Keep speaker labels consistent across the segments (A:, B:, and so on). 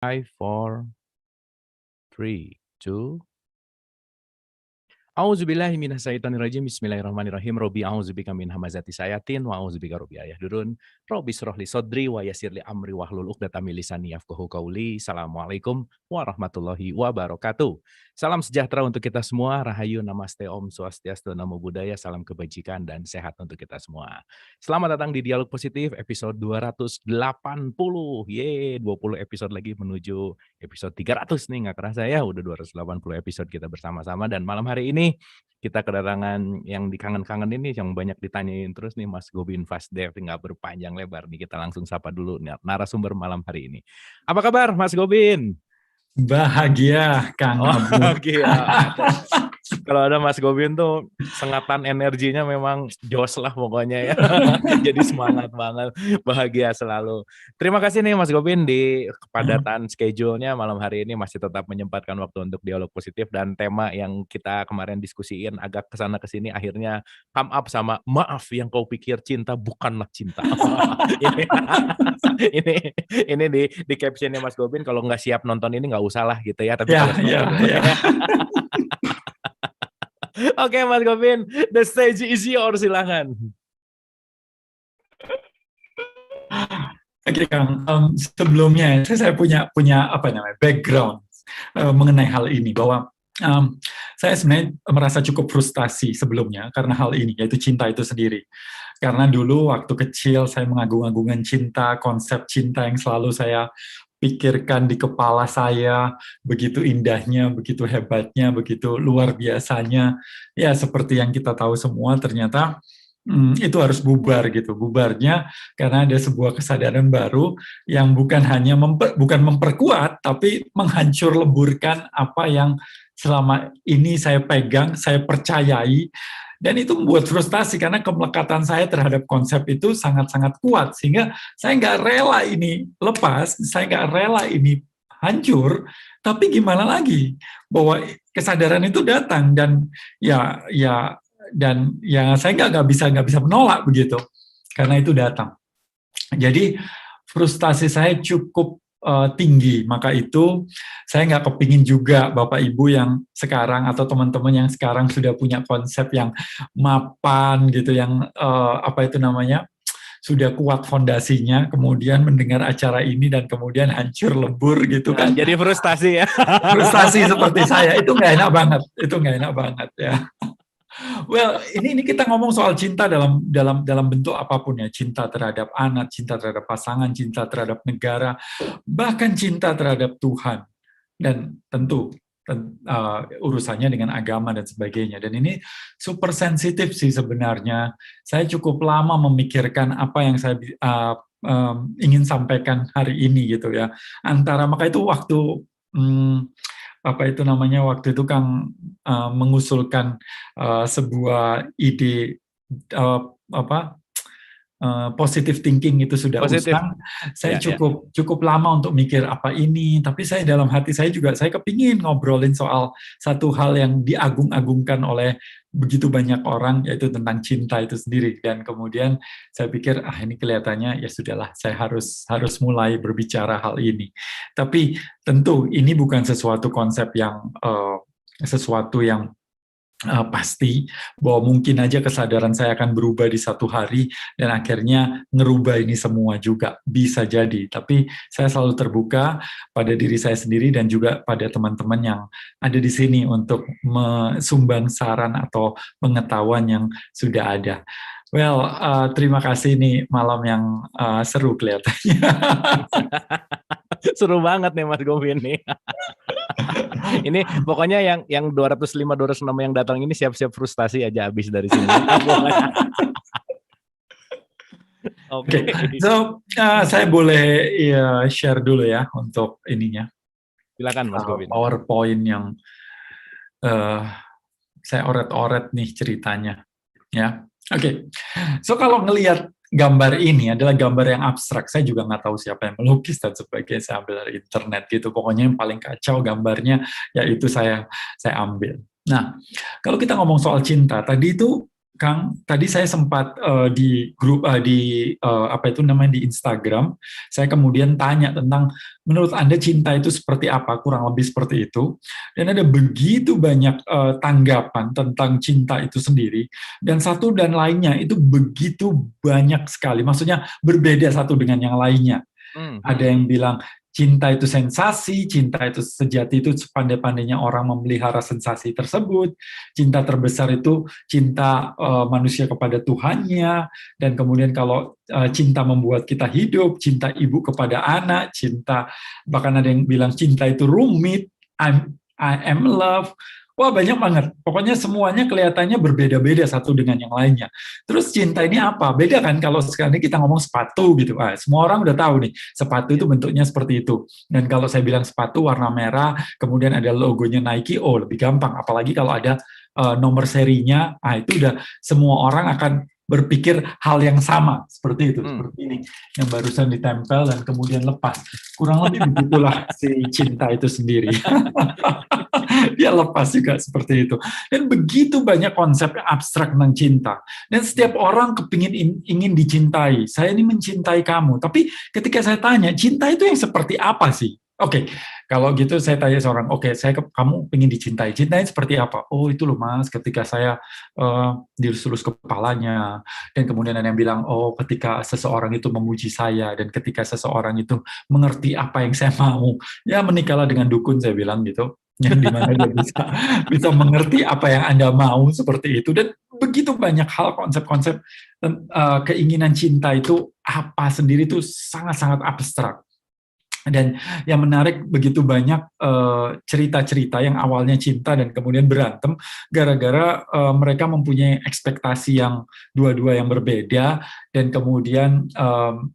A: 5, 4, 3, 2. A'udzubillahi minasyaitonirrajim. Bismillahirrahmanirrahim. Robbi a'udzubika min hamazati syayatin wa a'udzubika robbi ayahdurun. Robbi shrah li sadri wa yassir li amri wahlul 'uqdatam min lisani yafqahu qauli. Assalamualaikum warahmatullahi wabarakatuh. Salam sejahtera untuk kita semua. Rahayu, namaste, om swastiastu, namo buddhaya, salam kebajikan dan sehat untuk kita semua. Selamat datang di Dialog Positif episode 280. Yeay, 20 episode lagi menuju episode 300 nih, nggak kerasa ya, udah 280 episode kita bersama-sama. Dan malam hari ini kita kedatangan yang dikangen-kangen ini, yang banyak ditanyain terus nih, Mas Gobin Fasdev, nggak berpanjang lebar nih, kita langsung sapa dulu nih, narasumber malam hari ini. Apa kabar Mas Gobin?
B: Bahagia, Kang Abu.
A: Bahagia. Kalau ada Mas Gobin tuh sengatan energinya memang jos lah pokoknya ya. Jadi semangat banget, bahagia selalu. Terima kasih nih Mas Gobin di kepadatan schedule-nya malam hari ini masih tetap menyempatkan waktu untuk dialog positif, dan tema yang kita kemarin diskusiin agak kesana kesini akhirnya come up sama maaf yang kau pikir cinta bukanlah cinta. ini di captionnya Mas Gobin, kalau nggak siap nonton ini nggak usah lah gitu ya. Tapi
B: ya.
A: Oke, Mas Gobin, the stage is yours, silakan.
B: Oke, Kang. Sebelumnya saya punya background mengenai hal ini, bahwa saya sebenarnya merasa cukup frustasi sebelumnya karena hal ini, yaitu cinta itu sendiri. Karena dulu waktu kecil saya mengagung-agungkan cinta, konsep cinta yang selalu saya pikirkan di kepala saya, begitu indahnya, begitu hebatnya, begitu luar biasanya. Ya, seperti yang kita tahu semua, ternyata itu harus bubar gitu. Bubarnya karena ada sebuah kesadaran baru yang bukan hanya bukan memperkuat, tapi menghancur leburkan apa yang selama ini saya pegang, saya percayai. Dan itu membuat frustasi karena kemelekatan saya terhadap konsep itu sangat-sangat kuat, sehingga saya nggak rela ini lepas, saya nggak rela ini hancur. Tapi gimana lagi, bahwa kesadaran itu datang, dan saya nggak bisa menolak begitu, karena itu datang. Jadi frustasi saya cukup tinggi. Maka itu saya nggak kepingin juga Bapak Ibu yang sekarang atau teman-teman yang sekarang sudah punya konsep yang mapan gitu, yang sudah kuat fondasinya, kemudian mendengar acara ini dan kemudian hancur lebur gitu kan.
A: Jadi frustasi ya.
B: Frustasi seperti saya, itu nggak enak banget ya. Well, ini kita ngomong soal cinta dalam bentuk apapun ya, cinta terhadap anak, cinta terhadap pasangan, cinta terhadap negara, bahkan cinta terhadap Tuhan, dan tentu urusannya dengan agama dan sebagainya. Dan ini super sensitif sih sebenarnya. Saya cukup lama memikirkan apa yang saya ingin sampaikan hari ini gitu ya. Maka itu waktu waktu itu Kang mengusulkan sebuah ide positive thinking itu sudah usang. Saya cukup lama untuk mikir apa ini, tapi saya dalam hati saya kepingin ngobrolin soal satu hal yang diagung-agungkan oleh begitu banyak orang, yaitu tentang cinta itu sendiri. Dan kemudian saya pikir ini kelihatannya ya sudahlah, saya harus mulai berbicara hal ini. Tapi tentu ini bukan sesuatu konsep yang pasti, bahwa mungkin aja kesadaran saya akan berubah di satu hari dan akhirnya ngerubah ini semua juga, bisa jadi. Tapi saya selalu terbuka pada diri saya sendiri dan juga pada teman-teman yang ada di sini untuk menyumbang saran atau pengetahuan yang sudah ada. Well, terima kasih nih, malam yang seru kelihatannya.
A: Seru banget nih Mas Gobin nih. Ini pokoknya yang 205-206 yang datang ini siap-siap frustasi aja habis dari sini.
B: Oke. So saya boleh share dulu ya untuk ininya.
A: Silakan Mas Gobin.
B: PowerPoint yang saya oret-oret nih ceritanya, ya. Oke. So kalau ngelihat gambar ini adalah gambar yang abstrak, saya juga nggak tahu siapa yang melukis dan sebagainya, saya ambil dari internet gitu. Pokoknya yang paling kacau gambarnya, yaitu saya ambil. Nah, kalau kita ngomong soal cinta, tadi itu Kang, tadi saya sempat di grup apa itu namanya di Instagram, saya kemudian tanya tentang menurut Anda cinta itu seperti apa, kurang lebih seperti itu. Dan ada begitu banyak tanggapan tentang cinta itu sendiri, dan satu dan lainnya itu begitu banyak sekali. Maksudnya berbeda satu dengan yang lainnya. Ada yang bilang cinta itu sensasi, cinta itu sejati itu sepandai-pandainya orang memelihara sensasi tersebut. Cinta terbesar itu cinta manusia kepada Tuhannya, dan kemudian kalau cinta membuat kita hidup, cinta ibu kepada anak, cinta, bahkan ada yang bilang cinta itu rumit, I am love. Wah, banyak banget. Pokoknya semuanya kelihatannya berbeda-beda satu dengan yang lainnya. Terus cinta ini apa? Beda kan kalau sekarang ini kita ngomong sepatu gitu. Semua orang udah tahu nih, sepatu itu bentuknya seperti itu. Dan kalau saya bilang sepatu warna merah, kemudian ada logonya Nike, oh lebih gampang. Apalagi kalau ada nomor serinya, itu udah semua orang akan berpikir hal yang sama seperti itu, seperti ini yang barusan ditempel dan kemudian lepas. Kurang lebih begitulah si cinta itu sendiri. Dia lepas juga seperti itu. Dan begitu banyak konsep abstrak tentang cinta. Dan setiap orang ingin dicintai. Saya ini mencintai kamu. Tapi ketika saya tanya, cinta itu yang seperti apa sih? Oke, kalau gitu saya tanya seorang, kamu ingin dicintai. Cintanya seperti apa? Oh itu loh mas, ketika saya dilus-lus kepalanya. Dan kemudian ada yang bilang, oh ketika seseorang itu memuji saya. Dan ketika seseorang itu mengerti apa yang saya mau. Ya menikahlah dengan dukun, saya bilang gitu. Yang dimana dia bisa mengerti apa yang Anda mau seperti itu. Dan begitu banyak hal, konsep-konsep keinginan cinta itu apa sendiri itu sangat-sangat abstrak. Dan yang menarik begitu banyak cerita-cerita yang awalnya cinta dan kemudian berantem gara-gara mereka mempunyai ekspektasi yang dua-dua yang berbeda, dan kemudian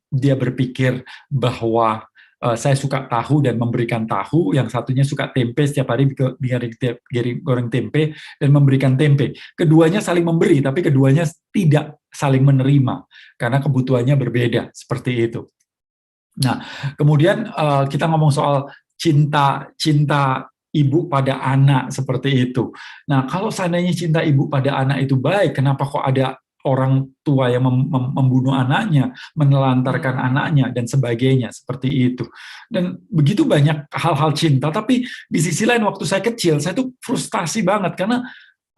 B: dia berpikir bahwa saya suka tahu dan memberikan tahu, yang satunya suka tempe, setiap hari goreng tempe dan memberikan tempe. Keduanya saling memberi, tapi keduanya tidak saling menerima karena kebutuhannya berbeda, seperti itu. Nah, kemudian kita ngomong soal cinta ibu pada anak seperti itu. Nah, kalau seandainya cinta ibu pada anak itu baik, kenapa kok ada orang tua yang membunuh anaknya, menelantarkan anaknya, dan sebagainya, seperti itu. Dan begitu banyak hal-hal cinta, tapi di sisi lain waktu saya kecil, saya tuh frustasi banget, karena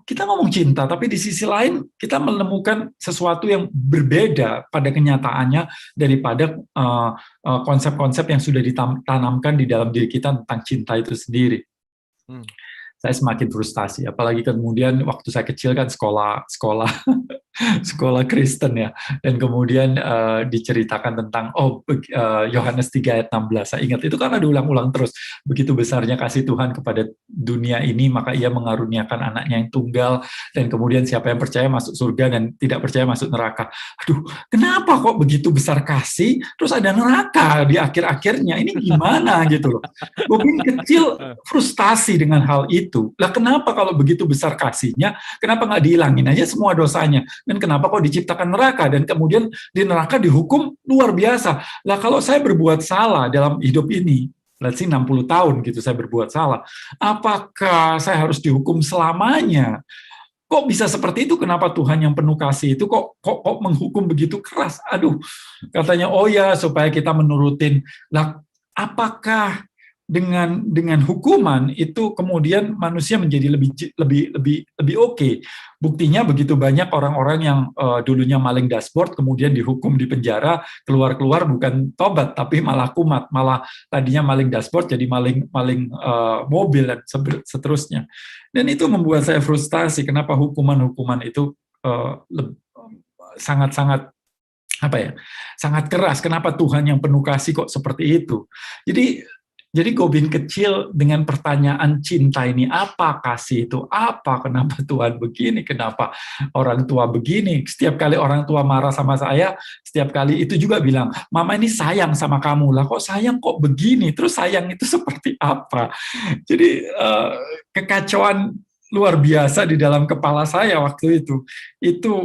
B: kita ngomong cinta, tapi di sisi lain kita menemukan sesuatu yang berbeda pada kenyataannya daripada konsep-konsep yang sudah ditanamkan di dalam diri kita tentang cinta itu sendiri. Saya semakin frustasi, apalagi kemudian waktu saya kecil kan sekolah sekolah Kristen ya, dan kemudian diceritakan tentang Yohanes 3 ayat 16. Saya ingat itu karena diulang-ulang terus. Begitu besarnya kasih Tuhan kepada dunia ini, maka ia mengaruniakan anaknya yang tunggal, dan kemudian siapa yang percaya masuk surga dan tidak percaya masuk neraka. Aduh, kenapa kok begitu besar kasih terus ada neraka di akhir-akhirnya? Ini gimana gitu loh. Gue kecil frustasi dengan hal itu. Lah kenapa kalau begitu besar kasihnya, kenapa nggak dihilangin aja semua dosanya? Dan kenapa kok diciptakan neraka? Dan kemudian di neraka dihukum luar biasa. Lah kalau saya berbuat salah dalam hidup ini, let's say 60 tahun gitu saya berbuat salah, apakah saya harus dihukum selamanya? Kok bisa seperti itu? Kenapa Tuhan yang penuh kasih itu kok menghukum begitu keras? Aduh, katanya oh ya supaya kita menurutin. Lah apakah dengan hukuman itu kemudian manusia menjadi lebih oke? Buktinya begitu banyak orang-orang yang dulunya maling dashboard kemudian dihukum di penjara, keluar bukan tobat tapi malah kumat, malah tadinya maling dashboard jadi maling mobil dan seterusnya. Dan itu membuat saya frustasi, kenapa hukuman-hukuman itu sangat-sangat sangat keras. Kenapa Tuhan yang penuh kasih kok seperti itu? Jadi Gobin kecil dengan pertanyaan cinta ini, apa kasih itu? Apa? Kenapa Tuhan begini? Kenapa orang tua begini? Setiap kali orang tua marah sama saya, setiap kali itu juga bilang, Mama ini sayang sama kamu. Lah kok sayang kok begini? Terus sayang itu seperti apa? Jadi kekacauan luar biasa di dalam kepala saya waktu itu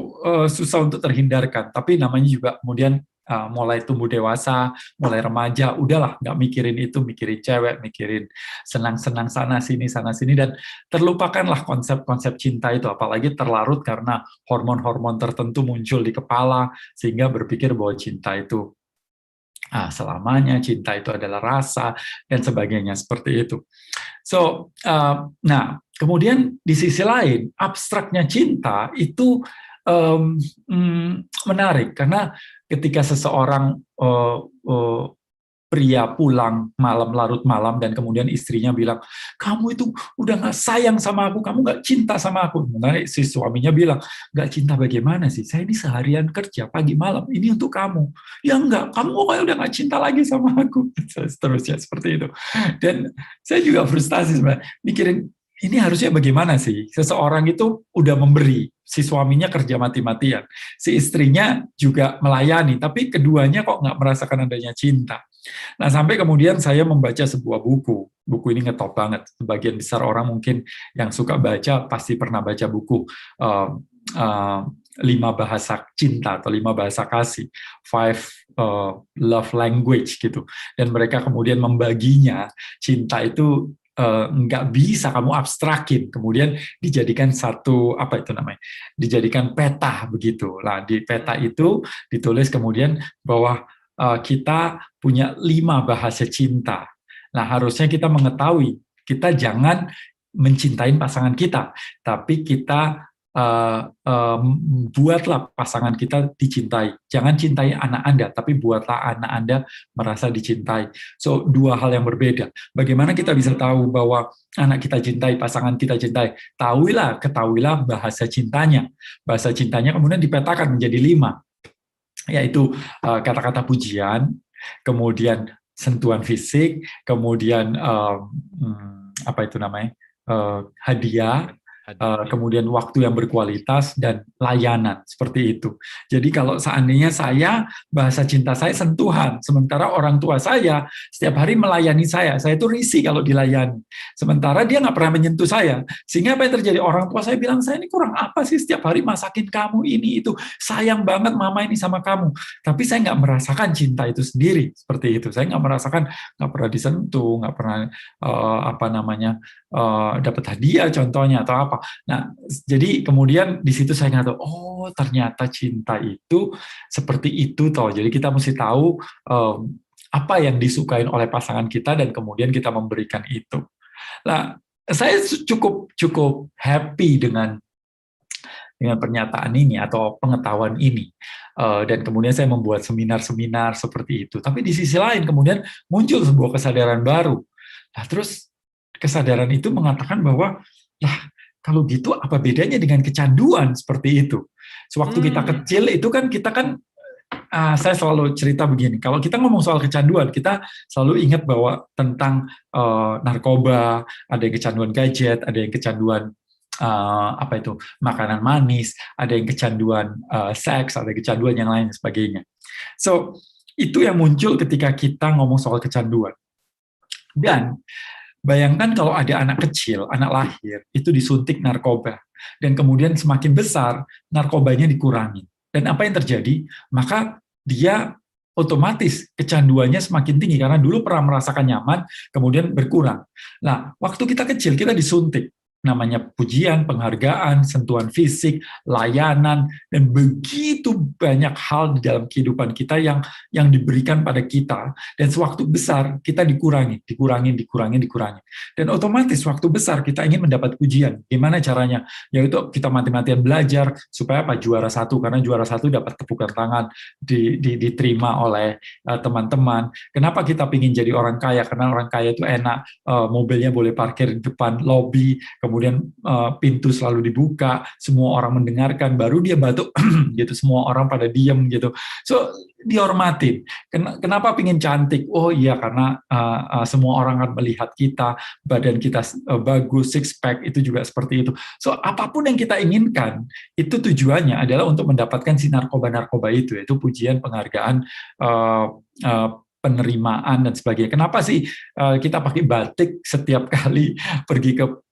B: susah untuk terhindarkan. Tapi namanya juga kemudian mulai tumbuh dewasa, mulai remaja, udahlah nggak mikirin itu, mikirin cewek, mikirin senang-senang sana sini, dan terlupakanlah konsep-konsep cinta itu, apalagi terlarut karena hormon-hormon tertentu muncul di kepala, sehingga berpikir bahwa cinta itu selamanya, cinta itu adalah rasa, dan sebagainya, seperti itu. So, nah, kemudian di sisi lain, abstraknya cinta itu menarik, karena ketika seseorang pria pulang malam, larut malam, dan kemudian istrinya bilang, kamu itu udah nggak sayang sama aku, kamu nggak cinta sama aku. Nah, si suaminya bilang, nggak cinta bagaimana sih? Saya ini seharian kerja pagi malam, ini untuk kamu. Ya enggak, kamu kayak udah nggak cinta lagi sama aku. Seterusnya seperti itu. Dan saya juga frustasi sebenarnya, mikirin, ini harusnya bagaimana sih? Seseorang itu udah memberi, si suaminya kerja mati-matian, si istrinya juga melayani, tapi keduanya kok nggak merasakan adanya cinta. Nah, sampai kemudian saya membaca sebuah buku. Buku ini ngetop banget. Sebagian besar orang mungkin yang suka baca pasti pernah baca buku 5 bahasa cinta atau 5 bahasa kasih, 5 love language gitu. Dan mereka kemudian membaginya, cinta itu nggak bisa kamu abstrakin, kemudian dijadikan satu, apa itu namanya, dijadikan peta begitu. Nah, di peta itu ditulis kemudian bahwa kita punya 5 bahasa cinta. Nah, harusnya kita mengetahui, kita jangan mencintai pasangan kita, tapi kita buatlah pasangan kita dicintai. Jangan cintai anak Anda, tapi buatlah anak Anda merasa dicintai. So, 2 hal yang berbeda. Bagaimana kita bisa tahu bahwa anak kita cintai, pasangan kita cintai? Ketahuilah bahasa cintanya. Bahasa cintanya kemudian dipetakan menjadi 5, yaitu kata-kata pujian, kemudian sentuhan fisik, kemudian apa itu namanya, hadiah, kemudian waktu yang berkualitas, dan layanan, seperti itu. Jadi kalau seandainya bahasa cinta saya sentuhan, sementara orang tua saya setiap hari melayani saya itu risih kalau dilayani. Sementara dia nggak pernah menyentuh saya, sehingga apa yang terjadi? Orang tua saya bilang, saya ini kurang apa sih, setiap hari masakin kamu ini itu, sayang banget mama ini sama kamu. Tapi saya nggak merasakan cinta itu sendiri, seperti itu. Saya nggak merasakan, nggak pernah disentuh, nggak pernah dapat hadiah contohnya atau apa. Nah, jadi kemudian di situ saya nggak tahu, oh ternyata cinta itu seperti itu toh. Jadi kita mesti tahu apa yang disukai oleh pasangan kita, dan kemudian kita memberikan itu. Nah, saya cukup happy dengan pernyataan ini atau pengetahuan ini. Dan kemudian saya membuat seminar-seminar seperti itu. Tapi di sisi lain kemudian muncul sebuah kesadaran baru. Nah, terus kesadaran itu mengatakan bahwa, kalau gitu apa bedanya dengan kecanduan seperti itu? Sewaktu kita kecil itu kan saya selalu cerita begini, kalau kita ngomong soal kecanduan, kita selalu ingat bahwa tentang narkoba, ada yang kecanduan gadget, ada yang kecanduan makanan manis, ada yang kecanduan seks, ada kecanduan yang lain sebagainya. So, itu yang muncul ketika kita ngomong soal kecanduan. Dan bayangkan kalau ada anak kecil, anak lahir, itu disuntik narkoba. Dan kemudian semakin besar, narkobanya dikurangi. Dan apa yang terjadi? Maka dia otomatis kecanduannya semakin tinggi, karena dulu pernah merasakan nyaman, kemudian berkurang. Nah, waktu kita kecil, kita disuntik. Namanya pujian, penghargaan, sentuhan fisik, layanan, dan begitu banyak hal di dalam kehidupan kita yang diberikan pada kita, dan sewaktu besar kita dikurangi. Dan otomatis waktu besar kita ingin mendapat pujian. Gimana caranya? Yaitu kita mati-matian belajar supaya juara 1, karena juara 1 dapat tepukan tangan, diterima oleh teman-teman. Kenapa kita ingin jadi orang kaya? Karena orang kaya itu enak, mobilnya boleh parkir di depan lobi, kemudian pintu selalu dibuka, semua orang mendengarkan, baru dia batuk gitu, semua orang pada diem gitu. So, dihormatin. Kenapa pingin cantik? Oh iya, karena semua orang akan melihat kita, badan kita bagus, six pack, itu juga seperti itu. So, apapun yang kita inginkan, itu tujuannya adalah untuk mendapatkan si narkoba-narkoba itu, yaitu pujian, penghargaan, penerimaan, dan sebagainya. Kenapa sih kita pakai batik setiap kali pergi ke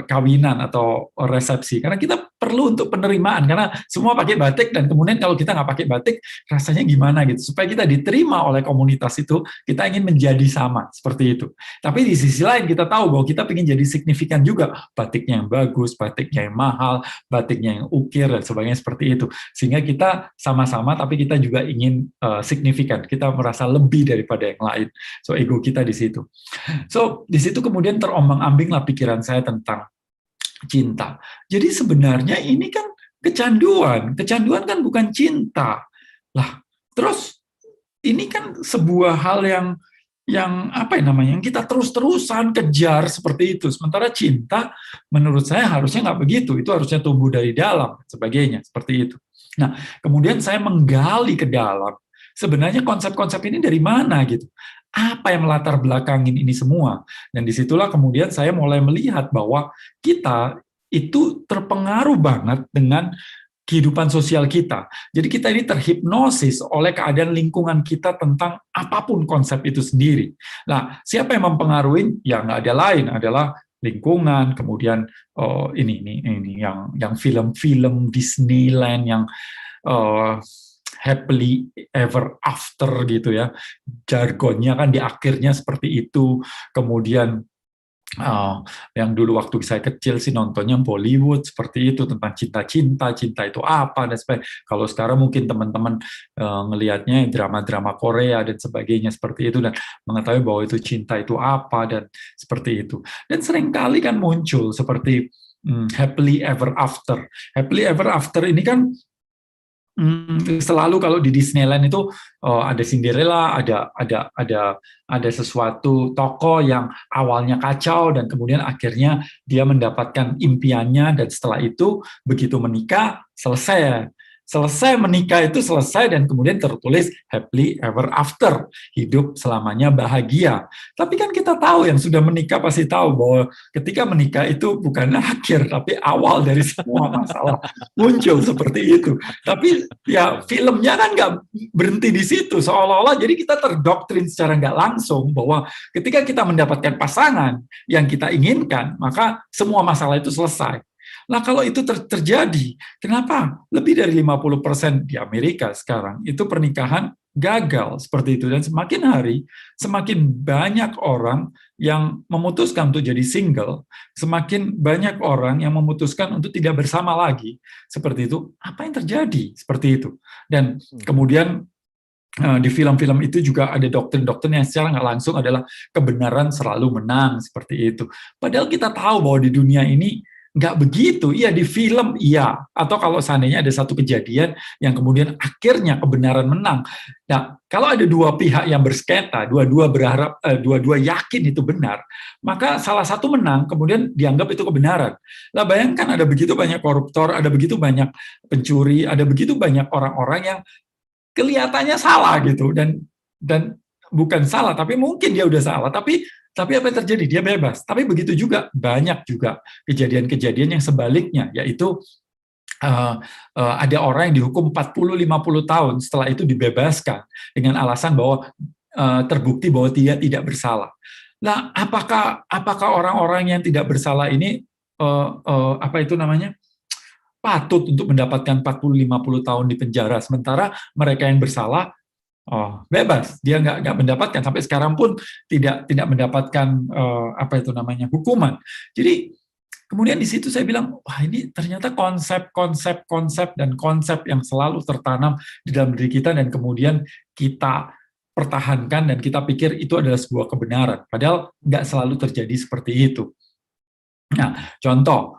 B: kawinan atau resepsi, karena kita perlu untuk penerimaan, karena semua pakai batik dan kemudian kalau kita nggak pakai batik rasanya gimana gitu, supaya kita diterima oleh komunitas itu, kita ingin menjadi sama seperti itu. Tapi di sisi lain kita tahu bahwa kita ingin jadi signifikan juga, batiknya yang bagus, batiknya yang mahal, batiknya yang ukir dan sebagainya seperti itu, sehingga kita sama-sama tapi kita juga ingin signifikan, kita merasa lebih daripada yang lain, so ego kita di situ. So, di situ kemudian terombang-ambing lah pikiran saya tentang cinta. Jadi sebenarnya ini kan kecanduan. Kecanduan kan bukan cinta. Lah, terus ini kan sebuah hal yang apa ya namanya, yang kita terus-terusan kejar seperti itu. Sementara cinta menurut saya harusnya nggak begitu. Itu harusnya tumbuh dari dalam, sebagainya, seperti itu. Nah, kemudian saya menggali ke dalam. Sebenarnya konsep-konsep ini dari mana gitu? Apa yang melatar belakangin ini semua? Dan disitulah kemudian saya mulai melihat bahwa kita itu terpengaruh banget dengan kehidupan sosial kita. Jadi kita ini terhipnosis oleh keadaan lingkungan kita tentang apapun konsep itu sendiri. Nah, siapa yang mempengaruhi? Ya nggak ada lain, adalah lingkungan. Kemudian ini yang film-film Disneyland yang happily ever after gitu ya, jargonnya kan di akhirnya seperti itu. Kemudian yang dulu waktu saya kecil sih nontonnya Bollywood seperti itu, tentang cinta-cinta, cinta itu apa dan sebagainya. Kalau sekarang mungkin teman-teman ngelihatnya drama-drama Korea dan sebagainya seperti itu, dan mengetahui bahwa itu cinta itu apa dan seperti itu. Dan seringkali kan muncul seperti happily ever after. Happily ever after ini kan selalu kalau di Disneyland itu ada Cinderella, ada sesuatu tokoh yang awalnya kacau dan kemudian akhirnya dia mendapatkan impiannya, dan setelah itu begitu menikah selesai. Selesai menikah itu selesai dan kemudian tertulis happily ever after, hidup selamanya bahagia. Tapi kan kita tahu, yang sudah menikah pasti tahu bahwa ketika menikah itu bukan akhir tapi awal dari semua masalah muncul seperti itu. Tapi ya filmnya kan nggak berhenti di situ, seolah-olah jadi kita terdoktrin secara nggak langsung bahwa ketika kita mendapatkan pasangan yang kita inginkan, maka semua masalah itu selesai. Nah, kalau itu terjadi, kenapa lebih dari 50% di Amerika sekarang itu pernikahan gagal seperti itu, dan semakin hari semakin banyak orang yang memutuskan untuk jadi single, semakin banyak orang yang memutuskan untuk tidak bersama lagi seperti itu. Apa yang terjadi seperti itu? Dan kemudian di film-film itu juga ada doktrin-doktrin yang secara nggak langsung adalah kebenaran selalu menang seperti itu. Padahal kita tahu bahwa di dunia ini nggak begitu. Iya, di film iya, atau kalau seandainya ada satu kejadian yang kemudian akhirnya kebenaran menang. Nah, kalau ada dua pihak yang bersengketa, dua-dua berharap, dua-dua yakin itu benar, maka salah satu menang, kemudian dianggap itu kebenaran. Nah, bayangkan ada begitu banyak koruptor, ada begitu banyak pencuri, ada begitu banyak orang-orang yang kelihatannya salah gitu, dan bukan salah, tapi mungkin dia udah salah, tapi apa yang terjadi? Dia bebas. Tapi begitu juga banyak juga kejadian-kejadian yang sebaliknya, yaitu ada orang yang dihukum 40-50 tahun, setelah itu dibebaskan dengan alasan bahwa terbukti bahwa dia tidak bersalah. Nah, apakah orang-orang yang tidak bersalah ini apa itu namanya, patut untuk mendapatkan 40-50 tahun di penjara, sementara mereka yang bersalah bebas, dia nggak mendapatkan, sampai sekarang pun tidak mendapatkan apa itu namanya, hukuman. Jadi kemudian di situ saya bilang, wah, ini ternyata konsep dan konsep yang selalu tertanam di dalam diri kita, dan kemudian kita pertahankan dan kita pikir itu adalah sebuah kebenaran, padahal nggak selalu terjadi seperti itu. Nah, contoh,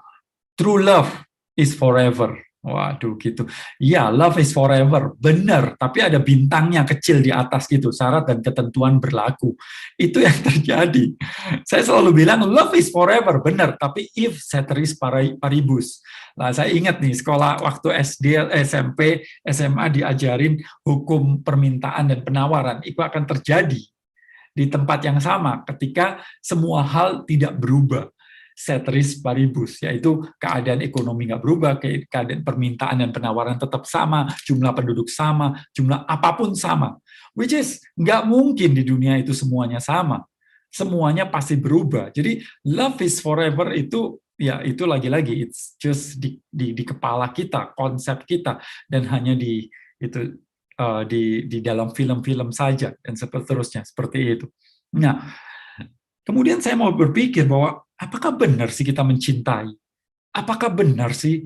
B: true love is forever. Waduh, gitu. Ya, love is forever, benar. Tapi ada bintangnya kecil di atas gitu, syarat dan ketentuan berlaku. Itu yang terjadi. Saya selalu bilang love is forever, benar. Tapi if ceteris paribus. Nah, saya ingat nih, sekolah waktu SD, SMP, SMA diajarin hukum permintaan dan penawaran. Itu akan terjadi di tempat yang sama ketika semua hal tidak berubah. Ceteris paribus, yaitu keadaan ekonomi nggak berubah, keadaan permintaan dan penawaran tetap sama, jumlah penduduk sama, jumlah apapun sama. Which is nggak mungkin di dunia itu semuanya sama. semuanya pasti berubah. Jadi love is forever itu ya itu lagi-lagi it's just di kepala kita, konsep kita, dan hanya di itu di dalam film-film saja dan seterusnya seperti itu. Nah, kemudian saya mau berpikir bahwa apakah benar sih kita mencintai? Apakah benar sih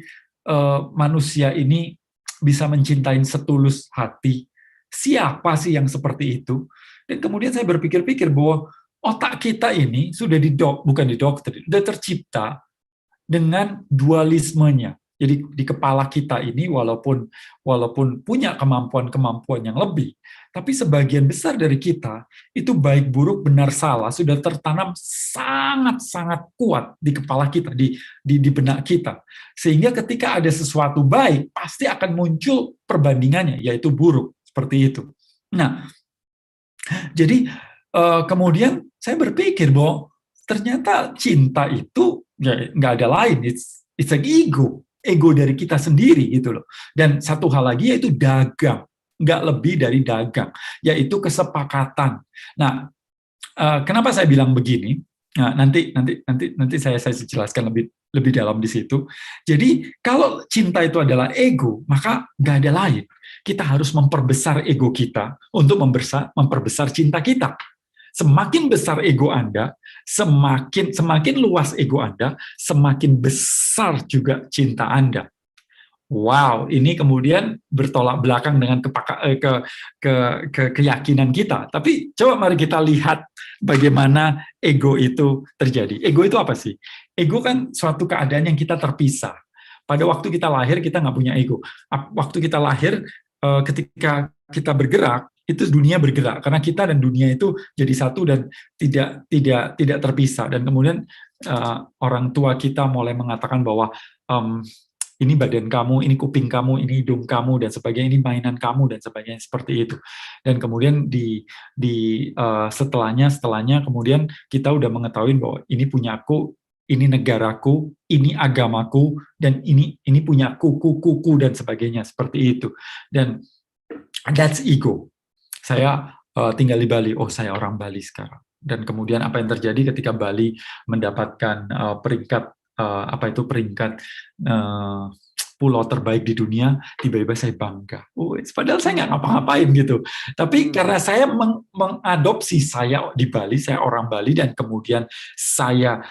B: manusia ini bisa mencintai setulus hati? Siapa sih yang seperti itu? Dan kemudian saya berpikir-pikir bahwa otak kita ini sudah bukan didoktrin, sudah tercipta dengan dualismenya. Jadi di kepala kita ini walaupun punya kemampuan-kemampuan yang lebih, tapi sebagian besar dari kita itu baik buruk benar salah sudah tertanam sangat-sangat kuat di kepala kita, di benak kita. Sehingga ketika ada sesuatu baik, pasti akan muncul perbandingannya, yaitu buruk, seperti itu. Nah, jadi kemudian saya berpikir bahwa ternyata cinta itu ya nggak ada lain, it's an ego dari kita sendiri gitu loh. Dan satu hal lagi yaitu dagang, nggak lebih dari dagang, yaitu kesepakatan. Nah, kenapa saya bilang begini? Nah, nanti saya jelaskan lebih dalam di situ. Jadi kalau cinta itu adalah ego, maka nggak ada lain. Kita harus memperbesar ego kita untuk memperbesar cinta kita. Semakin besar ego Anda, semakin luas ego Anda, semakin besar juga cinta Anda. Wow, ini kemudian bertolak belakang dengan keyakinan kita. Tapi coba mari kita lihat bagaimana ego itu terjadi. Ego itu apa sih? Ego kan suatu keadaan yang kita terpisah. Pada waktu kita lahir, kita nggak punya ego. Waktu kita lahir, ketika kita bergerak, itu dunia bergerak karena kita dan dunia itu jadi satu dan tidak terpisah. Dan kemudian orang tua kita mulai mengatakan bahwa ini badan kamu, ini kuping kamu, ini hidung kamu dan sebagainya, ini mainan kamu dan sebagainya seperti itu. Dan kemudian setelahnya kemudian kita udah mengetahui bahwa ini punyaku, ini negaraku, ini agamaku, dan ini punya kuku dan sebagainya seperti itu. Dan that's ego. Saya tinggal di Bali, oh saya orang Bali sekarang. Dan kemudian apa yang terjadi ketika Bali mendapatkan peringkat pulau terbaik di dunia, tiba-tiba saya bangga. Padahal saya nggak ngapa-ngapain gitu. Tapi karena saya mengadopsi saya di Bali, saya orang Bali, dan kemudian saya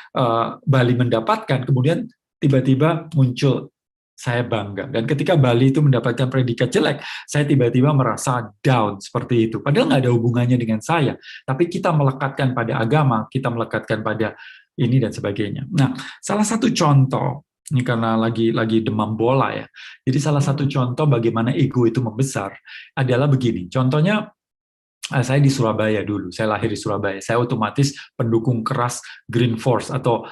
B: Bali mendapatkan, kemudian tiba-tiba muncul saya bangga. Dan ketika Bali itu mendapatkan predikat jelek, saya tiba-tiba merasa down seperti itu. Padahal nggak ada hubungannya dengan saya. Tapi kita melekatkan pada agama, kita melekatkan pada ini dan sebagainya. Nah, salah satu contoh, ini karena lagi demam bola ya. Jadi salah satu contoh bagaimana ego itu membesar adalah begini. Contohnya, saya di Surabaya dulu, saya lahir di Surabaya, saya otomatis pendukung keras Green Force atau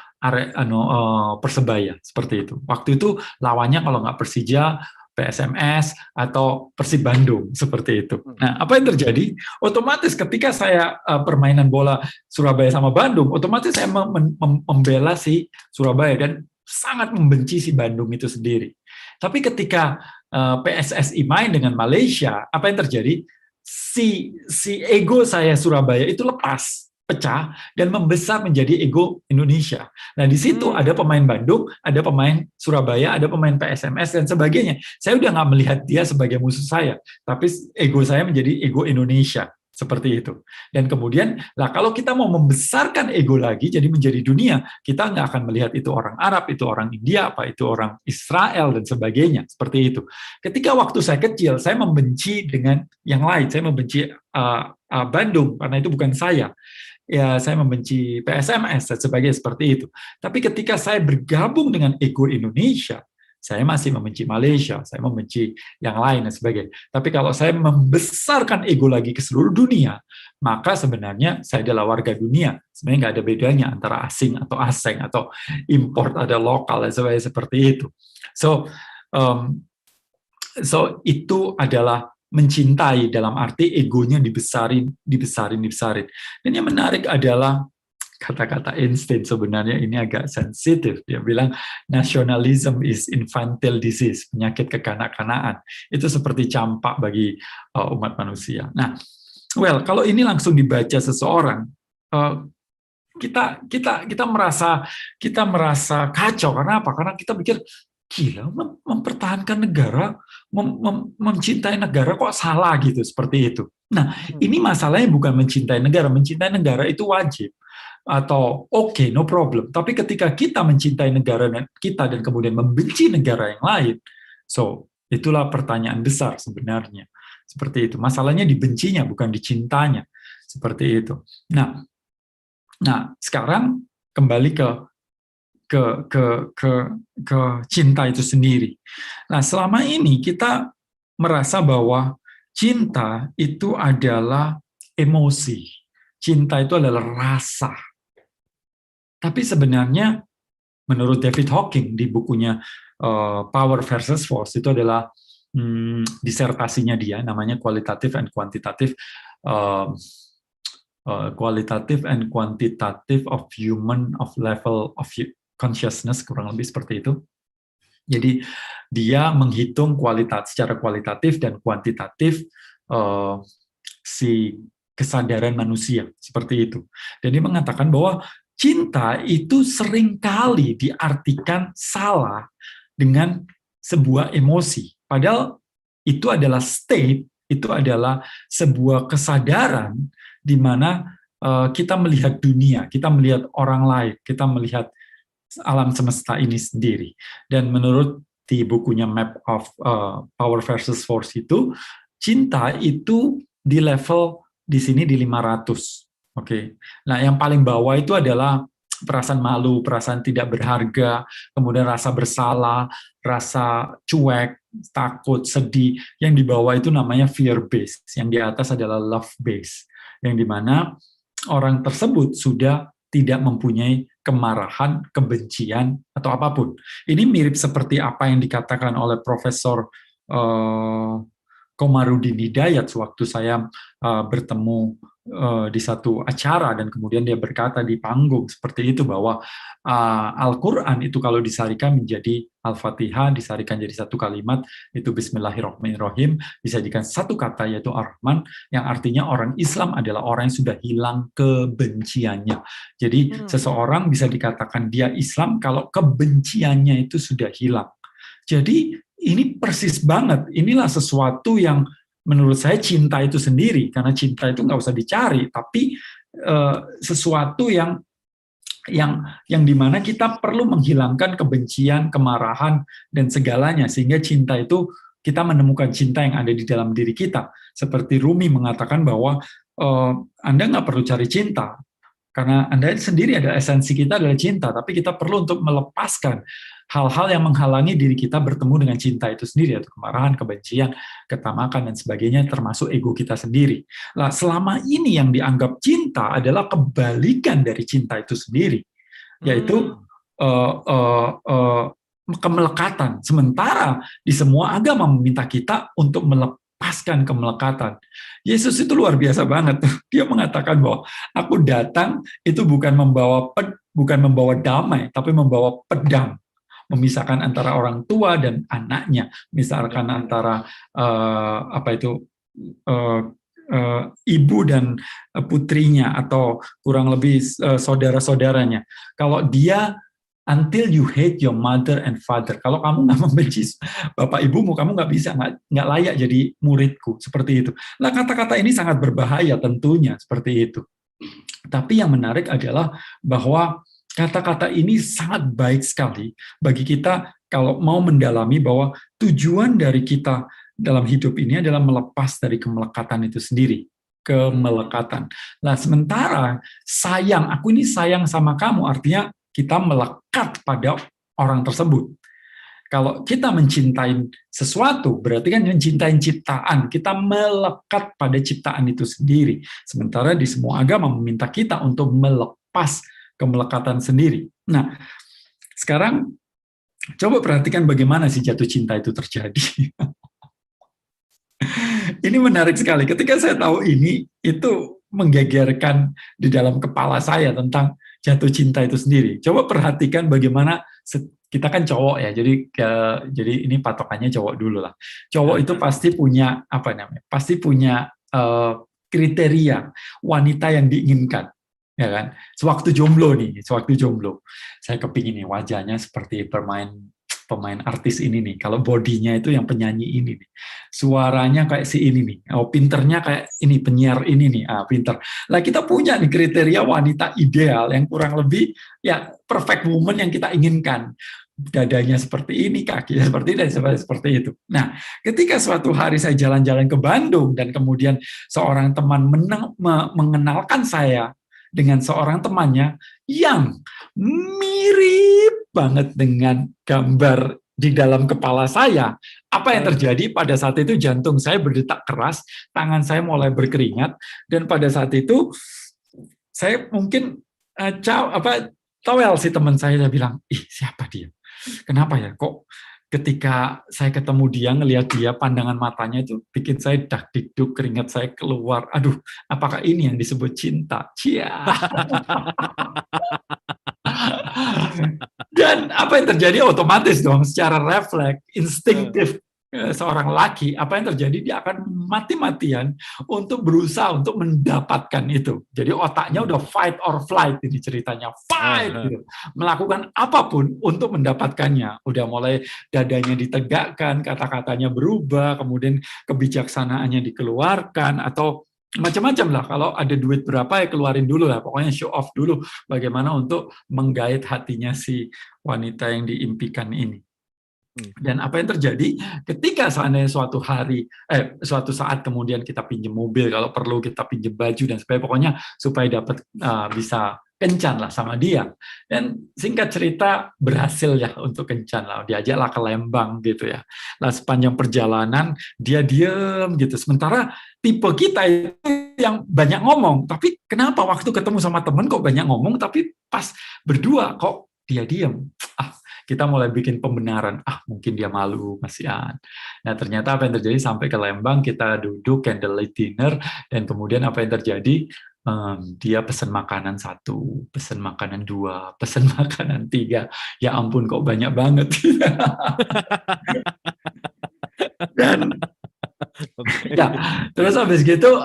B: Persebaya, seperti itu. Waktu itu lawannya kalau nggak Persija, PSMS, atau Persib Bandung, seperti itu. Nah, apa yang terjadi? Otomatis ketika saya permainan bola Surabaya sama Bandung, otomatis saya membela si Surabaya dan sangat membenci si Bandung itu sendiri. Tapi ketika PSSI main dengan Malaysia, apa yang terjadi? Si ego saya Surabaya itu lepas, pecah, dan membesar menjadi ego Indonesia. Nah, di situ ada pemain Bandung, ada pemain Surabaya, ada pemain PSMS, dan sebagainya. Saya udah nggak melihat dia sebagai musuh saya, tapi ego saya menjadi ego Indonesia. Seperti itu. Dan kemudian, kalau kita mau membesarkan ego lagi, jadi menjadi dunia, kita nggak akan melihat itu orang Arab, itu orang India, apa itu orang Israel, dan sebagainya. Seperti itu. Ketika waktu saya kecil, saya membenci dengan yang lain. Saya membenci Bandung, karena itu bukan saya. Ya, saya membenci PSMS, dan sebagainya seperti itu. Tapi ketika saya bergabung dengan ego Indonesia, saya masih membenci Malaysia, saya membenci yang lain dan sebagainya. Tapi kalau saya membesarkan ego lagi ke seluruh dunia, maka sebenarnya saya adalah warga dunia. Sebenarnya nggak ada bedanya antara asing atau asing, atau import ada lokal dan sebagainya seperti itu. So itu adalah mencintai dalam arti egonya dibesarin. Dan yang menarik adalah kata-kata Einstein sebenarnya ini agak sensitif. Dia bilang nationalism is infantile disease, penyakit kekanak-kanaan. Itu seperti campak bagi umat manusia. Nah, kalau ini langsung dibaca seseorang, kita merasa kacau karena apa? Karena kita pikir gila mempertahankan negara, mencintai negara kok salah gitu seperti itu. Nah, ini masalahnya bukan mencintai negara itu wajib atau oke, no problem. Tapi ketika kita mencintai negara kita dan kemudian membenci negara yang lain, so itulah pertanyaan besar sebenarnya. Seperti itu. Masalahnya dibencinya bukan dicintanya. Seperti itu. Nah, sekarang kembali ke ke ke ke cinta itu sendiri. Nah, selama ini kita merasa bahwa cinta itu adalah emosi. Cinta itu adalah rasa. Tapi sebenarnya menurut David Hawking di bukunya Power versus Force itu adalah disertasinya dia namanya Qualitative and Quantitative of human of level of consciousness, kurang lebih seperti itu. Jadi dia menghitung secara kualitatif dan kuantitatif si kesadaran manusia seperti itu. Dan dia mengatakan bahwa cinta itu seringkali diartikan salah dengan sebuah emosi. Padahal itu adalah state, itu adalah sebuah kesadaran di mana kita melihat dunia, kita melihat orang lain, kita melihat alam semesta ini sendiri. Dan menurut di bukunya Map of Power versus Force itu, cinta itu di level di sini di 500. Oke. Nah, yang paling bawah itu adalah perasaan malu, perasaan tidak berharga, kemudian rasa bersalah, rasa cuek, takut, sedih. Yang di bawah itu namanya fear based, yang di atas adalah love based, yang dimana orang tersebut sudah tidak mempunyai kemarahan, kebencian, atau apapun. Ini mirip seperti apa yang dikatakan oleh Profesor Komarudin Hidayat sewaktu saya bertemu di satu acara dan kemudian dia berkata di panggung seperti itu bahwa Al-Quran itu kalau disarikan menjadi Al-Fatihah, disarikan jadi satu kalimat itu Bismillahirrahmanirrahim, disadikan satu kata yaitu Ar-Rahman, yang artinya orang Islam adalah orang yang sudah hilang kebenciannya. Jadi seseorang bisa dikatakan dia Islam kalau kebenciannya itu sudah hilang. Jadi ini persis banget, inilah sesuatu yang menurut saya cinta itu sendiri, karena cinta itu nggak usah dicari, tapi sesuatu yang dimana kita perlu menghilangkan kebencian, kemarahan, dan segalanya, sehingga cinta itu kita menemukan cinta yang ada di dalam diri kita. Seperti Rumi mengatakan bahwa Anda nggak perlu cari cinta, karena Anda sendiri adalah esensi kita adalah cinta, tapi kita perlu untuk melepaskan hal-hal yang menghalangi diri kita bertemu dengan cinta itu sendiri, yaitu kemarahan, kebencian, ketamakan, dan sebagainya, termasuk ego kita sendiri. Nah, selama ini yang dianggap cinta adalah kebalikan dari cinta itu sendiri, yaitu kemelekatan. Sementara di semua agama meminta kita untuk melepaskan kemelekatan. Yesus itu luar biasa banget. Dia mengatakan bahwa aku datang itu bukan membawa damai, tapi membawa pedang, memisahkan antara orang tua dan anaknya, misalkan antara ibu dan putrinya, atau kurang lebih saudara-saudaranya. Kalau dia until you hate your mother and father, kalau kamu nggak membenci bapak ibumu, kamu nggak bisa, nggak layak jadi muridku, seperti itu. Nah, kata-kata ini sangat berbahaya tentunya, seperti itu. Tapi yang menarik adalah bahwa kata-kata ini sangat baik sekali bagi kita kalau mau mendalami bahwa tujuan dari kita dalam hidup ini adalah melepas dari kemelekatan itu sendiri. Kemelekatan. Nah, sementara aku ini sayang sama kamu, artinya kita melekat pada orang tersebut. Kalau kita mencintai sesuatu, berarti kan mencintai ciptaan, kita melekat pada ciptaan itu sendiri. Sementara di semua agama meminta kita untuk melepas kemelekatan sendiri. Nah, sekarang coba perhatikan bagaimana sih jatuh cinta itu terjadi. Ini menarik sekali. Ketika saya tahu ini, itu menggegerkan di dalam kepala saya tentang jatuh cinta itu sendiri. Coba perhatikan bagaimana kita kan cowok ya, jadi ini patokannya cowok dulu lah. Cowok itu pasti punya Pasti punya kriteria wanita yang diinginkan. ya kan? Sewaktu jomblo nih, sewaktu jomblo, saya kepingin nih wajahnya seperti pemain artis ini nih. Kalau bodinya itu yang penyanyi ini nih, suaranya kayak si ini nih. Oh, pinternya kayak ini penyiar ini nih. Ah, pinter. Lah kita punya nih kriteria wanita ideal yang kurang lebih ya perfect woman yang kita inginkan. Dadanya seperti ini, kakinya seperti ini, dan seperti itu. Nah, ketika suatu hari saya jalan-jalan ke Bandung dan kemudian seorang teman mengenalkan saya dengan seorang temannya yang mirip banget dengan gambar di dalam kepala saya. Apa yang terjadi pada saat itu? Jantung saya berdetak keras, tangan saya mulai berkeringat, dan pada saat itu saya mungkin towel si teman saya bilang, ih siapa dia? Kenapa ya? Kok ketika saya ketemu dia, ngelihat dia, pandangan matanya itu bikin saya dak dikduk, keringat saya keluar. Aduh, apakah ini yang disebut cinta? Cia. Dan apa yang terjadi otomatis dong, secara refleks, instinktif seorang laki, apa yang terjadi? Dia akan mati-matian untuk berusaha untuk mendapatkan itu. Jadi otaknya udah fight or flight ini ceritanya, fight gitu. Melakukan apapun untuk mendapatkannya. Udah mulai dadanya ditegakkan, kata-katanya berubah, kemudian kebijaksanaannya dikeluarkan, atau macam-macam lah. Kalau ada duit berapa ya keluarin dulu lah. Pokoknya show off dulu bagaimana untuk menggait hatinya si wanita yang diimpikan ini. Dan apa yang terjadi ketika seandainya suatu saat kemudian kita pinjam mobil, kalau perlu kita pinjam baju dan sebagainya, pokoknya supaya dapat bisa kencan lah sama dia. Dan singkat cerita berhasil ya untuk kencan lah, diajaklah ke Lembang gitu ya. Lah sepanjang perjalanan dia diem gitu. Sementara tipe kita itu yang banyak ngomong, tapi kenapa waktu ketemu sama temen kok banyak ngomong, tapi pas berdua kok dia diem. Kita mulai bikin pembenaran, mungkin dia malu, kasihan. Nah ternyata apa yang terjadi, sampai ke Lembang, kita duduk candlelight dinner, dan kemudian apa yang terjadi, dia pesan makanan 1, pesan makanan 2, pesan makanan 3, ya ampun kok banyak banget. Dan ya, terus habis gitu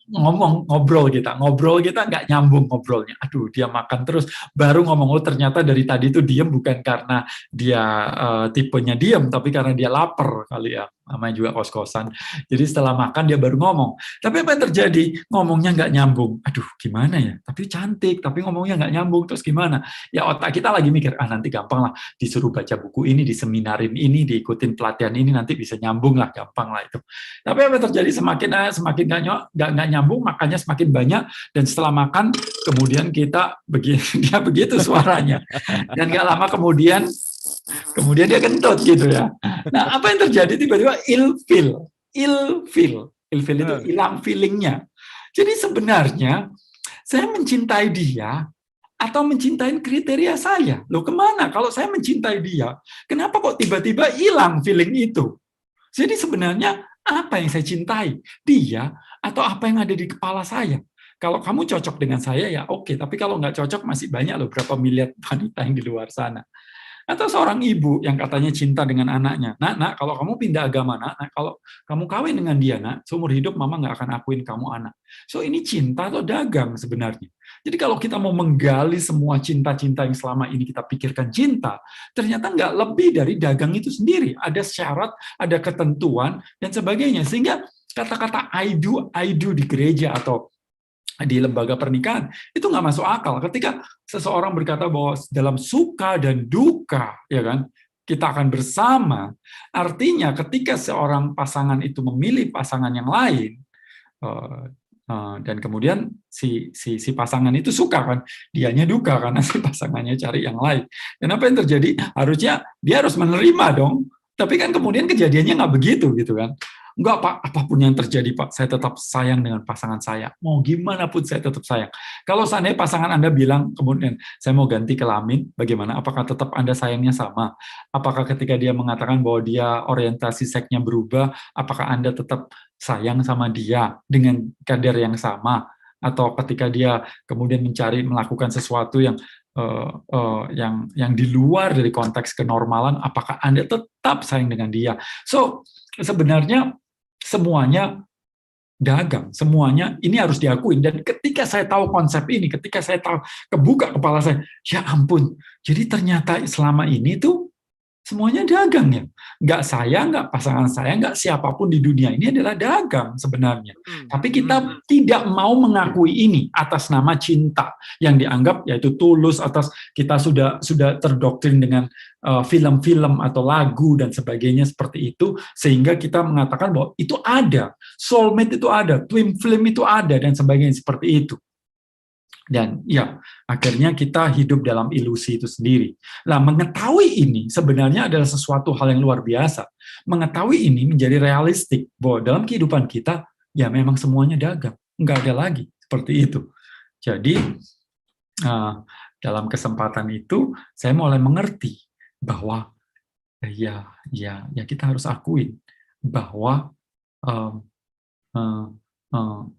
B: ngobrol kita nggak nyambung ngobrolnya. Aduh, dia makan terus baru ngomong, oh ternyata dari tadi tuh diem bukan karena dia tipenya diem, tapi karena dia lapar kali ya. Namanya juga kos-kosan. Jadi setelah makan dia baru ngomong. Tapi apa yang terjadi? Ngomongnya nggak nyambung. Aduh, gimana ya? Tapi cantik, tapi ngomongnya nggak nyambung. Terus gimana? Ya otak kita lagi mikir, nanti gampang lah. Disuruh baca buku ini, diseminarin ini, diikutin pelatihan ini, nanti bisa nyambung lah, gampang lah itu. Tapi apa yang terjadi? Semakin nggak nyambung, makanya semakin banyak. Dan setelah makan, kemudian dia begitu suaranya. Dan nggak lama kemudian dia kentut gitu ya. Nah, apa yang terjadi? Tiba-tiba ilfil itu hilang feelingnya. Jadi sebenarnya saya mencintai dia atau mencintai kriteria saya. Loh kemana? Kalau saya mencintai dia, kenapa kok tiba-tiba hilang feeling itu? Jadi sebenarnya apa yang saya cintai? Dia atau apa yang ada di kepala saya? Kalau kamu cocok dengan saya ya oke, tapi kalau nggak cocok masih banyak loh berapa miliar wanita yang di luar sana. Atau seorang ibu yang katanya cinta dengan anaknya. Nak, kalau kamu pindah agama, nak, kalau kamu kawin dengan dia, nak, seumur hidup mama nggak akan akuin kamu anak. So ini cinta atau dagang sebenarnya. Jadi kalau kita mau menggali semua cinta-cinta yang selama ini kita pikirkan cinta, ternyata nggak lebih dari dagang itu sendiri. Ada syarat, ada ketentuan, dan sebagainya. Sehingga kata-kata I do di gereja atau di lembaga pernikahan itu nggak masuk akal ketika seseorang berkata bahwa dalam suka dan duka ya kan kita akan bersama. Artinya ketika seorang pasangan itu memilih pasangan yang lain dan kemudian si pasangan itu suka kan, dianya duka karena si pasangannya cari yang lain. Dan apa yang terjadi? Harusnya dia harus menerima dong. Tapi kan kemudian kejadiannya nggak begitu gitu kan. Enggak Pak, apapun yang terjadi Pak, saya tetap sayang dengan pasangan saya. Mau gimana pun saya tetap sayang. Kalau seandainya pasangan Anda bilang kemudian saya mau ganti kelamin, bagaimana? Apakah tetap Anda sayangnya sama? Apakah ketika dia mengatakan bahwa dia orientasi seksnya berubah, apakah Anda tetap sayang sama dia dengan kadar yang sama? Atau ketika dia kemudian melakukan sesuatu yang di luar dari konteks kenormalan, apakah Anda tetap sayang dengan dia? So sebenarnya semuanya dagang. Semuanya ini harus diakuin. Dan ketika saya tahu konsep ini, ketika saya tahu, kebuka kepala saya, ya ampun, jadi ternyata selama ini tuh semuanya dagang ya. Nggak saya, nggak pasangan saya, nggak siapapun di dunia ini adalah dagang sebenarnya. Tapi kita tidak mau mengakui ini atas nama cinta yang dianggap yaitu tulus, atas kita sudah terdoktrin dengan film-film atau lagu dan sebagainya seperti itu, sehingga kita mengatakan bahwa itu ada, soulmate itu ada, twin flame itu ada, dan sebagainya seperti itu. Dan ya, akhirnya kita hidup dalam ilusi itu sendiri. Nah, mengetahui ini sebenarnya adalah sesuatu hal yang luar biasa. Mengetahui ini menjadi realistik, bahwa dalam kehidupan kita, ya memang semuanya dagang. Nggak ada lagi, seperti itu. Jadi, dalam kesempatan itu, saya mulai mengerti bahwa, ya kita harus akuin bahwa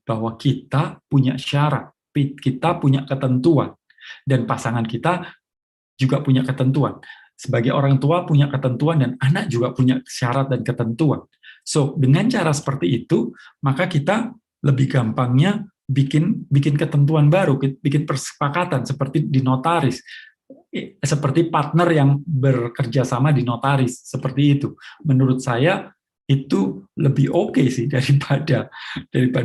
B: bahwa kita punya syarat, kita punya ketentuan, dan pasangan kita juga punya ketentuan. Sebagai orang tua punya ketentuan, dan anak juga punya syarat dan ketentuan. So, dengan cara seperti itu, maka kita lebih gampangnya bikin ketentuan baru, bikin persepakatan seperti di notaris, seperti partner yang bekerja sama di notaris, seperti itu. Menurut saya, itu lebih oke sih daripada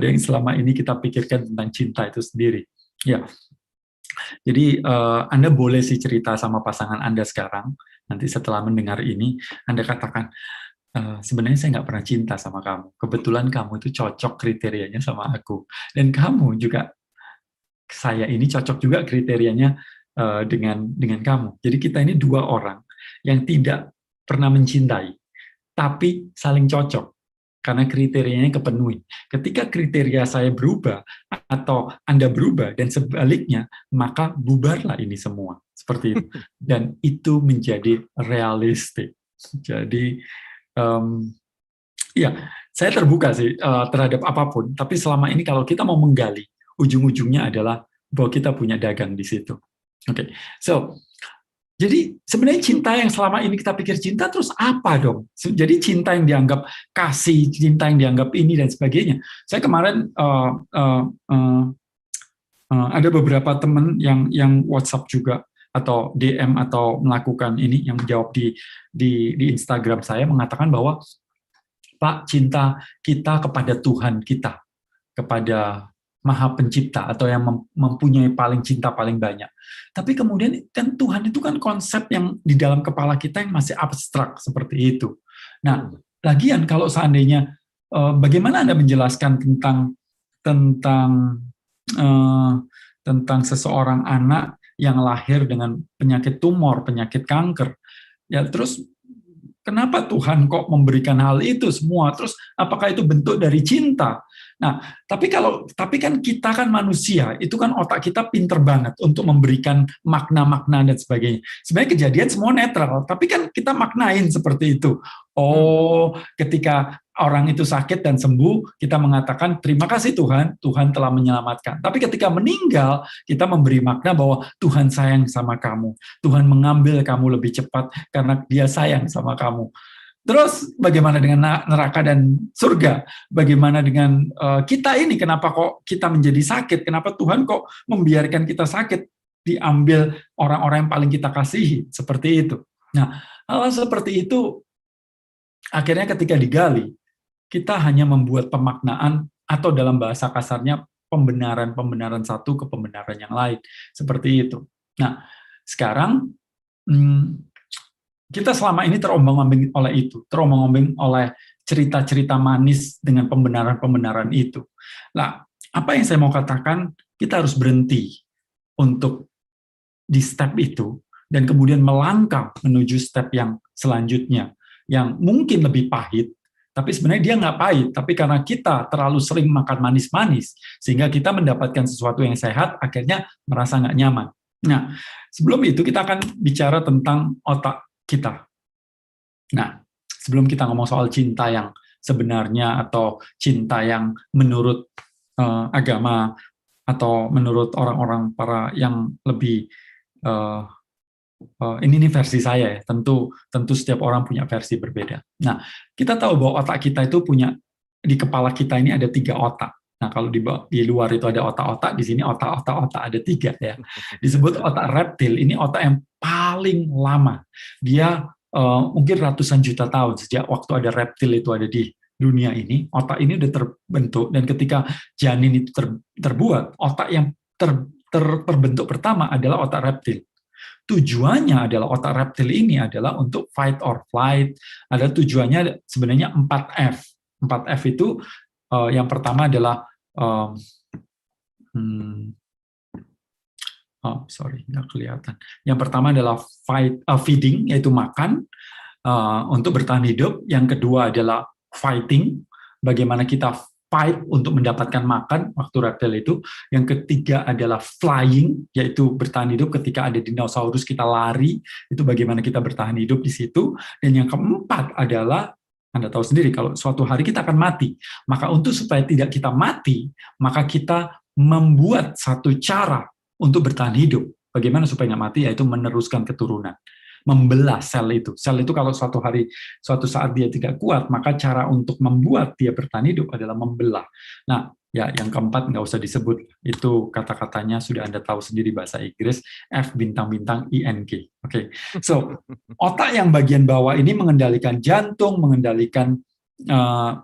B: yang selama ini kita pikirkan tentang cinta itu sendiri. Ya, jadi Anda boleh sih cerita sama pasangan Anda sekarang. Nanti setelah mendengar ini, Anda katakan, sebenarnya saya nggak pernah cinta sama kamu. Kebetulan kamu itu cocok kriterianya sama aku, dan kamu juga, saya ini cocok juga kriterianya dengan kamu. Jadi kita ini dua orang yang tidak pernah mencintai, tapi saling cocok karena kriterianya kepenuhi. Ketika kriteria saya berubah atau Anda berubah dan sebaliknya, maka bubarlah ini semua. Seperti itu. Dan itu menjadi realistik. Jadi, ya, saya terbuka sih terhadap apapun, tapi selama ini kalau kita mau menggali, ujung-ujungnya adalah bahwa kita punya dagang di situ. Oke, so jadi sebenarnya cinta yang selama ini kita pikir cinta, terus apa dong? Jadi cinta yang dianggap kasih, cinta yang dianggap ini dan sebagainya. Saya kemarin ada beberapa teman yang WhatsApp juga atau DM atau melakukan ini, yang menjawab di Instagram saya, mengatakan bahwa, Pak, cinta kita kepada Tuhan kita, kepada Maha Pencipta, atau yang mempunyai paling cinta paling banyak. Tapi kemudian kan Tuhan itu kan konsep yang di dalam kepala kita yang masih abstrak seperti itu. Nah, lagian kalau seandainya bagaimana Anda menjelaskan tentang seseorang anak yang lahir dengan penyakit tumor, penyakit kanker, ya terus kenapa Tuhan kok memberikan hal itu semua? Terus apakah itu bentuk dari cinta? Nah, tapi kan kita kan manusia, itu kan otak kita pinter banget untuk memberikan makna-makna dan sebagainya. Sebenarnya kejadian semua netral, tapi kan kita maknain seperti itu. Oh, ketika orang itu sakit dan sembuh, kita mengatakan terima kasih Tuhan, Tuhan telah menyelamatkan. Tapi ketika meninggal, kita memberi makna bahwa Tuhan sayang sama kamu. Tuhan mengambil kamu lebih cepat karena Dia sayang sama kamu. Terus bagaimana dengan neraka dan surga? Bagaimana dengan kita ini? Kenapa kok kita menjadi sakit? Kenapa Tuhan kok membiarkan kita sakit? Diambil orang-orang yang paling kita kasihi, seperti itu. Nah, hal seperti itu akhirnya ketika digali, kita hanya membuat pemaknaan atau dalam bahasa kasarnya pembenaran satu ke pembenaran yang lain, seperti itu. Nah, sekarang kita selama ini terombang-ambing oleh itu, terombang-ambing oleh cerita-cerita manis dengan pembenaran-pembenaran itu. Nah, apa yang saya mau katakan, kita harus berhenti untuk di step itu, dan kemudian melangkah menuju step yang selanjutnya, yang mungkin lebih pahit, tapi sebenarnya dia nggak pahit, tapi karena kita terlalu sering makan manis-manis, sehingga kita mendapatkan sesuatu yang sehat, akhirnya merasa nggak nyaman. Nah, sebelum itu kita akan bicara tentang otak kita. Nah, sebelum kita ngomong soal cinta yang sebenarnya atau cinta yang menurut agama atau menurut orang-orang para yang lebih ini versi saya ya, tentu setiap orang punya versi berbeda. Nah, kita tahu bahwa otak kita itu punya di kepala kita ini ada 3 otak. Nah, kalau di luar itu ada otak-otak, di sini otak-otak ada 3 ya. Disebut otak reptil, ini otak yang paling lama. Dia mungkin ratusan juta tahun sejak waktu ada reptil itu ada di dunia ini, otak ini udah terbentuk, dan ketika janin itu terbuat, otak yang terbentuk pertama adalah otak reptil. Tujuannya adalah otak reptil ini adalah untuk fight or flight. Ada tujuannya sebenarnya 4F. 4F itu yang pertama adalah nggak kelihatan. Yang pertama adalah feeding, yaitu makan untuk bertahan hidup. Yang kedua adalah fighting, bagaimana kita fight untuk mendapatkan makan waktu reptil itu. Yang ketiga adalah flying, yaitu bertahan hidup ketika ada dinosaurus kita lari, itu bagaimana kita bertahan hidup di situ. Dan yang keempat adalah, Anda tahu sendiri, kalau suatu hari kita akan mati. Maka untuk supaya tidak kita mati, maka kita membuat satu cara untuk bertahan hidup. Bagaimana supaya nggak mati? Yaitu meneruskan keturunan. Membelah sel itu. Sel itu kalau suatu saat dia tidak kuat, maka cara untuk membuat dia bertahan hidup adalah membelah. Nah, ya yang keempat nggak usah disebut. Itu kata-katanya sudah Anda tahu sendiri bahasa Inggris, F bintang-bintang ING. Oke. So, otak yang bagian bawah ini mengendalikan jantung, mengendalikan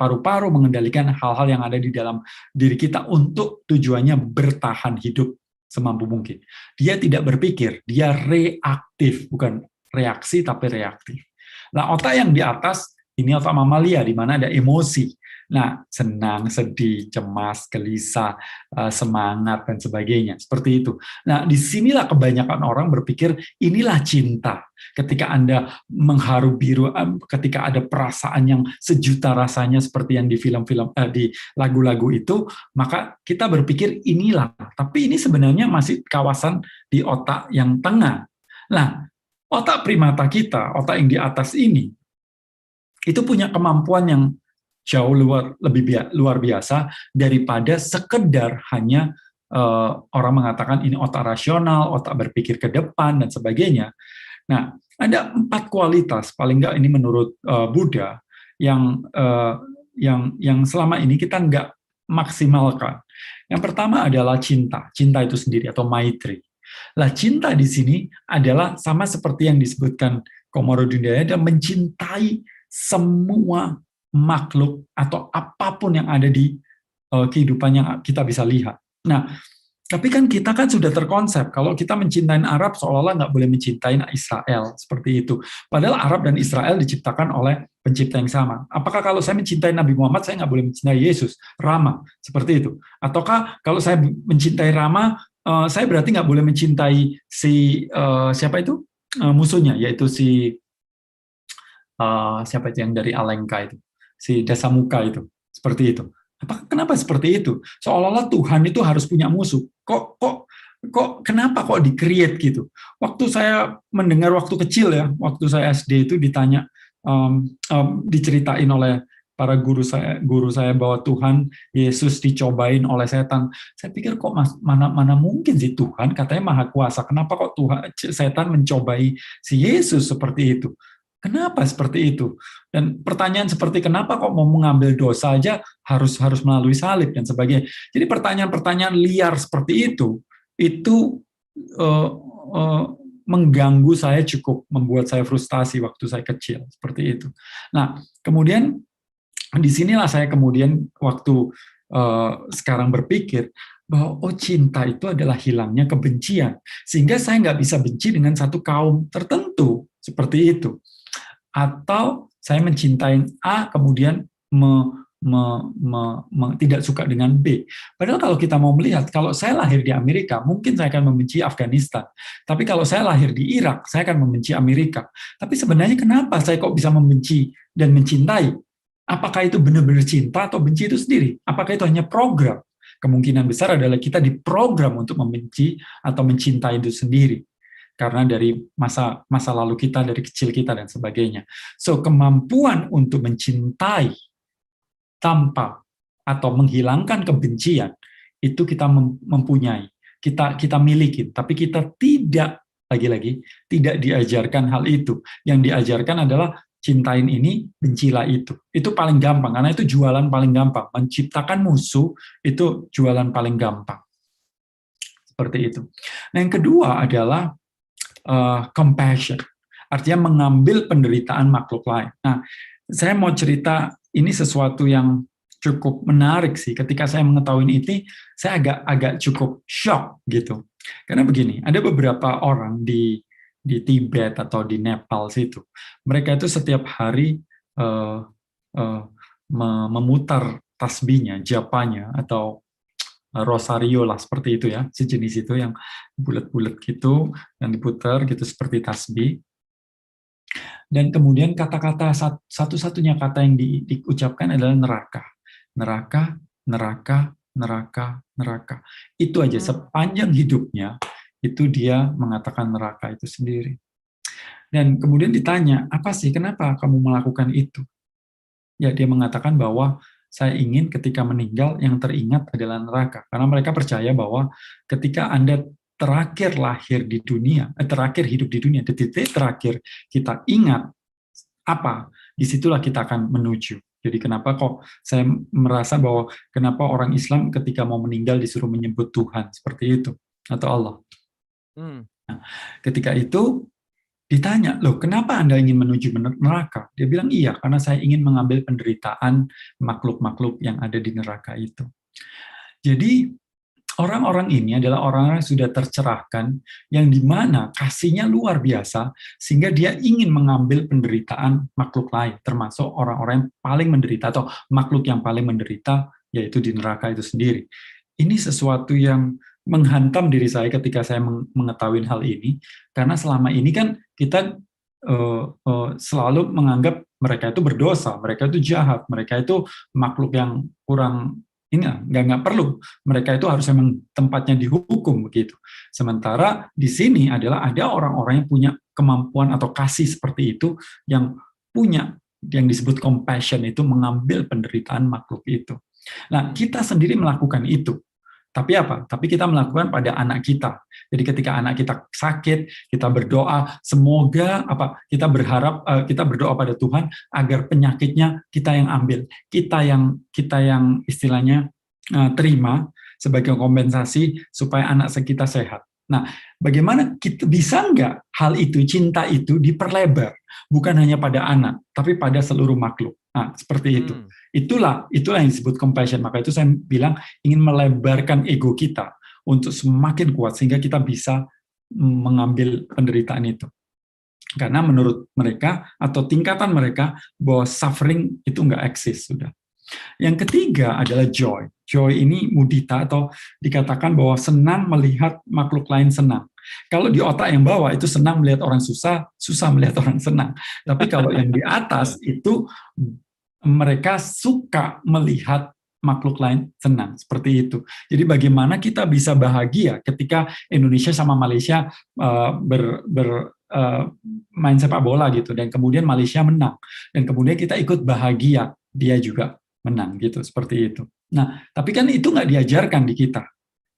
B: paru-paru, mengendalikan hal-hal yang ada di dalam diri kita untuk tujuannya bertahan hidup semampu mungkin. Dia tidak berpikir, dia reaktif, bukan reaksi tapi reaktif. Nah, otak yang di atas ini otak mamalia, di mana ada emosi. Nah, senang, sedih, cemas, gelisah, semangat, dan sebagainya. Seperti itu. Nah, disinilah kebanyakan orang berpikir, inilah cinta. Ketika Anda mengharu biru, ketika ada perasaan yang sejuta rasanya seperti yang di film-film, di lagu-lagu itu, maka kita berpikir inilah. Tapi ini sebenarnya masih kawasan di otak yang tengah. Nah, otak primata kita, otak yang di atas ini, itu punya kemampuan yang jauh lebih luar biasa daripada sekedar hanya orang mengatakan ini otak rasional, otak berpikir ke depan, dan sebagainya. Nah, ada 4 kualitas, paling nggak ini menurut Buddha, yang selama ini kita nggak maksimalkan. Yang pertama adalah cinta itu sendiri, atau maitri. Lah, cinta di sini adalah sama seperti yang disebutkan Komoro Dundaya, dan mencintai semua makhluk atau apapun yang ada di kehidupan yang kita bisa lihat. Nah, tapi kan kita kan sudah terkonsep, kalau kita mencintai Arab seolah-olah nggak boleh mencintai Israel, seperti itu. Padahal Arab dan Israel diciptakan oleh pencipta yang sama. Apakah kalau saya mencintai Nabi Muhammad, saya nggak boleh mencintai Yesus, Rama, seperti itu? Ataukah kalau saya mencintai Rama, saya berarti nggak boleh mencintai siapa itu? Musuhnya, yaitu siapa itu yang dari Alengka itu? Si Dasamuka itu, seperti itu. Kenapa seperti itu? Seolah-olah Tuhan itu harus punya musuh. Kenapa kok di-create gitu? Waktu saya mendengar waktu kecil ya, waktu saya SD itu ditanya, diceritain oleh para guru saya bahwa Tuhan Yesus dicobain oleh setan. Saya pikir kok mana mungkin sih Tuhan katanya maha kuasa. Kenapa kok setan mencobai si Yesus seperti itu? Kenapa seperti itu? Dan pertanyaan seperti kenapa kok mau mengambil dosa aja harus melalui salib dan sebagainya. Jadi pertanyaan-pertanyaan liar seperti itu mengganggu saya, cukup membuat saya frustasi waktu saya kecil seperti itu. Nah, kemudian disinilah saya kemudian waktu sekarang berpikir bahwa cinta itu adalah hilangnya kebencian, sehingga saya nggak bisa benci dengan satu kaum tertentu seperti itu. Atau saya mencintai A kemudian tidak suka dengan B. Padahal kalau kita mau melihat, kalau saya lahir di Amerika, mungkin saya akan membenci Afghanistan. Tapi kalau saya lahir di Irak, saya akan membenci Amerika. Tapi sebenarnya kenapa saya kok bisa membenci dan mencintai? Apakah itu benar-benar cinta atau benci itu sendiri? Apakah itu hanya program? Kemungkinan besar adalah kita diprogram untuk membenci atau mencintai itu sendiri. Karena dari masa lalu kita, dari kecil kita, dan sebagainya. So, kemampuan untuk mencintai tanpa atau menghilangkan kebencian, itu kita mempunyai, kita miliki, tapi kita tidak, lagi-lagi, tidak diajarkan hal itu. Yang diajarkan adalah cintain ini, bencilah itu. Itu paling gampang, karena itu jualan paling gampang. Menciptakan musuh itu jualan paling gampang. Seperti itu. Nah, yang kedua adalah compassion. Artinya mengambil penderitaan makhluk lain. Nah, saya mau cerita ini sesuatu yang cukup menarik sih. Ketika saya mengetahui ini, saya agak cukup shock gitu. Karena begini, ada beberapa orang di Tibet atau di Nepal situ, mereka itu setiap hari memutar tasbihnya, japanya, atau rosario lah seperti itu ya, sejenis itu yang bulat-bulat gitu, yang diputar gitu seperti tasbih. Dan kemudian kata-kata satu-satunya kata yang diucapkan adalah neraka. Neraka, neraka, neraka, neraka. Itu aja sepanjang hidupnya itu dia mengatakan neraka itu sendiri. Dan kemudian ditanya, apa sih kenapa kamu melakukan itu? Ya, dia mengatakan bahwa saya ingin ketika meninggal yang teringat adalah neraka. Karena mereka percaya bahwa ketika Anda terakhir lahir di dunia, terakhir hidup di dunia, di titik terakhir kita ingat apa, disitulah kita akan menuju. Jadi kenapa kok saya merasa bahwa kenapa orang Islam ketika mau meninggal disuruh menyebut Tuhan, seperti itu, atau Allah. Nah, ketika itu ditanya, loh kenapa Anda ingin menuju neraka? Dia bilang, iya, karena saya ingin mengambil penderitaan makhluk-makhluk yang ada di neraka itu. Jadi orang-orang ini adalah orang-orang yang sudah tercerahkan, yang dimana kasihnya luar biasa, sehingga dia ingin mengambil penderitaan makhluk lain, termasuk orang-orang yang paling menderita, atau makhluk yang paling menderita, yaitu di neraka itu sendiri. Ini sesuatu yang menghantam diri saya ketika saya mengetahui hal ini, karena selama ini kan kita selalu menganggap mereka itu berdosa, mereka itu jahat, mereka itu makhluk yang kurang ini nggak perlu, mereka itu harus memang tempatnya dihukum begitu. Sementara di sini adalah ada orang-orang yang punya kemampuan atau kasih seperti itu, yang punya yang disebut compassion itu, mengambil penderitaan makhluk itu. Nah, kita sendiri melakukan itu. Tapi apa? Tapi kita melakukan pada anak kita. Jadi ketika anak kita sakit, kita berdoa, semoga kita berharap, kita berdoa pada Tuhan agar penyakitnya kita yang ambil, kita yang istilahnya terima sebagai kompensasi supaya anak kita sehat. Nah, bagaimana kita bisa nggak hal itu, cinta itu diperlebar, bukan hanya pada anak, tapi pada seluruh makhluk. Nah, seperti itu. Itulah yang disebut compassion. Maka itu saya bilang ingin melebarkan ego kita untuk semakin kuat sehingga kita bisa mengambil penderitaan itu. Karena menurut mereka atau tingkatan mereka bahwa suffering itu nggak eksis sudah. Yang ketiga adalah joy. Joy ini mudita atau dikatakan bahwa senang melihat makhluk lain senang. Kalau di otak yang bawah itu senang melihat orang susah, susah melihat orang senang. Tapi kalau yang di atas itu mereka suka melihat makhluk lain senang, seperti itu. Jadi bagaimana kita bisa bahagia ketika Indonesia sama Malaysia main sepak bola gitu, dan kemudian Malaysia menang, dan kemudian kita ikut bahagia, dia juga menang gitu, seperti itu. Nah, tapi kan itu nggak diajarkan di kita.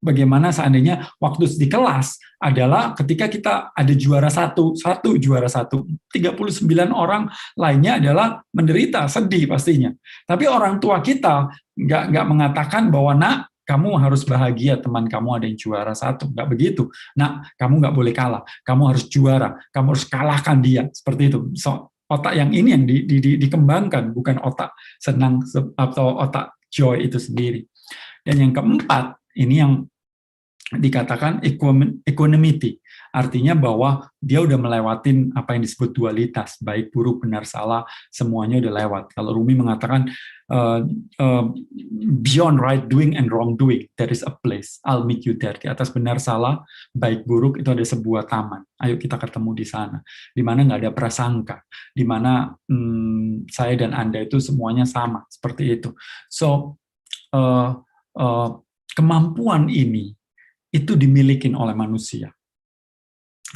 B: Bagaimana seandainya waktu di kelas adalah ketika kita ada juara satu, juara satu, 39 orang lainnya adalah menderita, sedih pastinya. Tapi orang tua kita nggak mengatakan bahwa nak, kamu harus bahagia, teman kamu ada yang juara satu, nggak begitu. Nak, kamu nggak boleh kalah, kamu harus juara, kamu harus kalahkan dia, seperti itu. So, otak yang ini yang dikembangkan, bukan otak senang atau otak joy itu sendiri. Dan yang keempat, ini yang dikatakan equanimity, artinya bahwa dia udah melewatin apa yang disebut dualitas, baik buruk benar salah, semuanya udah lewat. Kalau Rumi mengatakan beyond right doing and wrong doing there is a place, I'll meet you there. Di atas benar salah, baik buruk itu ada sebuah taman. Ayo kita ketemu di sana, di mana nggak ada prasangka, di mana saya dan Anda itu semuanya sama, seperti itu. So kemampuan ini itu dimiliki oleh manusia.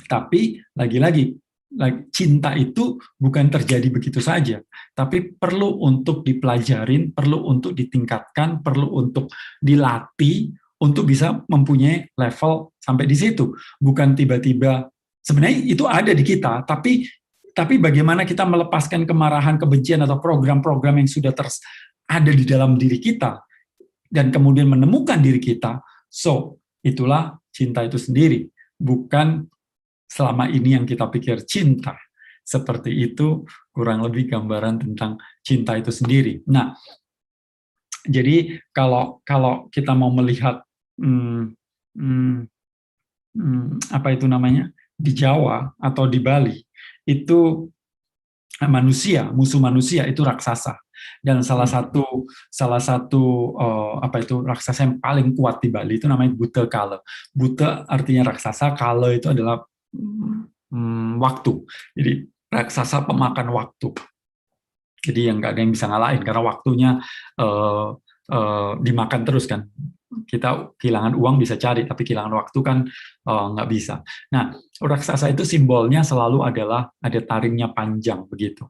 B: Tapi lagi-lagi cinta itu bukan terjadi begitu saja, tapi perlu untuk dipelajarin, perlu untuk ditingkatkan, perlu untuk dilatih untuk bisa mempunyai level sampai di situ. Bukan tiba-tiba, sebenarnya itu ada di kita, tapi Tapi bagaimana kita melepaskan kemarahan, kebencian, atau program-program yang sudah ada di dalam diri kita, dan kemudian menemukan diri kita. So, itulah cinta itu sendiri. Bukan selama ini yang kita pikir cinta. Seperti itu kurang lebih gambaran tentang cinta itu sendiri. Nah, jadi kalau kita mau melihat apa itu namanya, di Jawa atau di Bali, itu musuh manusia itu raksasa, dan salah satu apa itu raksasa yang paling kuat di Bali itu namanya Buta Kala. Buta artinya raksasa, Kala itu adalah waktu. Jadi raksasa pemakan waktu. Jadi yang nggak ada yang bisa ngalahin karena waktunya dimakan terus kan. Kita kehilangan uang bisa cari, tapi kehilangan waktu kan nggak bisa. Nah, raksasa itu simbolnya selalu adalah ada taringnya panjang begitu.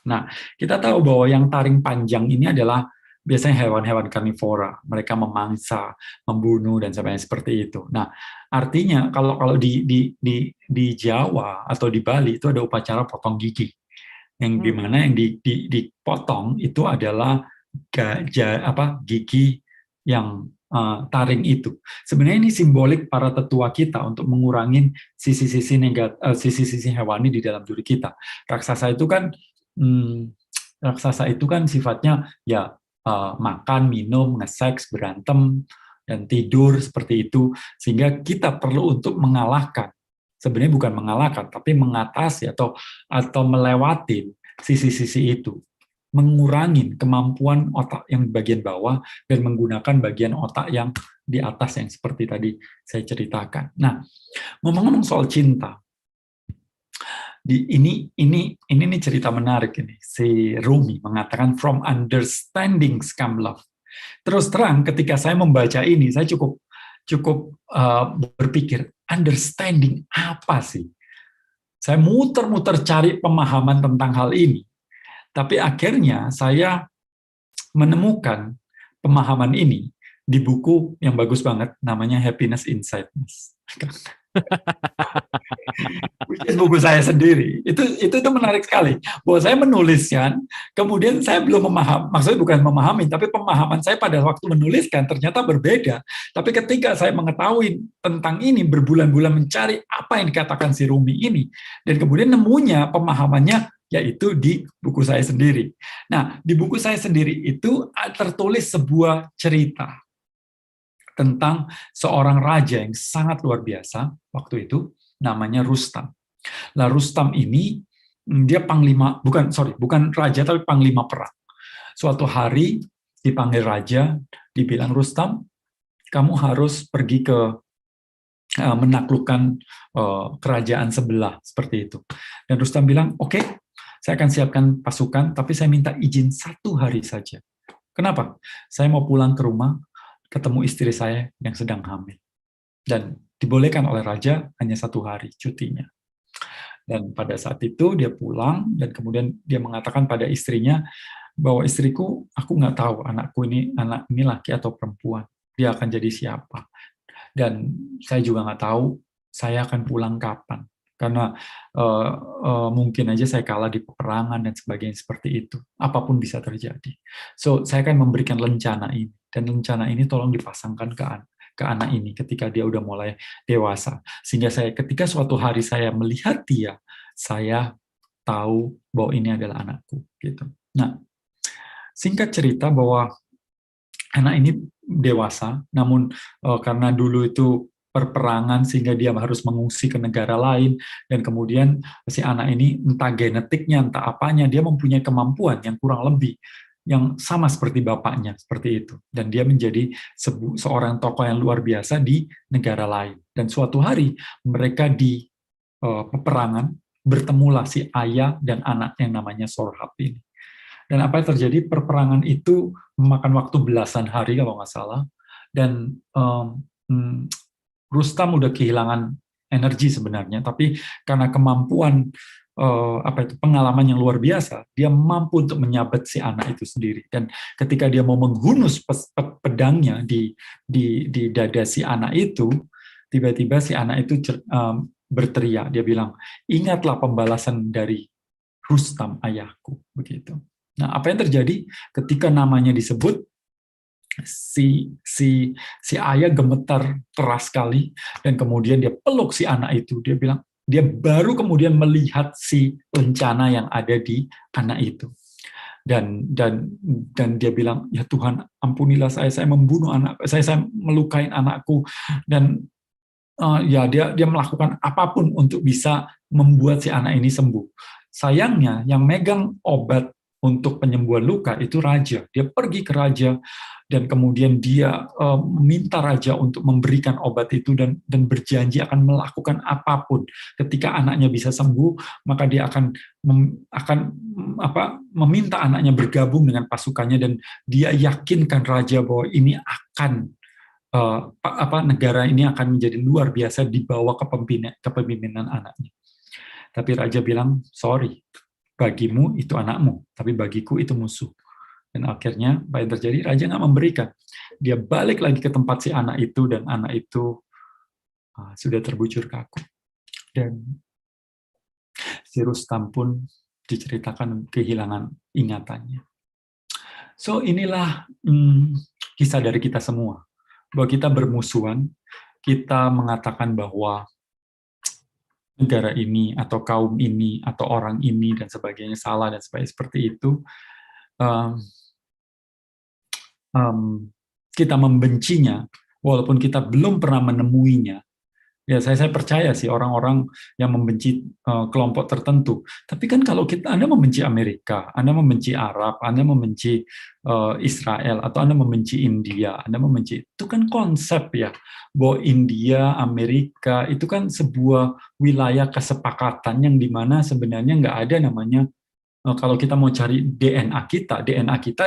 B: Nah, kita tahu bahwa yang taring panjang ini adalah biasanya hewan-hewan karnivora. Mereka memangsa, membunuh, dan sebagainya seperti itu. Nah, artinya kalau di Jawa atau di Bali itu ada upacara potong gigi. Yang dimana yang dipotong itu adalah gigi yang taring itu. Sebenarnya ini simbolik para tetua kita untuk mengurangi sisi-sisi hewani di dalam diri kita. Raksasa itu kan sifatnya ya makan, minum, nge-seks, berantem, dan tidur seperti itu, sehingga kita perlu untuk mengalahkan. Sebenarnya bukan mengalahkan, tapi mengatasi atau melewati sisi-sisi itu. Mengurangi kemampuan otak yang bagian bawah dan menggunakan bagian otak yang di atas yang seperti tadi saya ceritakan. Nah, ngomong-ngomong soal cinta, ini cerita menarik ini. Si Rumi mengatakan from understanding come love. Terus terang ketika saya membaca ini, saya cukup berpikir understanding apa sih? Saya muter-muter cari pemahaman tentang hal ini. Tapi akhirnya saya menemukan pemahaman ini di buku yang bagus banget, namanya Happiness Inside Us. Buku saya sendiri. Itu menarik sekali. Bahwa saya menuliskan, kemudian saya belum memahami, maksudnya bukan memahami, tapi pemahaman saya pada waktu menuliskan ternyata berbeda. Tapi ketika saya mengetahui tentang ini, berbulan-bulan mencari apa yang dikatakan si Rumi ini, dan kemudian nemunya pemahamannya yaitu di buku saya sendiri. Nah, di buku saya sendiri itu tertulis sebuah cerita tentang seorang raja yang sangat luar biasa waktu itu, namanya Rustam. Nah, Rustam ini dia panglima, bukan raja tapi panglima perang. Suatu hari dipanggil raja, dibilang, Rustam, kamu harus pergi ke menaklukkan kerajaan sebelah seperti itu. Dan Rustam bilang, oke, saya akan siapkan pasukan, tapi saya minta izin 1 hari saja. Kenapa? Saya mau pulang ke rumah, ketemu istri saya yang sedang hamil. Dan dibolehkan oleh raja hanya 1 hari cutinya. Dan pada saat itu dia pulang, dan kemudian dia mengatakan pada istrinya, bahwa istriku, aku nggak tahu anak ini laki atau perempuan. Dia akan jadi siapa. Dan saya juga nggak tahu saya akan pulang kapan. Karena mungkin aja saya kalah di peperangan dan sebagainya seperti itu. Apapun bisa terjadi. So, saya akan memberikan lencana ini. Dan lencana ini tolong dipasangkan ke anak ini ketika dia udah mulai dewasa. Sehingga ketika suatu hari saya melihat dia, saya tahu bahwa ini adalah anakku. Gitu. Nah, singkat cerita bahwa anak ini dewasa, namun karena dulu itu perperangan sehingga dia harus mengungsi ke negara lain, dan kemudian si anak ini entah genetiknya, entah apanya, dia mempunyai kemampuan yang kurang lebih yang sama seperti bapaknya, seperti itu. Dan dia menjadi seorang tokoh yang luar biasa di negara lain. Dan suatu hari mereka di peperangan bertemulah si ayah dan anak yang namanya Sorhab ini. Dan apa yang terjadi, perperangan itu memakan waktu belasan hari kalau nggak salah, dan Rustam udah kehilangan energi sebenarnya, tapi karena kemampuan pengalaman yang luar biasa, dia mampu untuk menyabet si anak itu sendiri. Dan ketika dia mau menghunus pedangnya di dada si anak itu, tiba-tiba si anak itu berteriak, dia bilang, ingatlah pembalasan dari Rustam ayahku, begitu. Nah, apa yang terjadi ketika namanya disebut, si ayah gemetar keras sekali, dan kemudian dia peluk si anak itu. Dia bilang, dia baru kemudian melihat si lencana yang ada di anak itu. Dan dia bilang, ya Tuhan, ampunilah saya membunuh anak, saya melukai anakku, dan ya dia melakukan apapun untuk bisa membuat si anak ini sembuh. Sayangnya yang megang obat untuk penyembuhan luka itu raja. Dia pergi ke raja, dan kemudian dia meminta raja untuk memberikan obat itu, dan berjanji akan melakukan apapun ketika anaknya bisa sembuh, maka dia akan meminta anaknya bergabung dengan pasukannya, dan dia yakinkan raja bahwa ini akan negara ini akan menjadi luar biasa di bawah kepemimpinan anaknya. Tapi raja bilang, sorry, bagimu itu anakmu, tapi bagiku itu musuh. Dan akhirnya apa yang terjadi? Raja nggak memberikan. Dia balik lagi ke tempat si anak itu, dan anak itu sudah terbujur kaku. Dan si Rustam pun diceritakan kehilangan ingatannya. So inilah kisah dari kita semua. Bahwa kita bermusuhan, kita mengatakan bahwa negara ini, atau kaum ini, atau orang ini, dan sebagainya salah, dan sebagainya seperti itu. Kita membencinya, walaupun kita belum pernah menemuinya. Ya, saya percaya sih orang-orang yang membenci kelompok tertentu. Tapi kan kalau Anda membenci Amerika, Anda membenci Arab, Anda membenci Israel, atau Anda membenci India, Anda membenci, itu kan konsep ya, bahwa India, Amerika, itu kan sebuah wilayah kesepakatan yang dimana sebenarnya nggak ada namanya. Kalau kita mau cari DNA kita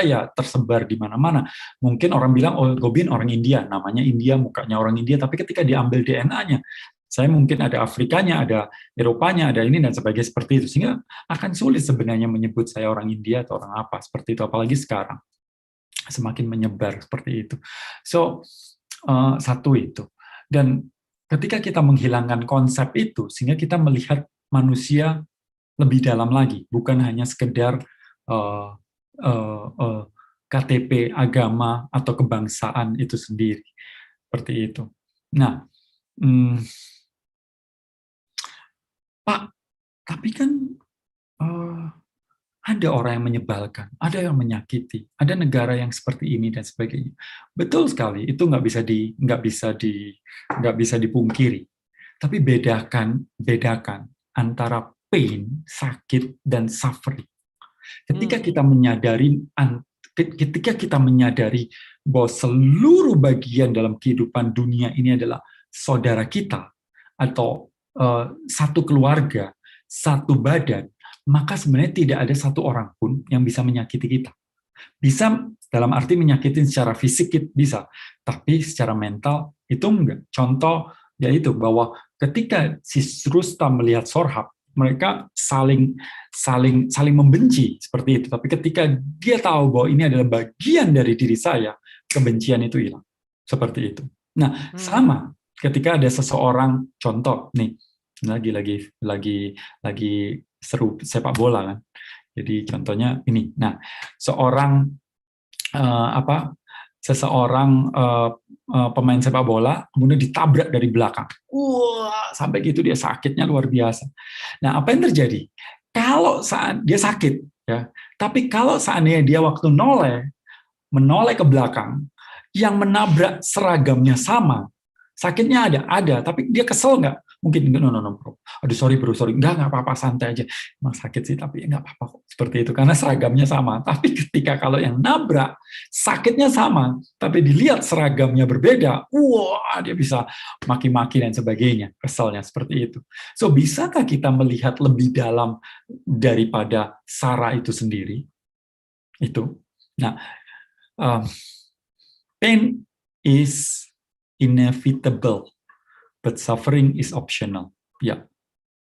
B: ya tersebar di mana-mana. Mungkin orang bilang, oh Gobin orang India, namanya India, mukanya orang India, tapi ketika diambil DNA-nya, saya mungkin ada Afrikanya, ada Eropanya, ada ini, dan sebagainya seperti itu. Sehingga akan sulit sebenarnya menyebut saya orang India atau orang apa, seperti itu. Apalagi sekarang, semakin menyebar seperti itu. So, satu itu. Dan ketika kita menghilangkan konsep itu, sehingga kita melihat manusia lebih dalam lagi, bukan hanya sekedar KTP agama atau kebangsaan itu sendiri, seperti itu. Nah, Pak, tapi kan ada orang yang menyebalkan, ada yang menyakiti, ada negara yang seperti ini dan sebagainya. Betul sekali, itu nggak bisa dipungkiri. Tapi bedakan antara pain, sakit, dan suffering. Ketika kita menyadari bahwa seluruh bagian dalam kehidupan dunia ini adalah saudara kita, atau satu keluarga, satu badan, maka sebenarnya tidak ada satu orang pun yang bisa menyakiti kita. Bisa dalam arti menyakitin secara fisik bisa, tapi secara mental itu enggak. Contoh yaitu bahwa ketika si Rustam melihat Sorhab, mereka saling membenci seperti itu. Tapi ketika dia tahu bahwa ini adalah bagian dari diri saya, kebencian itu hilang. Seperti itu. Nah, sama ketika ada seseorang, contoh nih, lagi seru sepak bola kan. Jadi contohnya ini. Nah, seseorang pemain sepak bola kemudian ditabrak dari belakang. Wah, sampai gitu dia sakitnya luar biasa. Nah, apa yang terjadi? Kalau saat dia sakit ya, tapi kalau seandainya dia waktu menoleh ke belakang, yang menabrak seragamnya sama, sakitnya ada, tapi dia kesel nggak? Mungkin no bro. Aduh sorry, nggak apa-apa, santai aja. Emang sakit sih, tapi nggak apa-apa kok. Seperti itu, karena seragamnya sama. Tapi ketika kalau yang nabrak, sakitnya sama, tapi dilihat seragamnya berbeda, wah dia bisa maki-maki dan sebagainya, keselnya seperti itu. So bisakah kita melihat lebih dalam daripada sara itu sendiri? Itu. Nah, pain is inevitable, but suffering is optional. Ya,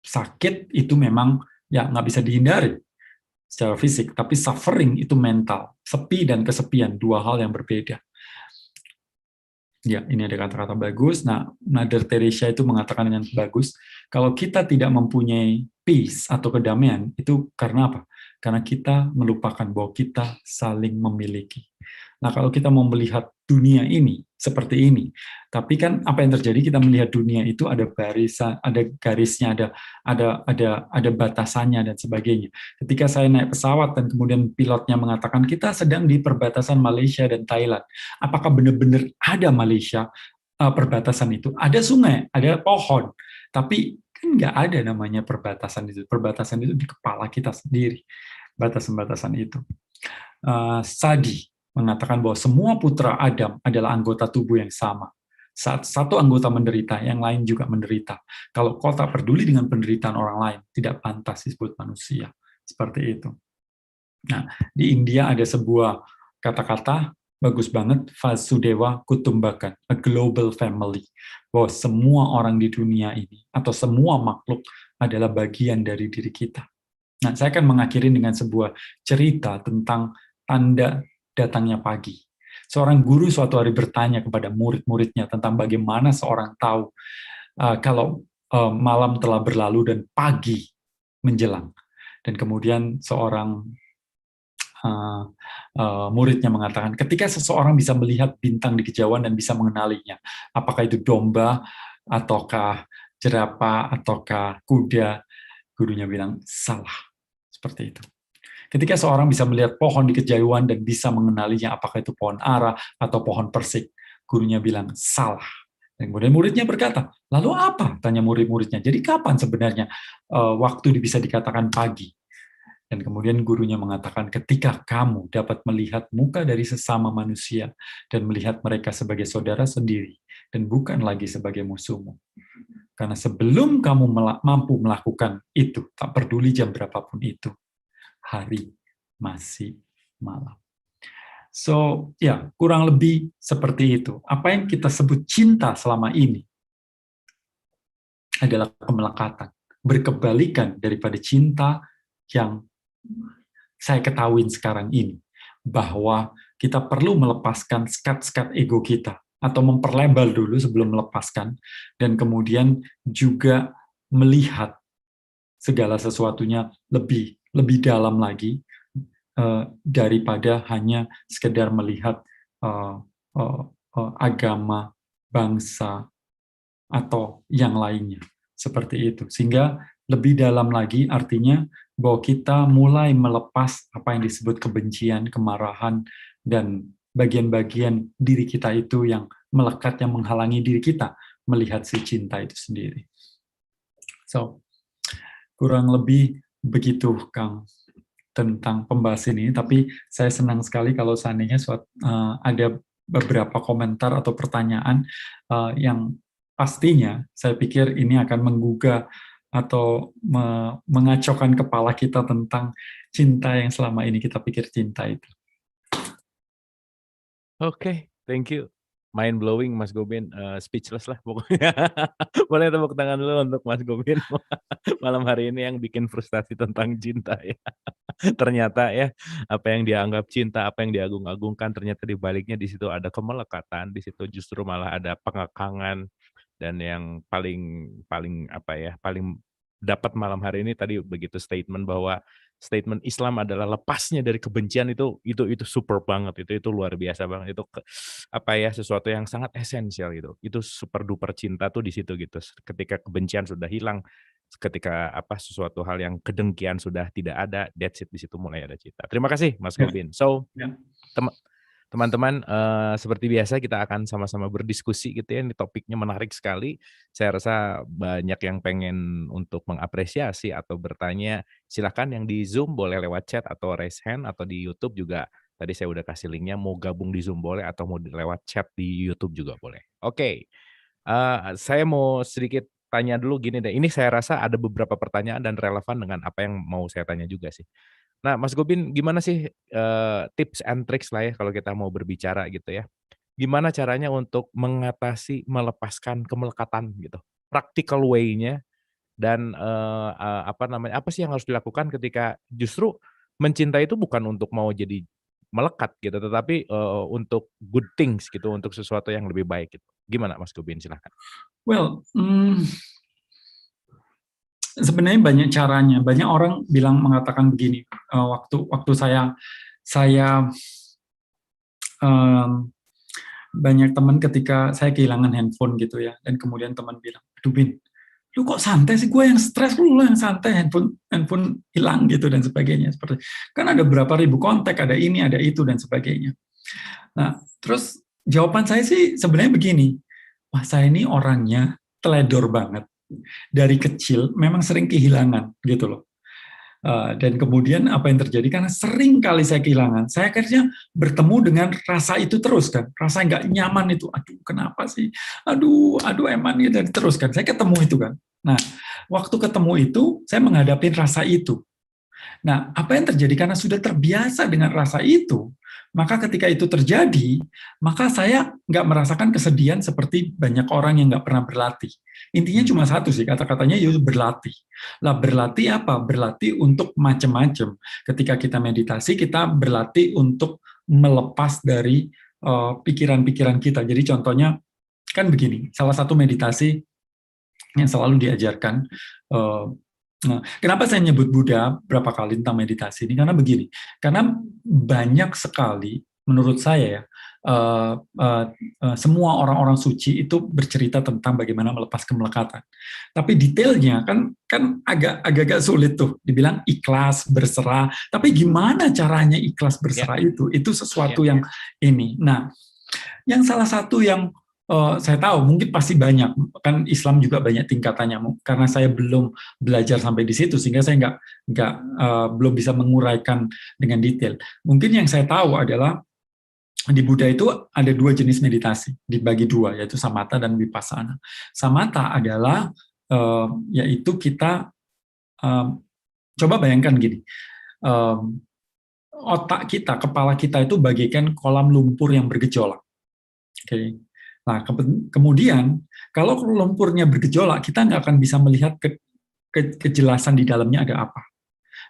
B: sakit itu memang ya nggak bisa dihindari secara fisik, tapi suffering itu mental. Sepi dan kesepian, dua hal yang berbeda. Ya, ini ada kata-kata bagus. Nah, Mother Teresa itu mengatakan dengan bagus, kalau kita tidak mempunyai peace atau kedamaian, itu karena apa? Karena kita melupakan bahwa kita saling memiliki. Nah, kalau kita mau melihat dunia ini seperti ini, tapi kan apa yang terjadi? Kita melihat dunia itu ada barisan, ada garisnya, ada batasannya dan sebagainya. Ketika saya naik pesawat dan kemudian pilotnya mengatakan kita sedang di perbatasan Malaysia dan Thailand, apakah benar-benar ada Malaysia perbatasan itu? Ada sungai, ada pohon, tapi kan nggak ada namanya perbatasan itu. Perbatasan itu di kepala kita sendiri, batasan-batasan itu. Sadi mengatakan bahwa semua putra Adam adalah anggota tubuh yang sama. Saat satu anggota menderita, yang lain juga menderita. Kalau kau tak peduli dengan penderitaan orang lain, tidak pantas disebut manusia. Seperti itu. Nah, di India ada sebuah kata-kata bagus banget, Vasudewa Kutumbakan, a global family. Bahwa semua orang di dunia ini, atau semua makhluk adalah bagian dari diri kita. Nah, saya akan mengakhiri dengan sebuah cerita tentang tanda datangnya pagi. Seorang guru suatu hari bertanya kepada murid-muridnya tentang bagaimana seorang tahu kalau malam telah berlalu dan pagi menjelang. Dan kemudian seorang muridnya mengatakan, ketika seseorang bisa melihat bintang di kejauhan dan bisa mengenalinya, apakah itu domba, ataukah jerapah, ataukah kuda, gurunya bilang, salah. Seperti itu. Ketika seorang bisa melihat pohon di kejauhan dan bisa mengenalinya apakah itu pohon ara atau pohon persik, gurunya bilang salah. Dan kemudian muridnya berkata, lalu apa? Tanya murid-muridnya. Jadi kapan sebenarnya waktu bisa dikatakan pagi? Dan kemudian gurunya mengatakan, ketika kamu dapat melihat muka dari sesama manusia dan melihat mereka sebagai saudara sendiri dan bukan lagi sebagai musuhmu. Karena sebelum kamu mampu melakukan itu, tak peduli jam berapapun itu, hari masih malam. So, ya, kurang lebih seperti itu. Apa yang kita sebut cinta selama ini adalah kemelekatan. Berkebalikan daripada cinta yang saya ketahuin sekarang ini. Bahwa kita perlu melepaskan skat-skat ego kita. Atau memperlebar dulu sebelum melepaskan. Dan kemudian juga melihat segala sesuatunya lebih dalam lagi daripada hanya sekedar melihat agama, bangsa, atau yang lainnya. Seperti itu. Sehingga lebih dalam lagi artinya bahwa kita mulai melepas apa yang disebut kebencian, kemarahan, dan bagian-bagian diri kita itu yang melekat, yang menghalangi diri kita melihat si cinta itu sendiri. So, kurang lebih begitu, Kang, tentang pembahasan ini. Tapi saya senang sekali kalau seandainya ada beberapa komentar atau pertanyaan yang pastinya saya pikir ini akan menggugah atau mengacaukan kepala kita tentang cinta yang selama ini kita pikir cinta itu.
A: Oke, thank you. Mind blowing Mas Gobin, speechless lah pokoknya. Boleh tepuk tangan dulu untuk Mas Gobin malam hari ini yang bikin frustasi tentang cinta ya. Ternyata ya, apa yang dianggap cinta, apa yang diagung-agungkan, ternyata di baliknya di situ ada kemelekatan, di situ justru malah ada pengekangan, dan yang paling paling apa ya, paling dapat malam hari ini tadi begitu statement bahwa statement Islam adalah lepasnya dari kebencian itu super banget, itu luar biasa banget, itu apa ya, sesuatu yang sangat esensial gitu. Itu super duper cinta tuh di situ gitu. Ketika kebencian sudah hilang, ketika apa sesuatu hal yang kedengkian sudah tidak ada, that's it, di situ mulai ada cinta. Terima kasih Mas
B: Ya,
A: Gobin. So,
B: ya.
A: teman-teman, seperti biasa kita akan sama-sama berdiskusi gitu ya, ini topiknya menarik sekali. Saya rasa banyak yang pengen untuk mengapresiasi atau bertanya, silakan yang di Zoom boleh lewat chat atau raise hand, atau di YouTube juga tadi saya udah kasih linknya, mau gabung di Zoom boleh atau mau lewat chat di YouTube juga boleh. Oke, saya mau sedikit tanya dulu gini deh, ini saya rasa ada beberapa pertanyaan dan relevan dengan apa yang mau saya tanya juga sih. Nah, Mas Gobin, gimana sih, tips and tricks lah ya kalau kita mau berbicara gitu ya. Gimana caranya untuk mengatasi, melepaskan kemelekatan gitu? Practical way-nya dan, apa namanya, apa sih yang harus dilakukan ketika justru mencinta itu bukan untuk mau jadi melekat gitu, tetapi, untuk good things gitu, untuk sesuatu yang lebih baik gitu. Gimana Mas Gubin? Silahkan.
B: Well, sebenarnya banyak caranya. Banyak orang mengatakan begini, waktu waktu saya em, banyak teman ketika saya kehilangan handphone gitu ya, dan kemudian teman bilang, "Aduh Bin, lu kok santai sih? Gue yang stres, lu yang santai, handphone handphone hilang gitu dan sebagainya." Seperti kan ada berapa ribu kontak, ada ini, ada itu dan sebagainya. Nah, terus jawaban saya sih sebenarnya begini, wah saya ini orangnya teledor banget. Dari kecil memang sering kehilangan gitu loh. Dan kemudian apa yang terjadi, karena sering kali saya kehilangan, saya akhirnya bertemu dengan rasa itu terus kan, rasa nggak nyaman itu, aduh kenapa sih, aduh eman gitu, dan terus kan, saya ketemu itu kan. Nah, waktu ketemu itu, saya menghadapi rasa itu. Nah, apa yang terjadi karena sudah terbiasa dengan rasa itu, maka ketika itu terjadi, maka saya nggak merasakan kesedihan seperti banyak orang yang nggak pernah berlatih. Intinya cuma satu sih, kata-katanya yaitu berlatih. Lah berlatih apa? Berlatih untuk macam-macam. Ketika kita meditasi, kita berlatih untuk melepas dari pikiran-pikiran kita. Jadi contohnya kan begini, salah satu meditasi yang selalu diajarkan, nah, kenapa saya nyebut Buddha berapa kali tentang meditasi ini? Karena begini, karena banyak sekali menurut saya ya, semua orang-orang suci itu bercerita tentang bagaimana melepas kemelekatan. Tapi detailnya kan kan agak-agak sulit tuh, dibilang ikhlas, berserah. Tapi gimana caranya ikhlas berserah itu? Itu sesuatu yang ini. Nah, yang salah satu yang saya tahu mungkin pasti banyak, kan Islam juga banyak tingkatannya, karena saya belum belajar sampai di situ sehingga saya nggak belum bisa menguraikan dengan detail. Mungkin yang saya tahu adalah di Buddha itu ada dua jenis meditasi, dibagi dua, yaitu samatha dan vipassana. Samatha adalah yaitu kita coba bayangkan gini, otak kita, kepala kita itu bagaikan kolam lumpur yang bergejolak. Oke. Nah, kemudian kalau lumpurnya bergejolak, kita nggak akan bisa melihat kejelasan di dalamnya ada apa.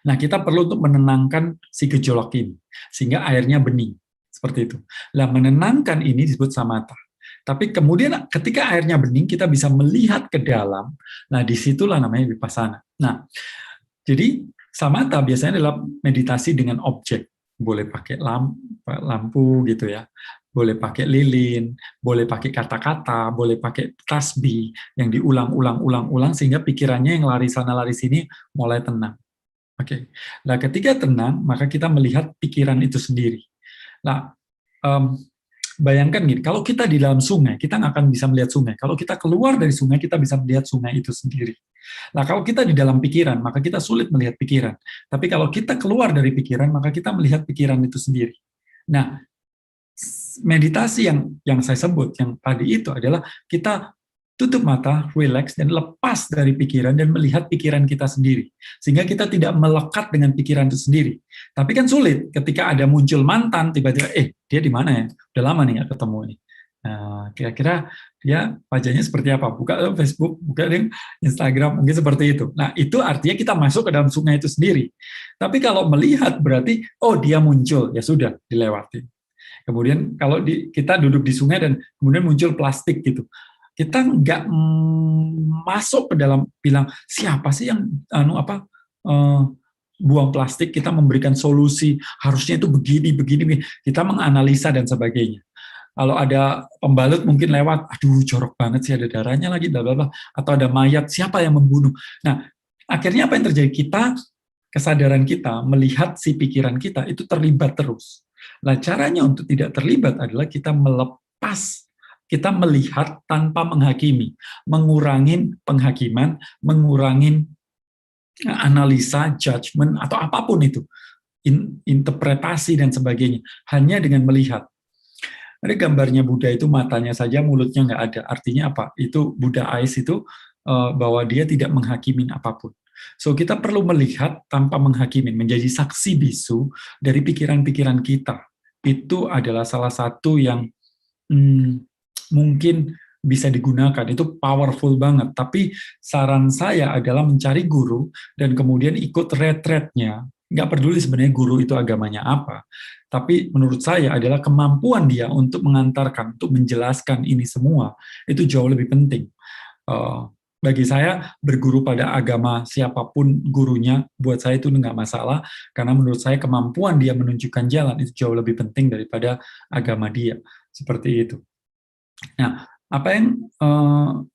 B: Nah, kita perlu untuk menenangkan si gejolak ini, sehingga airnya bening. Seperti itu. Nah, menenangkan ini disebut samatha. Tapi kemudian ketika airnya bening, kita bisa melihat ke dalam. Nah, disitulah namanya vipassana. Nah, jadi samatha biasanya adalah meditasi dengan objek. Boleh pakai lampu gitu ya, boleh pakai lilin, boleh pakai kata-kata, boleh pakai tasbih yang diulang-ulang sehingga pikirannya yang lari sana lari sini mulai tenang. Oke. Nah, ketika tenang, maka kita melihat pikiran itu sendiri. Nah, bayangkan gini, kalau kita di dalam sungai, kita nggak akan bisa melihat sungai. Kalau kita keluar dari sungai, kita bisa melihat sungai itu sendiri. Nah, kalau kita di dalam pikiran, maka kita sulit melihat pikiran. Tapi kalau kita keluar dari pikiran, maka kita melihat pikiran itu sendiri. Nah, meditasi yang saya sebut, yang tadi itu adalah kita tutup mata, relax, dan lepas dari pikiran dan melihat pikiran kita sendiri. Sehingga kita tidak melekat dengan pikiran itu sendiri. Tapi kan sulit ketika ada muncul mantan, tiba-tiba, dia di mana ya? Udah lama nih nggak ketemu nih. Nah, kira-kira dia wajahnya seperti apa? Buka Facebook, buka Instagram, mungkin seperti itu. Nah, itu artinya kita masuk ke dalam sungai itu sendiri. Tapi kalau melihat berarti, dia muncul, ya sudah, dilewati. Kemudian kalau kita duduk di sungai dan kemudian muncul plastik gitu, kita nggak masuk ke dalam bilang siapa sih yang buang plastik, kita memberikan solusi harusnya itu begini, kita menganalisa dan sebagainya. Kalau ada pembalut mungkin lewat, aduh jorok banget sih, ada darahnya lagi, bla bla bla, atau ada mayat, siapa yang membunuh. Nah, akhirnya apa yang terjadi? Kesadaran kita melihat si pikiran kita itu terlibat terus. Nah, caranya untuk tidak terlibat adalah kita melepas, kita melihat tanpa menghakimi, mengurangi penghakiman, mengurangi analisa, judgement, atau apapun itu, interpretasi dan sebagainya, hanya dengan melihat. Ada gambarnya Buddha itu matanya saja, mulutnya nggak ada. Artinya apa? Itu Buddha Eyes itu bahwa dia tidak menghakimin apapun. So, kita perlu melihat tanpa menghakimin, menjadi saksi bisu dari pikiran-pikiran kita. Itu adalah salah satu yang mungkin bisa digunakan, itu powerful banget. Tapi saran saya adalah mencari guru dan kemudian ikut retreat-nya. nggak peduli sebenarnya guru itu agamanya apa, tapi menurut saya adalah kemampuan dia untuk mengantarkan, untuk menjelaskan ini semua, itu jauh lebih penting. Eh, Bagi saya, berguru pada agama siapapun gurunya, buat saya itu nggak masalah, karena menurut saya kemampuan dia menunjukkan jalan itu jauh lebih penting daripada agama dia. Seperti itu. Nah, apa yang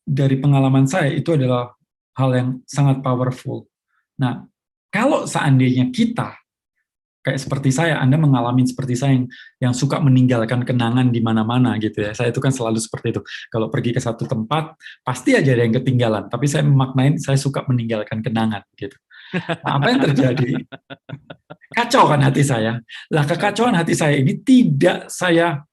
B: dari pengalaman saya itu adalah hal yang sangat powerful. Nah, kalau seandainya kita kayak seperti saya, Anda mengalami seperti saya yang suka meninggalkan kenangan di mana-mana gitu ya. Saya itu kan selalu seperti itu. Kalau pergi ke satu tempat, pasti aja ada yang ketinggalan. Tapi saya memaknain, saya suka meninggalkan kenangan gitu. Nah, apa yang terjadi? Kacau kan hati saya. Lah kekacauan hati saya ini tidak saya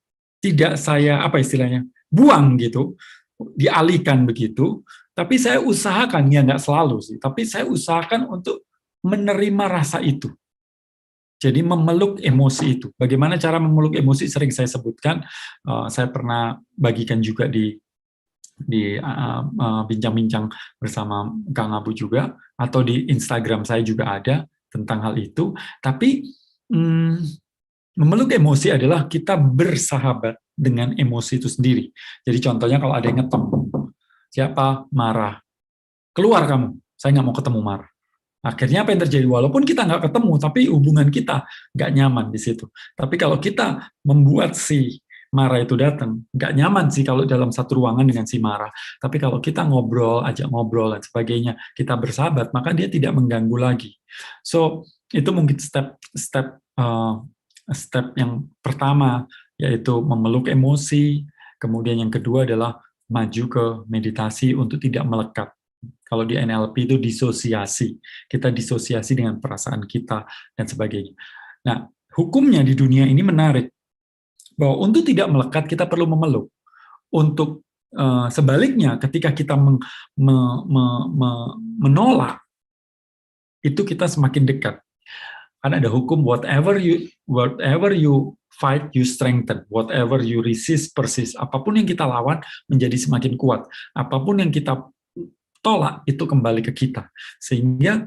B: apa istilahnya buang gitu, dialihkan begitu. Tapi saya usahakan, ya nggak selalu sih. Tapi saya usahakan untuk menerima rasa itu. Jadi memeluk emosi itu. Bagaimana cara memeluk emosi sering saya sebutkan. Saya pernah bagikan juga di bincang-bincang bersama Kang Abu juga, atau di Instagram saya juga ada tentang hal itu. Tapi memeluk emosi adalah kita bersahabat dengan emosi itu sendiri. Jadi contohnya kalau ada yang ngetem, siapa marah, keluar kamu, saya nggak mau ketemu marah. Akhirnya apa yang terjadi? Walaupun kita nggak ketemu, tapi hubungan kita nggak nyaman di situ. Tapi kalau kita membuat si marah itu datang, nggak nyaman sih kalau dalam satu ruangan dengan si marah. Tapi kalau kita ngobrol, ajak ngobrol, dan sebagainya, kita bersahabat, maka dia tidak mengganggu lagi. So, itu mungkin step yang pertama, yaitu memeluk emosi. Kemudian yang kedua adalah maju ke meditasi untuk tidak melekat. Kalau di NLP itu disosiasi. Kita disosiasi dengan perasaan kita dan sebagainya. Nah, hukumnya di dunia ini menarik. Bahwa untuk tidak melekat, kita perlu memeluk. Untuk sebaliknya, ketika kita menolak, itu kita semakin dekat. Karena ada hukum, whatever you fight, you strengthen. Whatever you resist, persist. Apapun yang kita lawan, menjadi semakin kuat. Apapun yang kita tolak, itu kembali ke kita. Sehingga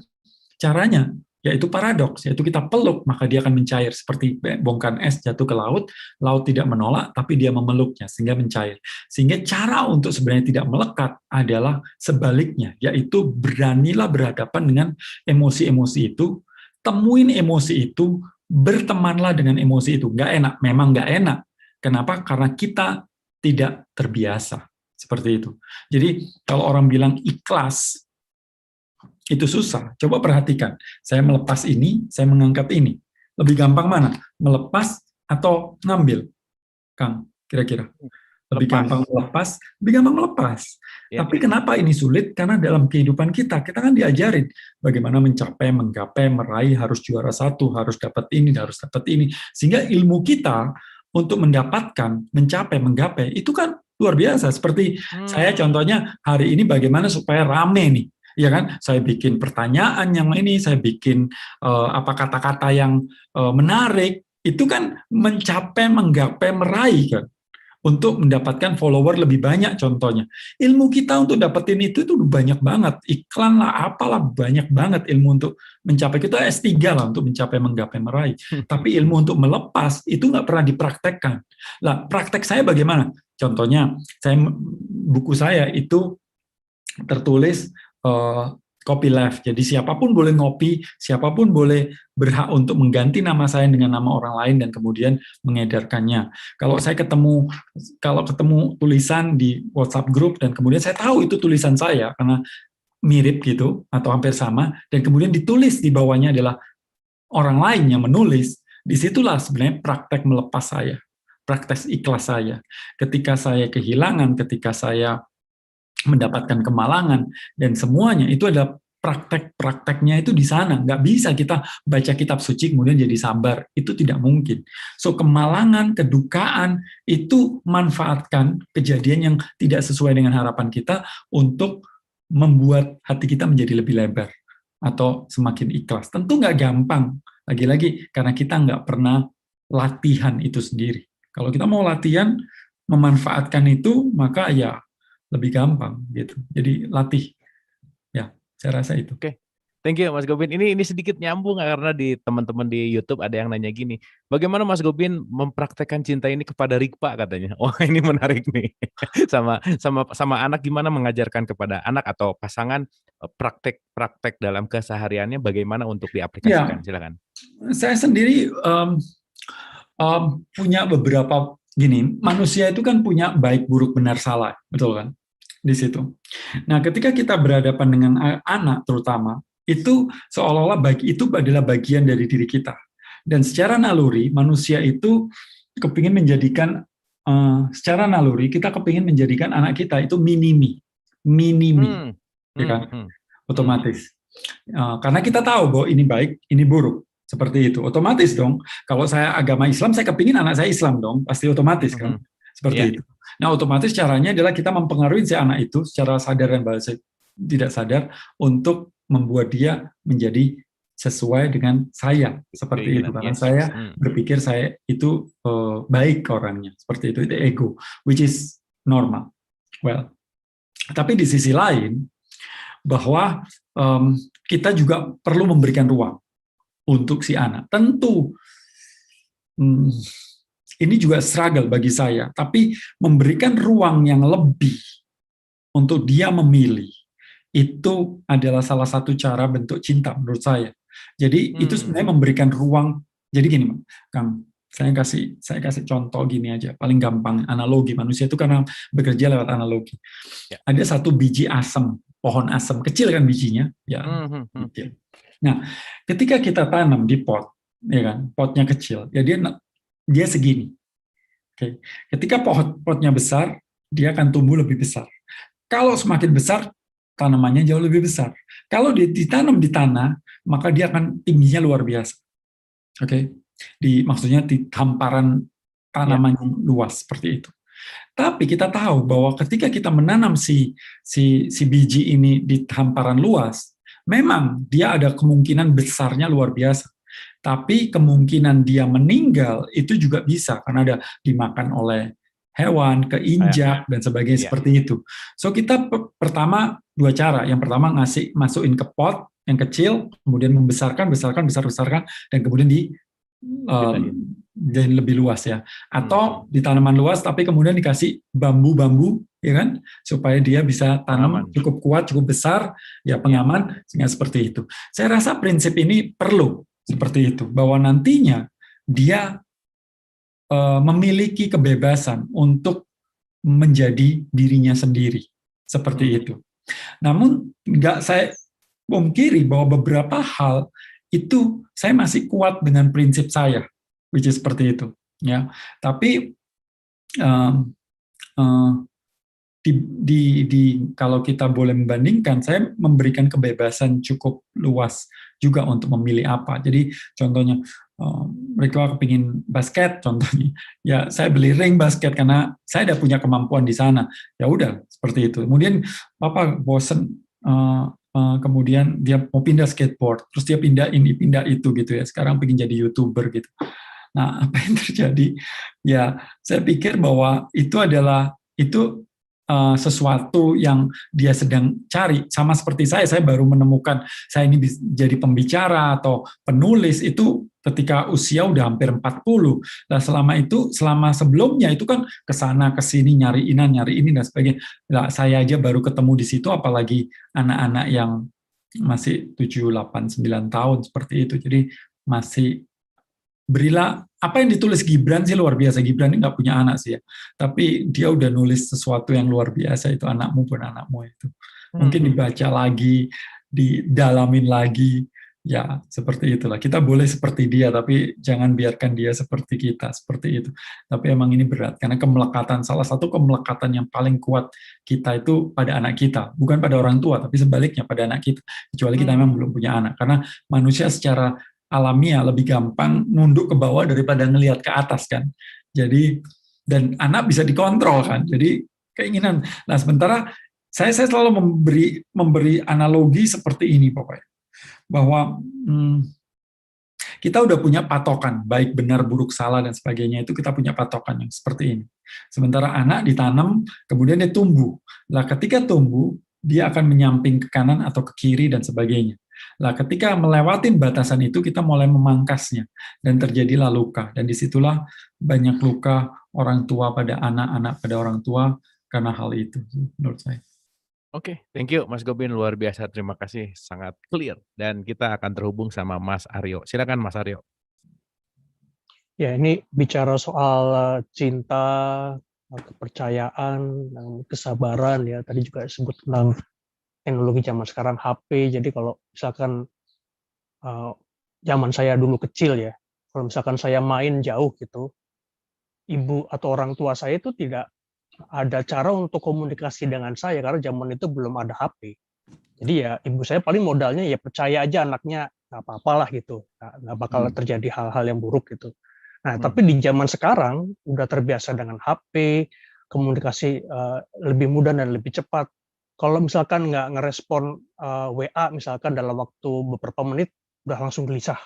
B: caranya, yaitu paradoks, yaitu kita peluk, maka dia akan mencair. Seperti bongkahan es jatuh ke laut, laut tidak menolak, tapi dia memeluknya, sehingga mencair. Sehingga cara untuk sebenarnya tidak melekat adalah sebaliknya, yaitu beranilah berhadapan dengan emosi-emosi itu, temuin emosi itu, bertemanlah dengan emosi itu. Nggak enak, memang nggak enak. Kenapa? Karena kita tidak terbiasa. Seperti itu. Jadi kalau orang bilang ikhlas, itu susah. Coba perhatikan. Saya melepas ini, saya mengangkat ini. Lebih gampang mana? Melepas atau ngambil? Kang, kira-kira. Lebih gampang melepas, lebih gampang melepas. Ya. Tapi kenapa ini sulit? Karena dalam kehidupan kita kan diajarin bagaimana mencapai, menggapai, meraih, harus juara satu, harus dapat ini, harus dapat ini. Sehingga ilmu kita untuk mendapatkan, mencapai, menggapai, itu kan luar biasa. Seperti saya contohnya hari ini bagaimana supaya rame nih, ya kan? Saya bikin pertanyaan yang ini, saya bikin apa kata-kata yang menarik, itu kan mencapai, menggapai, meraih kan, untuk mendapatkan follower lebih banyak contohnya. Ilmu kita untuk dapetin itu banyak banget. Iklan lah, apalah, banyak banget ilmu untuk mencapai. Kita S3 lah untuk mencapai, menggapai, meraih. Tapi ilmu untuk melepas, itu nggak pernah dipraktekkan. Lah, praktek saya bagaimana? Contohnya, buku saya itu tertulis copyleft. Jadi siapapun boleh ngopi, siapapun boleh berhak untuk mengganti nama saya dengan nama orang lain dan kemudian mengedarkannya. Kalau ketemu tulisan di WhatsApp group dan kemudian saya tahu itu tulisan saya karena mirip gitu atau hampir sama, dan kemudian ditulis di bawahnya adalah orang lain yang menulis, disitulah sebenarnya praktek melepas saya. Praktek ikhlas saya. Ketika saya kehilangan, ketika saya mendapatkan kemalangan, dan semuanya itu adalah prakteknya itu di sana. Nggak bisa kita baca kitab suci kemudian jadi sabar. Itu tidak mungkin. So, kemalangan, kedukaan, itu manfaatkan kejadian yang tidak sesuai dengan harapan kita untuk membuat hati kita menjadi lebih lebar atau semakin ikhlas. Tentu nggak gampang. Lagi-lagi, karena kita nggak pernah latihan itu sendiri. Kalau kita mau latihan, memanfaatkan itu, maka ya lebih gampang gitu. Jadi latih. Ya, saya rasa itu.
A: Oke. Thank you Mas Gobin. Ini sedikit nyambung karena di teman-teman di YouTube ada yang nanya gini, bagaimana Mas Gobin mempraktekkan cinta ini kepada Rikpa katanya. Oh ini menarik nih. sama anak gimana mengajarkan kepada anak atau pasangan praktek dalam kesehariannya bagaimana untuk
B: Ya,
A: diaplikasikan. Silakan.
B: saya sendiri punya beberapa gini. Manusia itu kan punya baik, buruk, benar, salah, betul kan? Di situ. Nah, ketika kita berhadapan dengan anak terutama, itu seolah-olah itu adalah bagian dari diri kita. Dan secara naluri, manusia itu kepingin menjadikan, secara naluri, kita kepingin menjadikan anak kita itu minimi. Ya kan? Otomatis. Karena kita tahu bahwa ini baik, ini buruk. Seperti itu. Otomatis dong, kalau saya agama Islam, saya kepingin anak saya Islam dong. Pasti otomatis kan? Seperti itu. Nah, otomatis caranya adalah kita mempengaruhi si anak itu secara sadar dan tidak sadar untuk membuat dia menjadi sesuai dengan saya, seperti itu. Karena saya berpikir saya itu baik orangnya, seperti itu ego, which is normal. Well, tapi di sisi lain bahwa kita juga perlu memberikan ruang untuk si anak. Tentu ini juga struggle bagi saya, tapi memberikan ruang yang lebih untuk dia memilih, itu adalah salah satu cara bentuk cinta menurut saya. Jadi itu sebenarnya memberikan ruang. Jadi gini, Kang, saya kasih contoh gini aja, paling gampang, analogi. Manusia itu karena bekerja lewat analogi. Ada satu biji asem, pohon asem, kecil kan bijinya, ya. Kecil. Nah, ketika kita tanam di pot, ya kan, potnya kecil, ya dia segini. Oke. Ketika potnya besar, dia akan tumbuh lebih besar. Kalau semakin besar, tanamannya jauh lebih besar. Kalau ditanam di tanah, maka dia akan tingginya luar biasa. Oke. Maksudnya di hamparan tanaman yang luas seperti itu. Tapi kita tahu bahwa ketika kita menanam si biji ini di hamparan luas, memang dia ada kemungkinan besarnya luar biasa. Tapi kemungkinan dia meninggal itu juga bisa karena ada dimakan oleh hewan, keinjak dan sebagainya seperti itu. So kita pertama dua cara. Yang pertama masukin ke pot yang kecil, kemudian membesarkan, besarkan, dan kemudian jadi lebih luas ya. Atau di tanaman luas tapi kemudian dikasih bambu-bambu, ya kan, supaya dia bisa tanam cukup kuat, cukup besar, ya pengaman, sehingga seperti itu. Saya rasa prinsip ini perlu seperti itu, bahwa nantinya dia memiliki kebebasan untuk menjadi dirinya sendiri, seperti itu. Namun nggak saya pungkiri bahwa beberapa hal itu saya masih kuat dengan prinsip saya, which is seperti itu, ya. Tapi kalau kita boleh membandingkan, saya memberikan kebebasan cukup luas juga untuk memilih apa. Jadi contohnya mereka kepingin basket, contohnya, ya saya beli ring basket karena saya udah punya kemampuan di sana. Ya udah seperti itu. Kemudian Papa bosen, kemudian dia mau pindah skateboard, terus dia pindah ini, pindah itu gitu ya. Sekarang pengen jadi YouTuber gitu. Nah, apa yang terjadi? Ya, saya pikir bahwa itu adalah sesuatu yang dia sedang cari. Sama seperti saya baru menemukan saya ini jadi pembicara atau penulis itu ketika usia udah hampir 40. Nah, selama sebelumnya itu kan kesana kesini nyari ini dan sebagainya. Nah, saya aja baru ketemu di situ, apalagi anak-anak yang masih 7, 8, 9 tahun seperti itu. Jadi masih berilah apa yang ditulis Gibran sih luar biasa. Gibran ini nggak punya anak sih ya, tapi dia udah nulis sesuatu yang luar biasa. Itu anakmu pun anakmu itu mungkin dibaca lagi, didalamin lagi, ya seperti itulah. Kita boleh seperti dia, tapi jangan biarkan dia seperti kita, seperti itu. Tapi emang ini berat karena salah satu kemelekatan yang paling kuat kita itu pada anak kita, bukan pada orang tua, tapi sebaliknya pada anak kita. Kecuali kita memang belum punya anak, karena manusia secara alamiah lebih gampang nunduk ke bawah daripada ngelihat ke atas kan. Jadi dan anak bisa dikontrol kan. Jadi keinginan. Nah, sementara saya selalu memberi analogi seperti ini pokoknya. Bahwa kita udah punya patokan, baik benar buruk salah dan sebagainya, itu kita punya patokan yang seperti ini. Sementara anak ditanam, kemudian dia tumbuh. Nah, ketika tumbuh, dia akan menyamping ke kanan atau ke kiri dan sebagainya. Nah, ketika melewatin batasan itu, kita mulai memangkasnya, dan terjadilah luka. Dan disitulah banyak luka orang tua pada anak, anak pada orang tua, karena hal itu, menurut saya.
A: Oke, thank you Mas Gobin, luar biasa, terima kasih, sangat clear. Dan kita akan terhubung sama Mas Aryo. Silakan Mas Aryo.
C: Ya, ini bicara soal cinta, kepercayaan, dan kesabaran ya. Tadi juga disebut tentang teknologi zaman sekarang HP. Jadi kalau misalkan zaman saya dulu kecil ya, kalau misalkan saya main jauh gitu, ibu atau orang tua saya itu tidak ada cara untuk komunikasi dengan saya karena zaman itu belum ada HP. Jadi ya ibu saya paling modalnya ya percaya aja anaknya nggak apa-apalah gitu, nggak bakal terjadi hal-hal yang buruk gitu. Nah, tapi di zaman sekarang udah terbiasa dengan HP, komunikasi lebih mudah dan lebih cepat. Kalau misalkan nggak ngerespon WA misalkan dalam waktu beberapa menit udah langsung gelisah,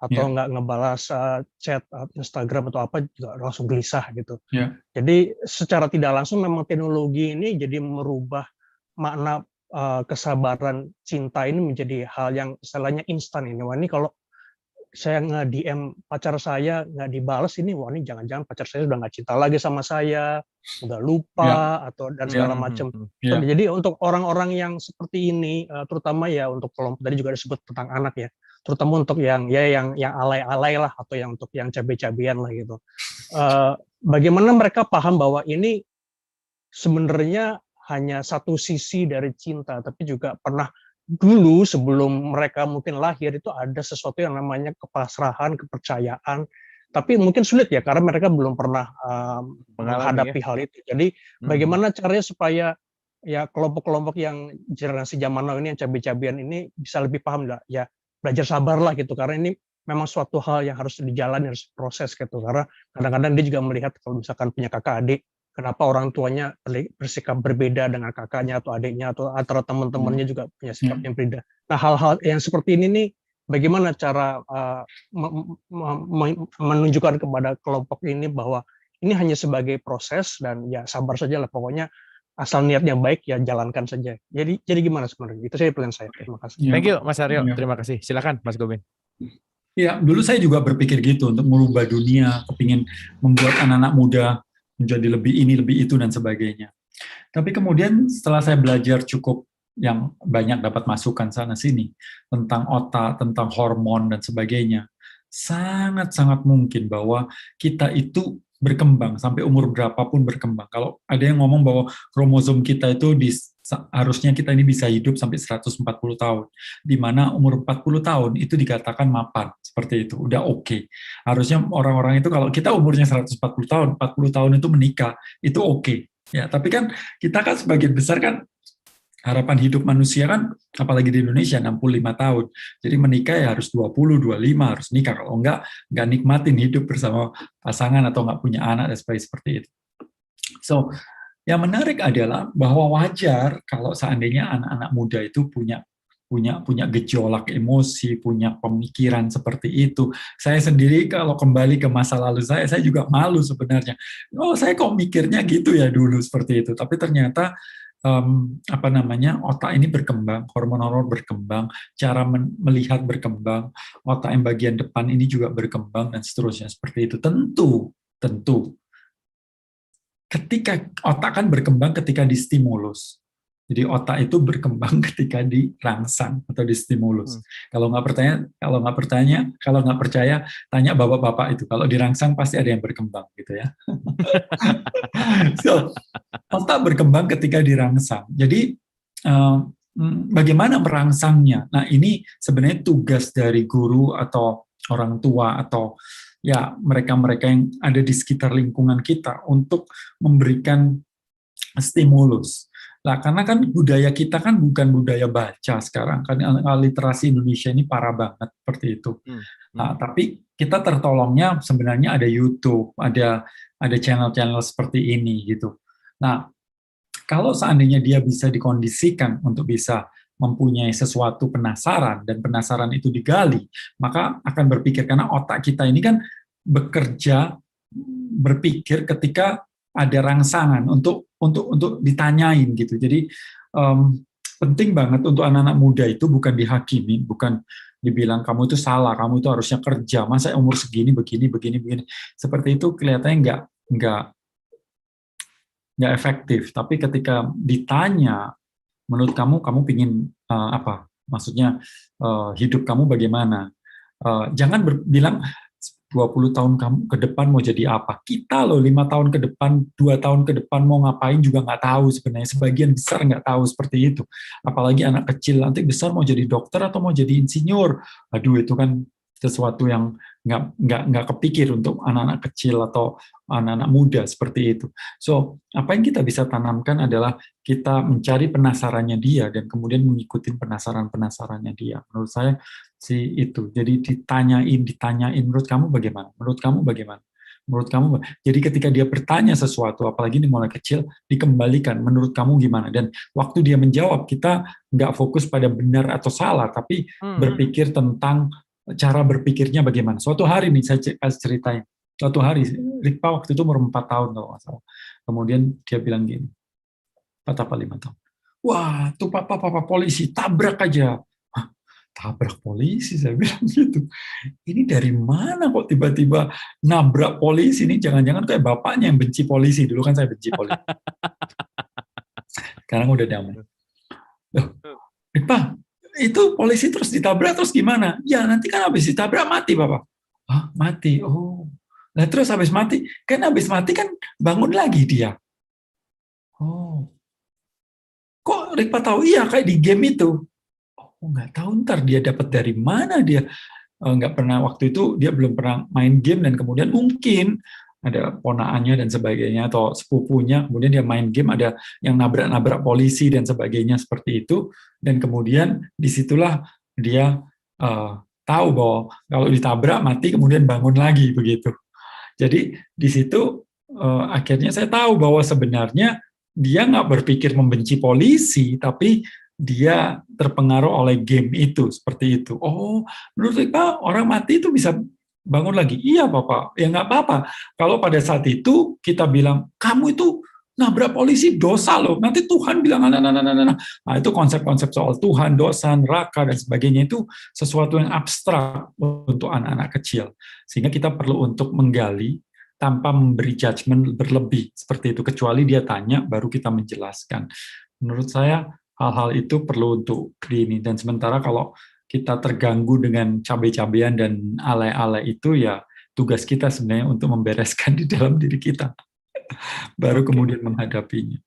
C: atau nggak ngebalas chat Instagram atau apa juga langsung gelisah gitu. Jadi secara tidak langsung memang teknologi ini jadi merubah makna kesabaran cinta ini menjadi hal yang istilahnya instan ini. Wah, ini kalau saya nge-DM pacar saya nggak dibales ini, wah ini jangan-jangan pacar saya udah nggak cinta lagi sama saya, udah lupa atau dan segala macam. Jadi untuk orang-orang yang seperti ini, terutama ya untuk kelompok tadi juga disebut tentang anak ya, terutama untuk yang alay-alay lah atau yang untuk yang cabe-cabean lah gitu. Bagaimana mereka paham bahwa ini sebenarnya hanya satu sisi dari cinta, tapi juga pernah dulu sebelum mereka mungkin lahir itu ada sesuatu yang namanya kepasrahan, kepercayaan, tapi mungkin sulit ya karena mereka belum pernah menghadapi hal itu. Jadi bagaimana caranya supaya ya kelompok-kelompok yang generasi zaman now ini yang cabe-cabean ini bisa lebih paham lah ya, belajar sabar lah gitu, karena ini memang suatu hal yang harus dijalani, harus proses gitu, karena kadang-kadang dia juga melihat kalau misalkan punya kakak adik, kenapa orang tuanya bersikap berbeda dengan kakaknya atau adiknya atau antara teman-temannya juga punya sikap yang berbeda. Nah, hal-hal yang seperti ini nih, bagaimana cara menunjukkan kepada kelompok ini bahwa ini hanya sebagai proses dan ya sabar saja lah, pokoknya asal niatnya baik ya jalankan saja. Jadi gimana sebenarnya? Itu saya pertanyaan saya. Terima kasih.
A: Thank you Mas Aryo, terima kasih. Silakan Mas Gobin.
B: Ya, dulu saya juga berpikir gitu untuk merubah dunia, kepingin membuat anak-anak muda menjadi lebih ini, lebih itu, dan sebagainya. Tapi kemudian setelah saya belajar cukup yang banyak dapat masukan sana-sini, tentang otak, tentang hormon, dan sebagainya, sangat-sangat mungkin bahwa kita itu berkembang, sampai umur berapapun berkembang. Kalau ada yang ngomong bahwa kromosom kita itu harusnya kita ini bisa hidup sampai 140 tahun, di mana umur 40 tahun itu dikatakan mapan, seperti itu, udah oke. Harusnya orang-orang itu kalau kita umurnya 140 tahun, 40 tahun itu menikah, itu oke. Ya, tapi kan kita kan sebagian besar kan harapan hidup manusia kan, apalagi di Indonesia 65 tahun. Jadi menikah ya harus 20, 25 harus nikah, kalau enggak nikmatin hidup bersama pasangan atau enggak punya anak dan sebagainya seperti itu. So, yang menarik adalah bahwa wajar kalau seandainya anak-anak muda itu punya gejolak emosi, punya pemikiran seperti itu. Saya sendiri kalau kembali ke masa lalu saya juga malu sebenarnya. Oh, saya kok mikirnya gitu ya dulu seperti itu. Tapi ternyata otak ini berkembang, hormon-hormon berkembang, cara melihat berkembang, otak yang bagian depan ini juga berkembang dan seterusnya seperti itu. Tentu. Ketika otak kan berkembang ketika distimulus. Jadi otak itu berkembang ketika dirangsang atau distimulus. Kalau nggak percaya, tanya bapak-bapak itu. Kalau dirangsang pasti ada yang berkembang, gitu ya. So, otak berkembang ketika dirangsang. Jadi bagaimana merangsangnya? Nah, ini sebenarnya tugas dari guru atau orang tua atau ya mereka-mereka yang ada di sekitar lingkungan kita untuk memberikan stimulus. Nah, karena kan budaya kita kan bukan budaya baca sekarang, kan literasi Indonesia ini parah banget seperti itu. Nah, tapi kita tertolongnya sebenarnya ada YouTube, ada channel-channel seperti ini gitu. Nah, kalau seandainya dia bisa dikondisikan untuk bisa mempunyai sesuatu penasaran, dan penasaran itu digali, maka akan berpikir, karena otak kita ini kan bekerja, berpikir ketika ada rangsangan untuk ditanyain gitu. Jadi penting banget untuk anak-anak muda itu bukan dihakimi, bukan dibilang kamu itu salah, kamu itu harusnya kerja, masa umur segini begini begini begini. Seperti itu kelihatannya nggak efektif. Tapi ketika ditanya, menurut kamu pingin apa? Maksudnya hidup kamu bagaimana? Jangan bilang 20 tahun kamu ke depan mau jadi apa. Kita loh 5 tahun ke depan, 2 tahun ke depan mau ngapain juga nggak tahu sebenarnya. Sebagian besar nggak tahu seperti itu. Apalagi anak kecil, nanti besar mau jadi dokter atau mau jadi insinyur. Aduh, itu kan sesuatu yang nggak kepikir untuk anak-anak kecil atau anak-anak muda seperti itu. So, apa yang kita bisa tanamkan adalah kita mencari penasarannya dia dan kemudian mengikuti penasaran-penasarannya dia. Menurut saya sih itu. Jadi ditanyain, menurut kamu bagaimana? Menurut kamu bagaimana? Menurut kamu, jadi ketika dia bertanya sesuatu, apalagi ini mulai kecil, dikembalikan, menurut kamu gimana? Dan waktu dia menjawab, kita nggak fokus pada benar atau salah, tapi berpikir tentang cara berpikirnya bagaimana. Suatu hari nih, saya ceritain. Suatu hari, Rikpa waktu itu umur 4 tahun, kalau nggak salah. Kemudian dia bilang gini, 4 apa 5 tahun. Wah, tuh papa polisi, tabrak aja. Tabrak polisi, saya bilang gitu. Ini dari mana kok tiba-tiba nabrak polisi? Ini jangan-jangan kayak bapaknya yang benci polisi. Dulu kan saya benci polisi. Sekarang udah damai. Loh, Pak, itu polisi terus ditabrak terus gimana? Ya nanti kan habis ditabrak mati, Bapak. Hah, mati? Oh. Nah terus habis mati kan bangun lagi dia. Oh. Kok Rikpa tahu? Iya, kayak di game itu. Oh, nggak tahu ntar dia dapat dari mana dia. Nggak pernah, waktu itu dia belum pernah main game dan kemudian mungkin ada ponaannya dan sebagainya atau sepupunya, kemudian dia main game ada yang nabrak-nabrak polisi dan sebagainya seperti itu, dan kemudian disitulah dia tahu bahwa kalau ditabrak mati kemudian bangun lagi begitu. Jadi di situ akhirnya saya tahu bahwa sebenarnya dia nggak berpikir membenci polisi, tapi dia terpengaruh oleh game itu, seperti itu. Oh, menurut Rikpa orang mati itu bisa bangun lagi. Iya, Bapak. Ya nggak apa-apa. Kalau pada saat itu kita bilang, kamu itu nabrak polisi dosa loh. Nanti Tuhan bilang, nah itu konsep-konsep soal Tuhan, dosa, neraka, dan sebagainya itu sesuatu yang abstrak untuk anak-anak kecil. Sehingga kita perlu untuk menggali tanpa memberi judgement berlebih. Seperti itu. Kecuali dia tanya, baru kita menjelaskan. Menurut saya, hal-hal itu perlu untuk ini. Dan sementara kalau kita terganggu dengan cabai-cabean dan ale-ale itu, ya tugas kita sebenarnya untuk membereskan di dalam diri kita. Baru kemudian menghadapinya.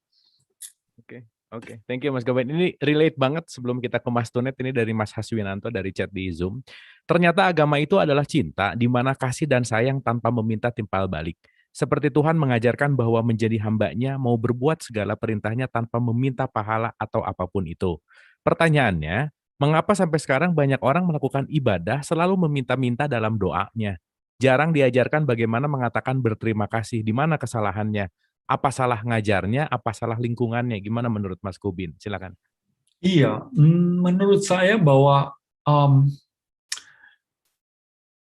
A: Oke. Thank you Mas Gaben. Ini relate banget sebelum kita ke Mas Tunet, ini dari Mas Haswinanto dari chat di Zoom. Ternyata agama itu adalah cinta, di mana kasih dan sayang tanpa meminta timbal balik. Seperti Tuhan mengajarkan bahwa menjadi hamba-Nya mau berbuat segala perintahnya tanpa meminta pahala atau apapun itu. Pertanyaannya, mengapa sampai sekarang banyak orang melakukan ibadah selalu meminta-minta dalam doanya? Jarang diajarkan bagaimana mengatakan berterima kasih, di mana kesalahannya? Apa salah ngajarnya, apa salah lingkungannya? Gimana menurut Mas Kubin? Silakan.
B: Iya, menurut saya bahwa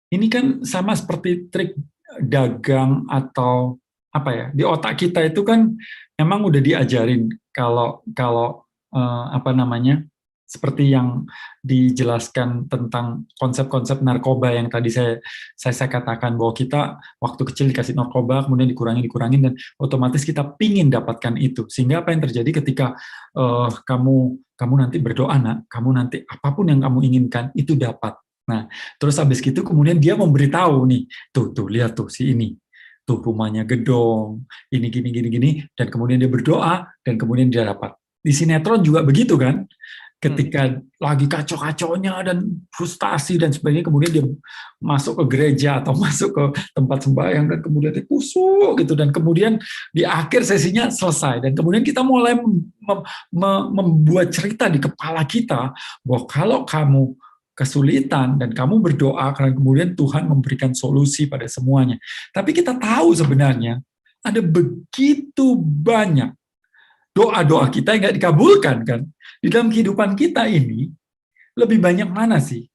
B: ini kan sama seperti trik dagang atau apa ya, di otak kita itu kan emang udah diajarin kalau apa namanya, seperti yang dijelaskan tentang konsep-konsep narkoba yang tadi saya katakan, bahwa kita waktu kecil dikasih narkoba kemudian dikurangin dan otomatis kita pingin dapatkan itu, sehingga apa yang terjadi ketika kamu nanti berdoa, nak, kamu nanti apapun yang kamu inginkan itu dapat. Nah, terus habis gitu kemudian dia memberitahu nih, tuh lihat tuh si ini, tuh rumahnya gedong, ini gini, dan kemudian dia berdoa dan kemudian dia dapat. Di sinetron juga begitu kan, ketika lagi kacau-kacaunya dan frustasi dan sebagainya, kemudian dia masuk ke gereja atau masuk ke tempat sembahyang dan kemudian dia kusuk gitu, dan kemudian di akhir sesinya selesai, dan kemudian kita mulai membuat cerita di kepala kita bahwa kalau kamu kesulitan dan kamu berdoa, karena kemudian Tuhan memberikan solusi pada semuanya. Tapi kita tahu sebenarnya ada begitu banyak doa-doa kita yang nggak dikabulkan kan. Di dalam kehidupan kita ini, lebih banyak mana sih?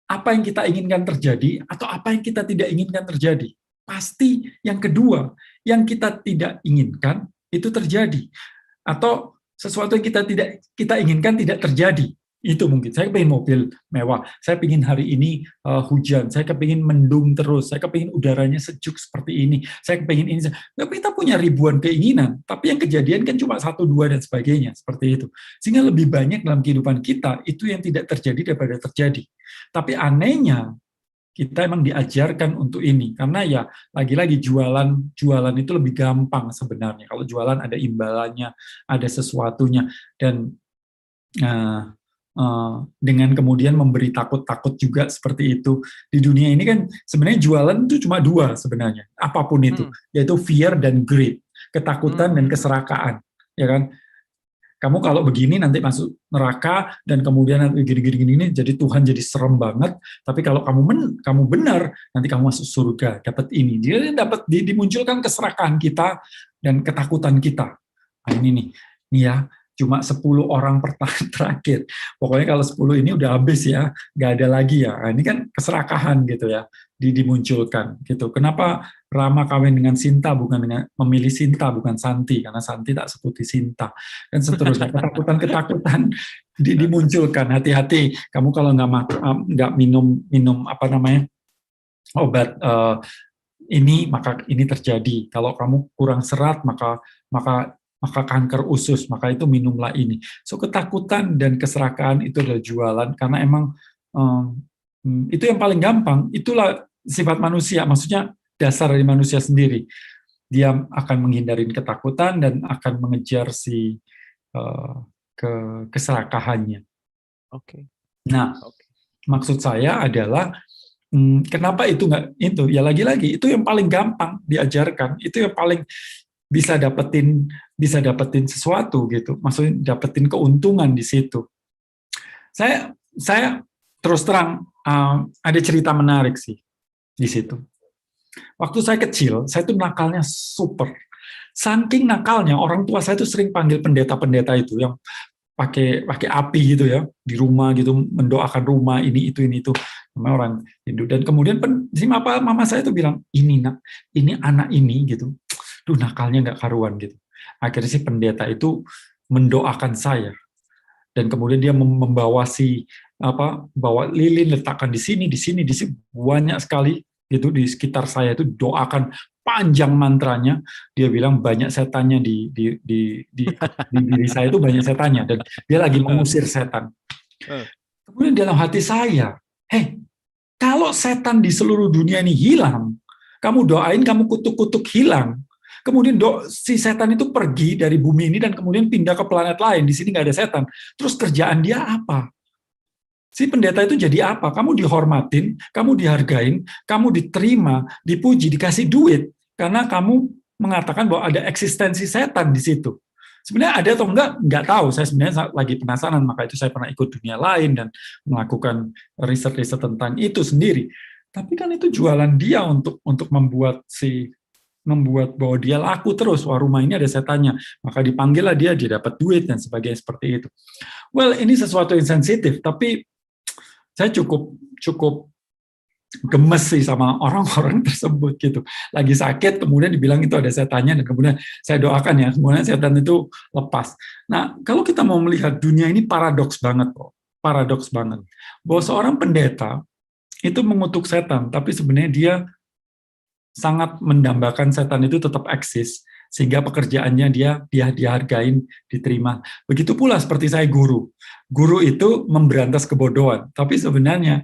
B: Apa yang kita inginkan terjadi atau apa yang kita tidak inginkan terjadi? Pasti yang kedua, yang kita tidak inginkan itu terjadi. Atau sesuatu yang kita inginkan tidak terjadi. Itu mungkin. Saya pengen mobil mewah, saya pengen hari ini hujan, saya kepingin mendung terus, saya kepingin udaranya sejuk seperti ini, saya kepingin ini. Tapi kita punya ribuan keinginan, tapi yang kejadian kan cuma 1, 2 dan sebagainya, seperti itu. Sehingga lebih banyak dalam kehidupan kita, itu yang tidak terjadi daripada terjadi. Tapi anehnya, kita emang diajarkan untuk ini, karena ya lagi-lagi jualan itu lebih gampang sebenarnya. Kalau jualan ada imbalannya, ada sesuatunya, dan dengan kemudian memberi takut-takut juga seperti itu. Di dunia ini kan sebenarnya jualan itu cuma 2 sebenarnya, apapun itu, yaitu fear dan greed, ketakutan dan keserakaan, ya kan? Kamu kalau begini nanti masuk neraka, dan kemudian gini, jadi Tuhan jadi serem banget. Tapi kalau kamu benar, nanti kamu masuk surga, dapat ini. Dia dapat dimunculkan keserakahan kita dan ketakutan kita. Nah, ini ya. Cuma 10 orang terakhir. Pokoknya kalau 10 ini udah habis ya, nggak ada lagi ya. Nah, ini kan keserakahan gitu ya, dimunculkan gitu. Kenapa Rama kawin dengan Sinta bukan dengan memilih Sinta bukan Santi, karena Santi tak seputih Sinta, dan seterusnya. Ketakutan dimunculkan. Hati-hati kamu kalau nggak minum apa namanya obat ini, maka ini terjadi. Kalau kamu kurang serat maka kanker usus, maka itu minumlah ini. So ketakutan dan keserakaan itu adalah jualan, karena emang itu yang paling gampang. Itulah sifat manusia, maksudnya dasar dari manusia sendiri. Dia akan menghindari ketakutan dan akan mengejar keserakahannya.
A: Oke.
B: Nah, maksud saya adalah kenapa itu nggak itu? Ya lagi-lagi itu yang paling gampang diajarkan, itu yang paling bisa dapetin sesuatu gitu, maksudnya dapetin keuntungan di situ. Saya terus terang ada cerita menarik sih di situ. Waktu saya kecil, saya tuh nakalnya super. Saking nakalnya, orang tua saya tuh sering panggil pendeta-pendeta itu yang pakai api gitu ya di rumah gitu, mendoakan rumah ini itu namanya orang Hindu. Dan kemudian mama saya tuh bilang, ini anak ini gitu, duh nakalnya nggak karuan gitu. Akhirnya si pendeta itu mendoakan saya, dan kemudian dia bawa lilin, letakkan di sini banyak sekali gitu di sekitar saya, itu doakan panjang mantranya. Dia bilang banyak setannya di diri saya, itu banyak setannya, dan dia lagi mengusir setan. Kemudian dalam hati saya, kalau setan di seluruh dunia ini hilang, kamu doain, kamu kutuk-kutuk hilang, kemudian si setan itu pergi dari bumi ini dan kemudian pindah ke planet lain, di sini nggak ada setan, terus kerjaan dia apa? Si pendeta itu jadi apa? Kamu dihormatin, kamu dihargain, kamu diterima, dipuji, dikasih duit, karena kamu mengatakan bahwa ada eksistensi setan di situ. Sebenarnya ada atau enggak tahu. Saya sebenarnya lagi penasaran, maka itu saya pernah ikut dunia lain dan melakukan riset-riset tentang itu sendiri. Tapi kan itu jualan dia untuk membuat bahwa dia laku terus, wah rumah ini ada setannya, maka dipanggillah dia dapat duit dan sebagainya seperti itu. Well, ini sesuatu yang sensitif, tapi saya cukup gemes sih sama orang-orang tersebut gitu. Lagi sakit, kemudian dibilang itu ada setannya, dan kemudian saya doakan ya, kemudian setan itu lepas. Nah, kalau kita mau melihat dunia ini paradoks banget kok, paradoks banget. Bahwa seorang pendeta itu mengutuk setan, tapi sebenarnya dia sangat mendambakan setan itu tetap eksis, sehingga pekerjaannya dia dihargain, diterima. Begitu pula seperti saya guru. Guru itu memberantas kebodohan, tapi sebenarnya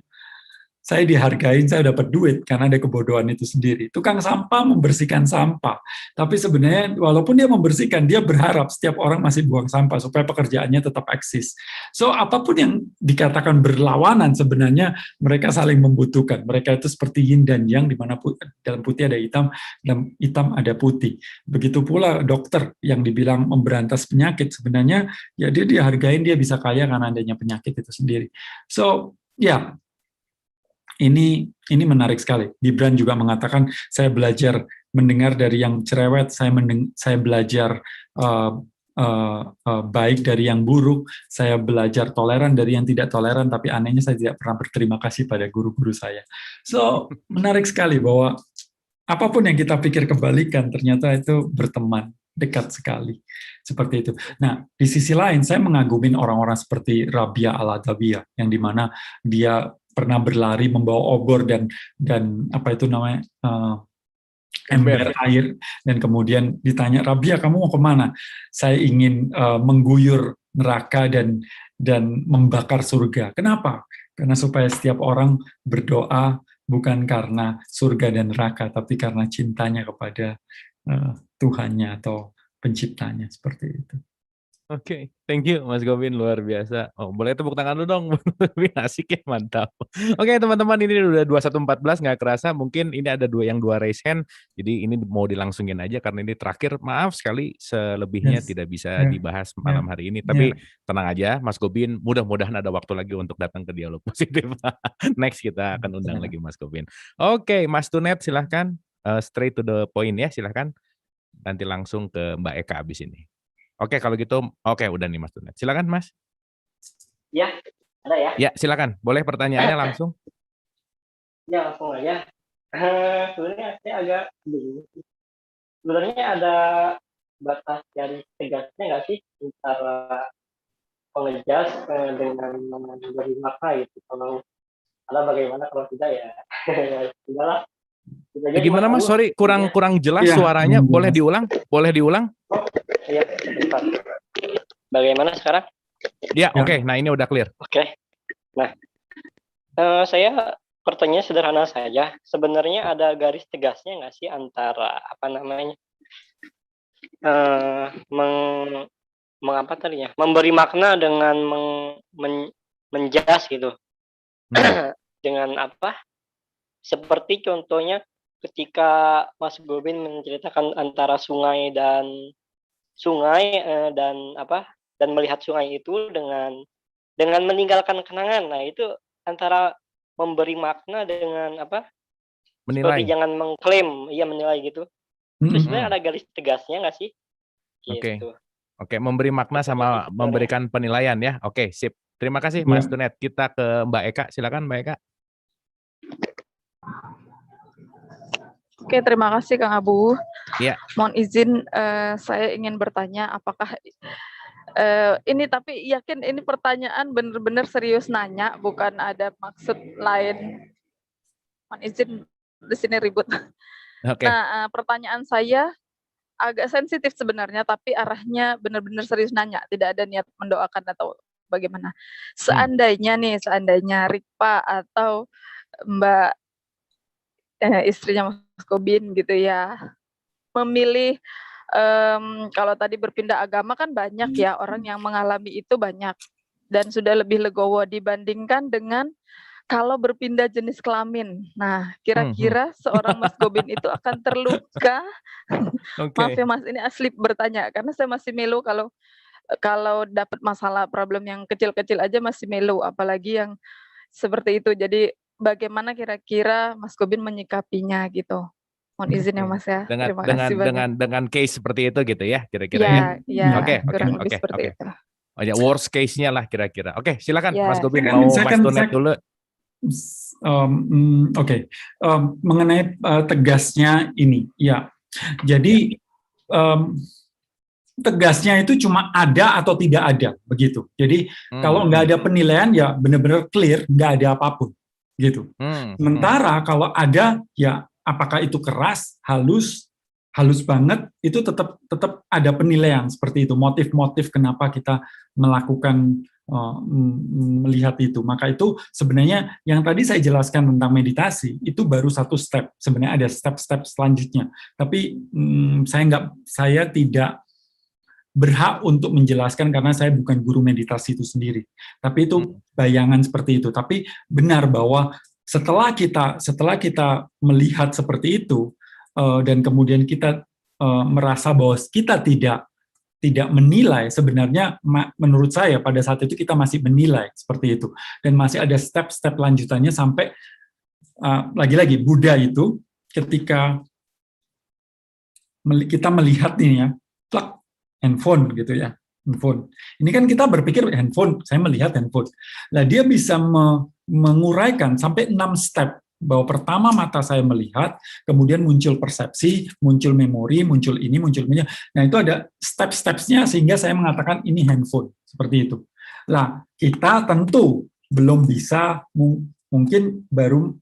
B: saya dihargain, saya dapat duit karena ada kebodohan itu sendiri. Tukang sampah membersihkan sampah, tapi sebenarnya walaupun dia membersihkan, dia berharap setiap orang masih buang sampah supaya pekerjaannya tetap eksis. So apapun yang dikatakan berlawanan, sebenarnya mereka saling membutuhkan. Mereka itu seperti yin dan yang, di mana dalam putih ada hitam, dalam hitam ada putih. Begitu pula dokter yang dibilang memberantas penyakit, sebenarnya ya dia dihargain, dia bisa kaya karena adanya penyakit itu sendiri. So ya. Ini menarik sekali. Gibran juga mengatakan, saya belajar mendengar dari yang cerewet, saya belajar baik dari yang buruk, saya belajar toleran dari yang tidak toleran, tapi anehnya saya tidak pernah berterima kasih pada guru-guru saya. So, menarik sekali bahwa apapun yang kita pikir kebalikan, ternyata itu berteman. dekat sekali seperti itu. Nah, di sisi lain saya mengagumin orang-orang seperti Rabia Al-Adawiyah yang dimana dia pernah berlari membawa obor dan apa itu namanya ember air, dan kemudian ditanya, Rabia kamu mau kemana? Saya ingin mengguyur neraka dan membakar surga. Kenapa? Karena supaya setiap orang berdoa bukan karena surga dan neraka, tapi karena cintanya kepada Tuhannya atau penciptanya, seperti itu.
A: Oke, thank you Mas Gobin, luar biasa. Oh, boleh tepuk tangan lu dong. Lebih asik ya, mantap. Oke, teman-teman, ini udah 21.14, nggak kerasa. Mungkin ini ada dua raise hand, jadi ini mau dilangsungin aja karena ini terakhir. Maaf sekali, selebihnya tidak bisa dibahas malam hari ini. Tapi tenang aja, Mas Gobin, mudah-mudahan ada waktu lagi untuk datang ke Dialog Positif. Next kita akan undang lagi Mas Gobin. Oke, Mas Tunet silahkan, straight to the point ya, silahkan. Nanti langsung ke Mbak Eka abis ini. Oke, kalau gitu, oke udah nih Mas Tunet. Silakan Mas.
D: Ya, ada ya?
A: Ya, silakan. Boleh pertanyaannya langsung?
D: Ya, langsung aja. Sebenarnya saya agak bingung. Sebenarnya ada batas garis tegasnya nggak sih antara pengejas dengan memberi makna gitu? Kalau ada bagaimana, kalau tidak ya sudahlah.
A: Gimana Mas? Sorry, kurang jelas suaranya. Boleh diulang?
D: Oh, iya, sebentar. Bagaimana sekarang?
A: Ya, oke. Nah, ini udah clear.
D: Oke. Nah, saya pertanyaan sederhana saja. Sebenarnya ada garis tegasnya nggak sih antara apa namanya mengapa tadinya memberi makna dengan menjas gitu. Dengan apa? Seperti contohnya ketika Mas Gobin menceritakan antara sungai dan melihat sungai itu dengan meninggalkan kenangan. Nah, itu antara memberi makna dengan apa?
A: Menilai.
D: Seperti jangan mengklaim, menilai gitu. Terus sebenarnya ada garis tegasnya nggak sih? Gitu.
A: Oke, memberi makna sama memberikan penilaian ya. Oke, sip. Terima kasih Mas Tunet. Kita ke Mbak Eka. Silakan Mbak Eka.
E: Oke, terima kasih Kang Abu.
A: Ya.
E: Mohon izin, saya ingin bertanya apakah ini, tapi yakin ini pertanyaan benar-benar serius nanya, bukan ada maksud lain. Mohon izin, di sini ribut.
A: Okay.
E: Nah, pertanyaan saya agak sensitif sebenarnya, tapi arahnya benar-benar serius nanya, tidak ada niat mendoakan atau bagaimana. Seandainya Rikpa atau Mbak istrinya Mas Gobin gitu ya, memilih kalau tadi berpindah agama kan banyak ya orang yang mengalami itu banyak dan sudah lebih legowo dibandingkan dengan kalau berpindah jenis kelamin. Nah, kira-kira seorang Mas Gobin itu akan terluka? Maaf ya Mas, ini asli bertanya karena saya masih melo kalau dapat masalah problem yang kecil-kecil aja masih melo, apalagi yang seperti itu. Jadi bagaimana kira-kira Mas Gobin menyikapinya gitu? Mohon izin ya Mas ya. Terima kasih banyak.
A: Dengan case seperti itu gitu ya, kira-kira ya. Oke. Oh ya, worst case-nya lah kira-kira. Oke, silakan Mas Gobin, mau Mas Tunet dulu.
B: Mengenai tegasnya ini, ya. Jadi tegasnya itu cuma ada atau tidak ada, begitu. Jadi kalau nggak ada penilaian, ya benar-benar clear, nggak ada apapun, gitu. Sementara kalau ada, ya apakah itu keras, halus banget, itu tetap ada penilaian seperti itu, motif-motif kenapa kita melakukan melihat itu. Maka itu sebenarnya yang tadi saya jelaskan tentang meditasi itu baru satu step. Sebenarnya ada step-step selanjutnya. Tapi saya tidak berhak untuk menjelaskan karena saya bukan guru meditasi itu sendiri. Tapi itu bayangan seperti itu. Tapi benar bahwa setelah kita melihat seperti itu dan kemudian kita merasa bahwa kita tidak menilai, sebenarnya menurut saya pada saat itu kita masih menilai seperti itu, dan masih ada step-step lanjutannya sampai lagi-lagi Buddha itu ketika kita melihat nih ya, plak, handphone gitu ya, handphone. Ini kan kita berpikir handphone, saya melihat handphone. Nah, dia bisa menguraikan sampai 6 step Bahwa pertama mata saya melihat, kemudian muncul persepsi, muncul memori, muncul ini, muncul ini. Nah, itu ada step-stepsnya sehingga saya mengatakan ini handphone, seperti itu. Nah, kita tentu belum bisa, mungkin baru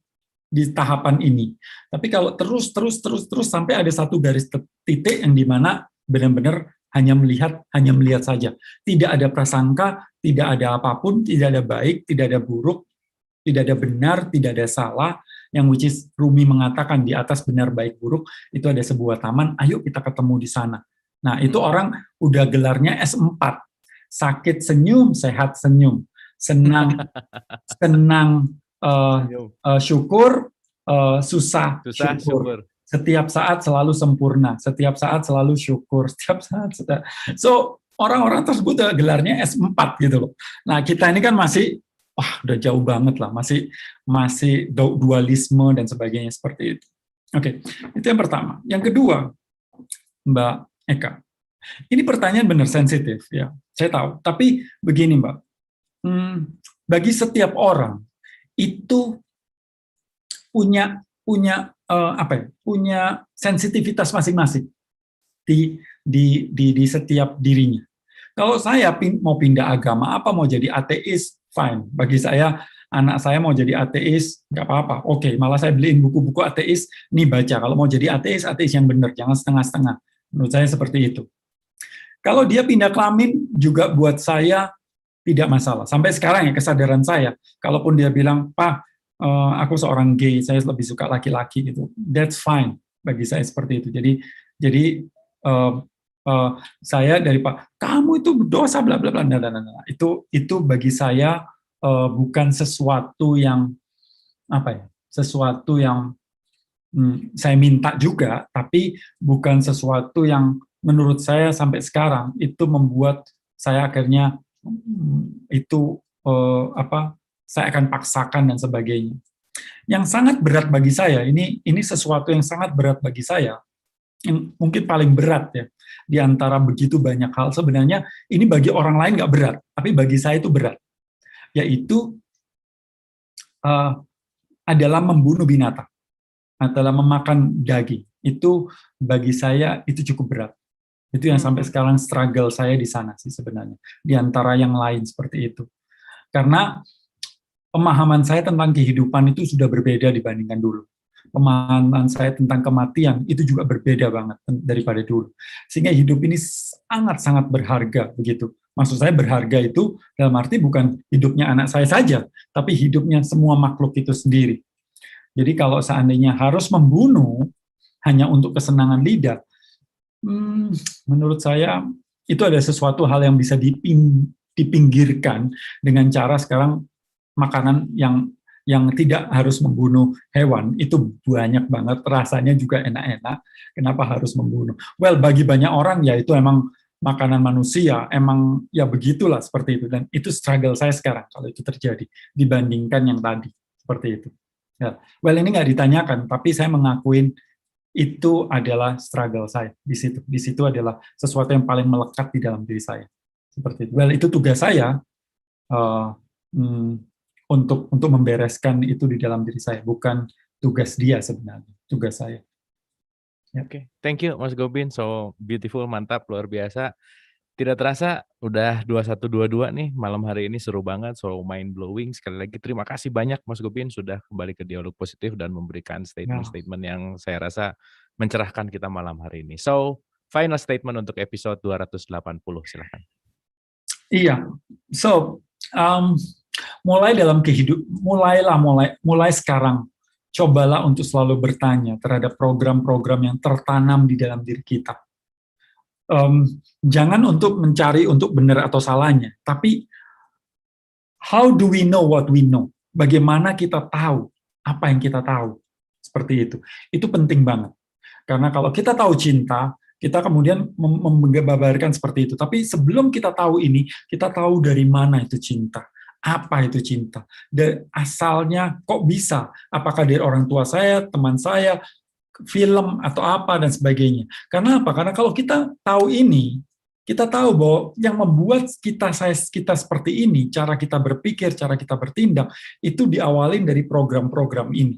B: di tahapan ini. Tapi kalau terus sampai ada satu garis titik yang dimana benar-benar hanya melihat saja. Tidak ada prasangka, tidak ada apapun, tidak ada baik, tidak ada buruk, tidak ada benar, tidak ada salah, yang which is Rumi mengatakan di atas benar baik buruk, itu ada sebuah taman, ayo kita ketemu di sana. Nah, itu orang udah gelarnya S4. Sakit senyum, sehat senyum. Senang syukur, susah syukur. Setiap saat selalu sempurna, setiap saat selalu syukur, setiap saat. So, orang-orang tersebut gelarnya S4 gitu loh. Nah, kita ini kan masih udah jauh banget lah, masih dualisme dan sebagainya seperti itu. Oke, itu yang pertama. Yang kedua, Mbak Eka, ini pertanyaan benar sensitif ya, saya tahu. Tapi begini Mbak, bagi setiap orang itu punya sensitivitas masing-masing di setiap dirinya. Kalau saya mau pindah agama, mau jadi ateis, fine. Bagi saya, anak saya mau jadi ateis, nggak apa-apa. Oke, malah saya beliin buku-buku ateis, nih baca. Kalau mau jadi ateis yang benar, jangan setengah-setengah. Menurut saya seperti itu. Kalau dia pindah kelamin, juga buat saya tidak masalah. Sampai sekarang ya kesadaran saya, kalaupun dia bilang, Pak, aku seorang gay, saya lebih suka laki-laki gitu. That's fine bagi saya seperti itu. Jadi saya dari Pak, kamu itu berdosa bla bla bla. Nah. Itu bagi saya bukan sesuatu yang sesuatu yang saya minta juga, tapi bukan sesuatu yang menurut saya sampai sekarang itu membuat saya akhirnya saya akan paksakan dan sebagainya. Yang sangat berat bagi saya, ini sesuatu yang sangat berat bagi saya, yang mungkin paling berat ya, di antara begitu banyak hal, sebenarnya ini bagi orang lain nggak berat, tapi bagi saya itu berat, yaitu adalah membunuh binatang, adalah memakan daging. Itu bagi saya itu cukup berat. Itu yang sampai sekarang struggle saya di sana sih sebenarnya, di antara yang lain seperti itu. Karena pemahaman saya tentang kehidupan itu sudah berbeda dibandingkan dulu. Pemahaman saya tentang kematian itu juga berbeda banget daripada dulu. Sehingga hidup ini sangat-sangat berharga begitu. Maksud saya berharga itu dalam arti bukan hidupnya anak saya saja, tapi hidupnya semua makhluk itu sendiri. Jadi kalau seandainya harus membunuh hanya untuk kesenangan lidah, menurut saya itu ada sesuatu hal yang bisa dipinggirkan dengan cara sekarang makanan yang tidak harus membunuh hewan, itu banyak banget, rasanya juga enak-enak, kenapa harus membunuh? Well, bagi banyak orang, ya itu emang makanan manusia, emang ya begitulah seperti itu, dan itu struggle saya sekarang, kalau itu terjadi, dibandingkan yang tadi, seperti itu. Ya. Well, ini nggak ditanyakan, tapi saya mengakuin itu adalah struggle saya, di situ adalah sesuatu yang paling melekat di dalam diri saya, seperti itu. Well, itu tugas saya, untuk membereskan itu di dalam diri saya, bukan tugas dia sebenarnya, tugas saya.
A: Ya. Oke, thank you Mas Gobin, so beautiful, mantap, luar biasa. Tidak terasa udah 21.22 nih malam hari ini, seru banget, so mind blowing. Sekali lagi terima kasih banyak Mas Gobin sudah kembali ke Dialog Positif dan memberikan statement-statement yang saya rasa mencerahkan kita malam hari ini. So, final statement untuk episode 280, silakan.
B: Iya, so mulai dalam mulai sekarang, cobalah untuk selalu bertanya terhadap program-program yang tertanam di dalam diri kita. Jangan untuk mencari untuk benar atau salahnya, tapi how do we know what we know? Bagaimana kita tahu apa yang kita tahu? Seperti itu. Itu penting banget. Karena kalau kita tahu cinta, kita kemudian membabarkan seperti itu. Tapi sebelum kita tahu ini, kita tahu dari mana itu cinta. Apa itu cinta? Dan asalnya kok bisa? Apakah dari orang tua saya, teman saya, film atau apa dan sebagainya. Karena apa? Karena kalau kita tahu ini, kita tahu bahwa yang membuat kita seperti ini, cara kita berpikir, cara kita bertindak, itu diawalin dari program-program ini.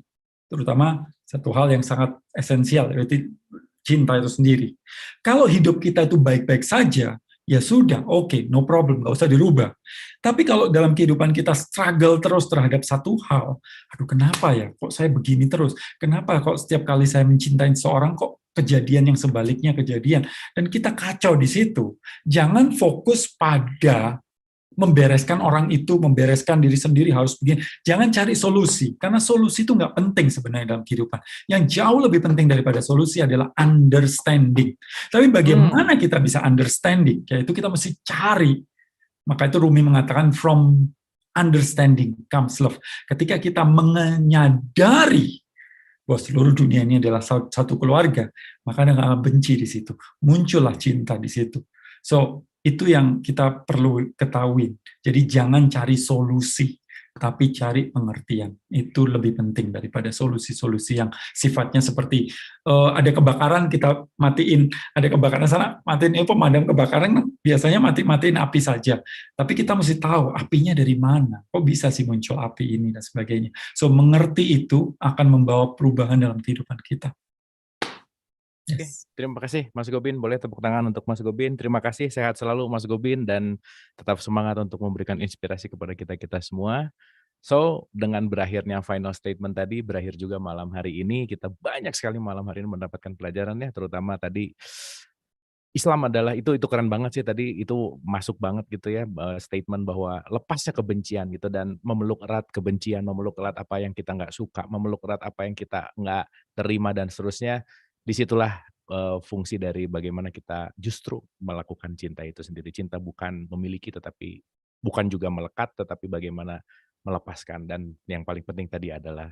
B: terutama satu hal yang sangat esensial, yaitu cinta itu sendiri. Kalau hidup kita itu baik-baik saja, ya sudah, oke, no problem, nggak usah dirubah. Tapi kalau dalam kehidupan kita struggle terus terhadap satu hal, aduh kenapa ya, kok saya begini terus? Kenapa kok setiap kali saya mencintai seorang, kok kejadian yang sebaliknya kejadian? Dan kita kacau di situ. Jangan fokus pada membereskan orang itu, membereskan diri sendiri harus begini. Jangan cari solusi, karena solusi itu nggak penting sebenarnya dalam kehidupan. Yang jauh lebih penting daripada solusi adalah understanding. Tapi bagaimana kita bisa understanding? Yaitu kita mesti cari. Maka itu Rumi mengatakan from understanding comes love. Ketika kita menyadari bahwa seluruh dunia ini adalah satu keluarga, maka ada nggak benci di situ. Muncullah cinta di situ. So, itu yang kita perlu ketahui. Jadi jangan cari solusi, tapi cari pengertian. Itu lebih penting daripada solusi-solusi yang sifatnya seperti ada kebakaran kita matiin, ada kebakaran sana matiin, pemadam kebakaran biasanya matiin api saja. Tapi kita mesti tahu apinya dari mana, kok bisa sih muncul api ini dan sebagainya. So mengerti itu akan membawa perubahan dalam kehidupan kita.
A: Oke, terima kasih Mas Gobin. Boleh tepuk tangan untuk Mas Gobin. Terima kasih, sehat selalu Mas Gobin, dan tetap semangat untuk memberikan inspirasi kepada kita-kita semua. So, dengan berakhirnya final statement tadi, berakhir juga malam hari ini. Kita banyak sekali malam hari ini mendapatkan pelajaran ya, terutama tadi Islam adalah itu keren banget sih tadi, itu masuk banget gitu ya, statement bahwa lepasnya kebencian gitu dan memeluk erat kebencian, memeluk erat apa yang kita nggak suka, memeluk erat apa yang kita nggak terima dan seterusnya. Disitulah fungsi dari bagaimana kita justru melakukan cinta itu sendiri. Cinta bukan memiliki tetapi bukan juga melekat, tetapi bagaimana melepaskan. Dan yang paling penting tadi adalah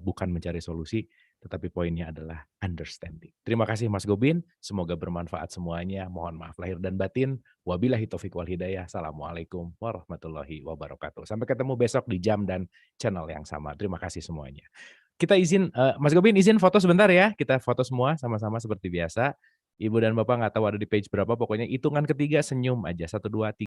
A: bukan mencari solusi, tetapi poinnya adalah understanding. Terima kasih Mas Gobin, semoga bermanfaat semuanya. Mohon maaf lahir dan batin. Wabillahi taufiq wal hidayah. Assalamualaikum warahmatullahi wabarakatuh. Sampai ketemu besok di jam dan channel yang sama. Terima kasih semuanya. Kita izin, Mas Gobin izin foto sebentar ya. Kita foto semua sama-sama seperti biasa. Ibu dan Bapak nggak tahu ada di page berapa, pokoknya hitungan ketiga senyum aja. 1, 2, 3.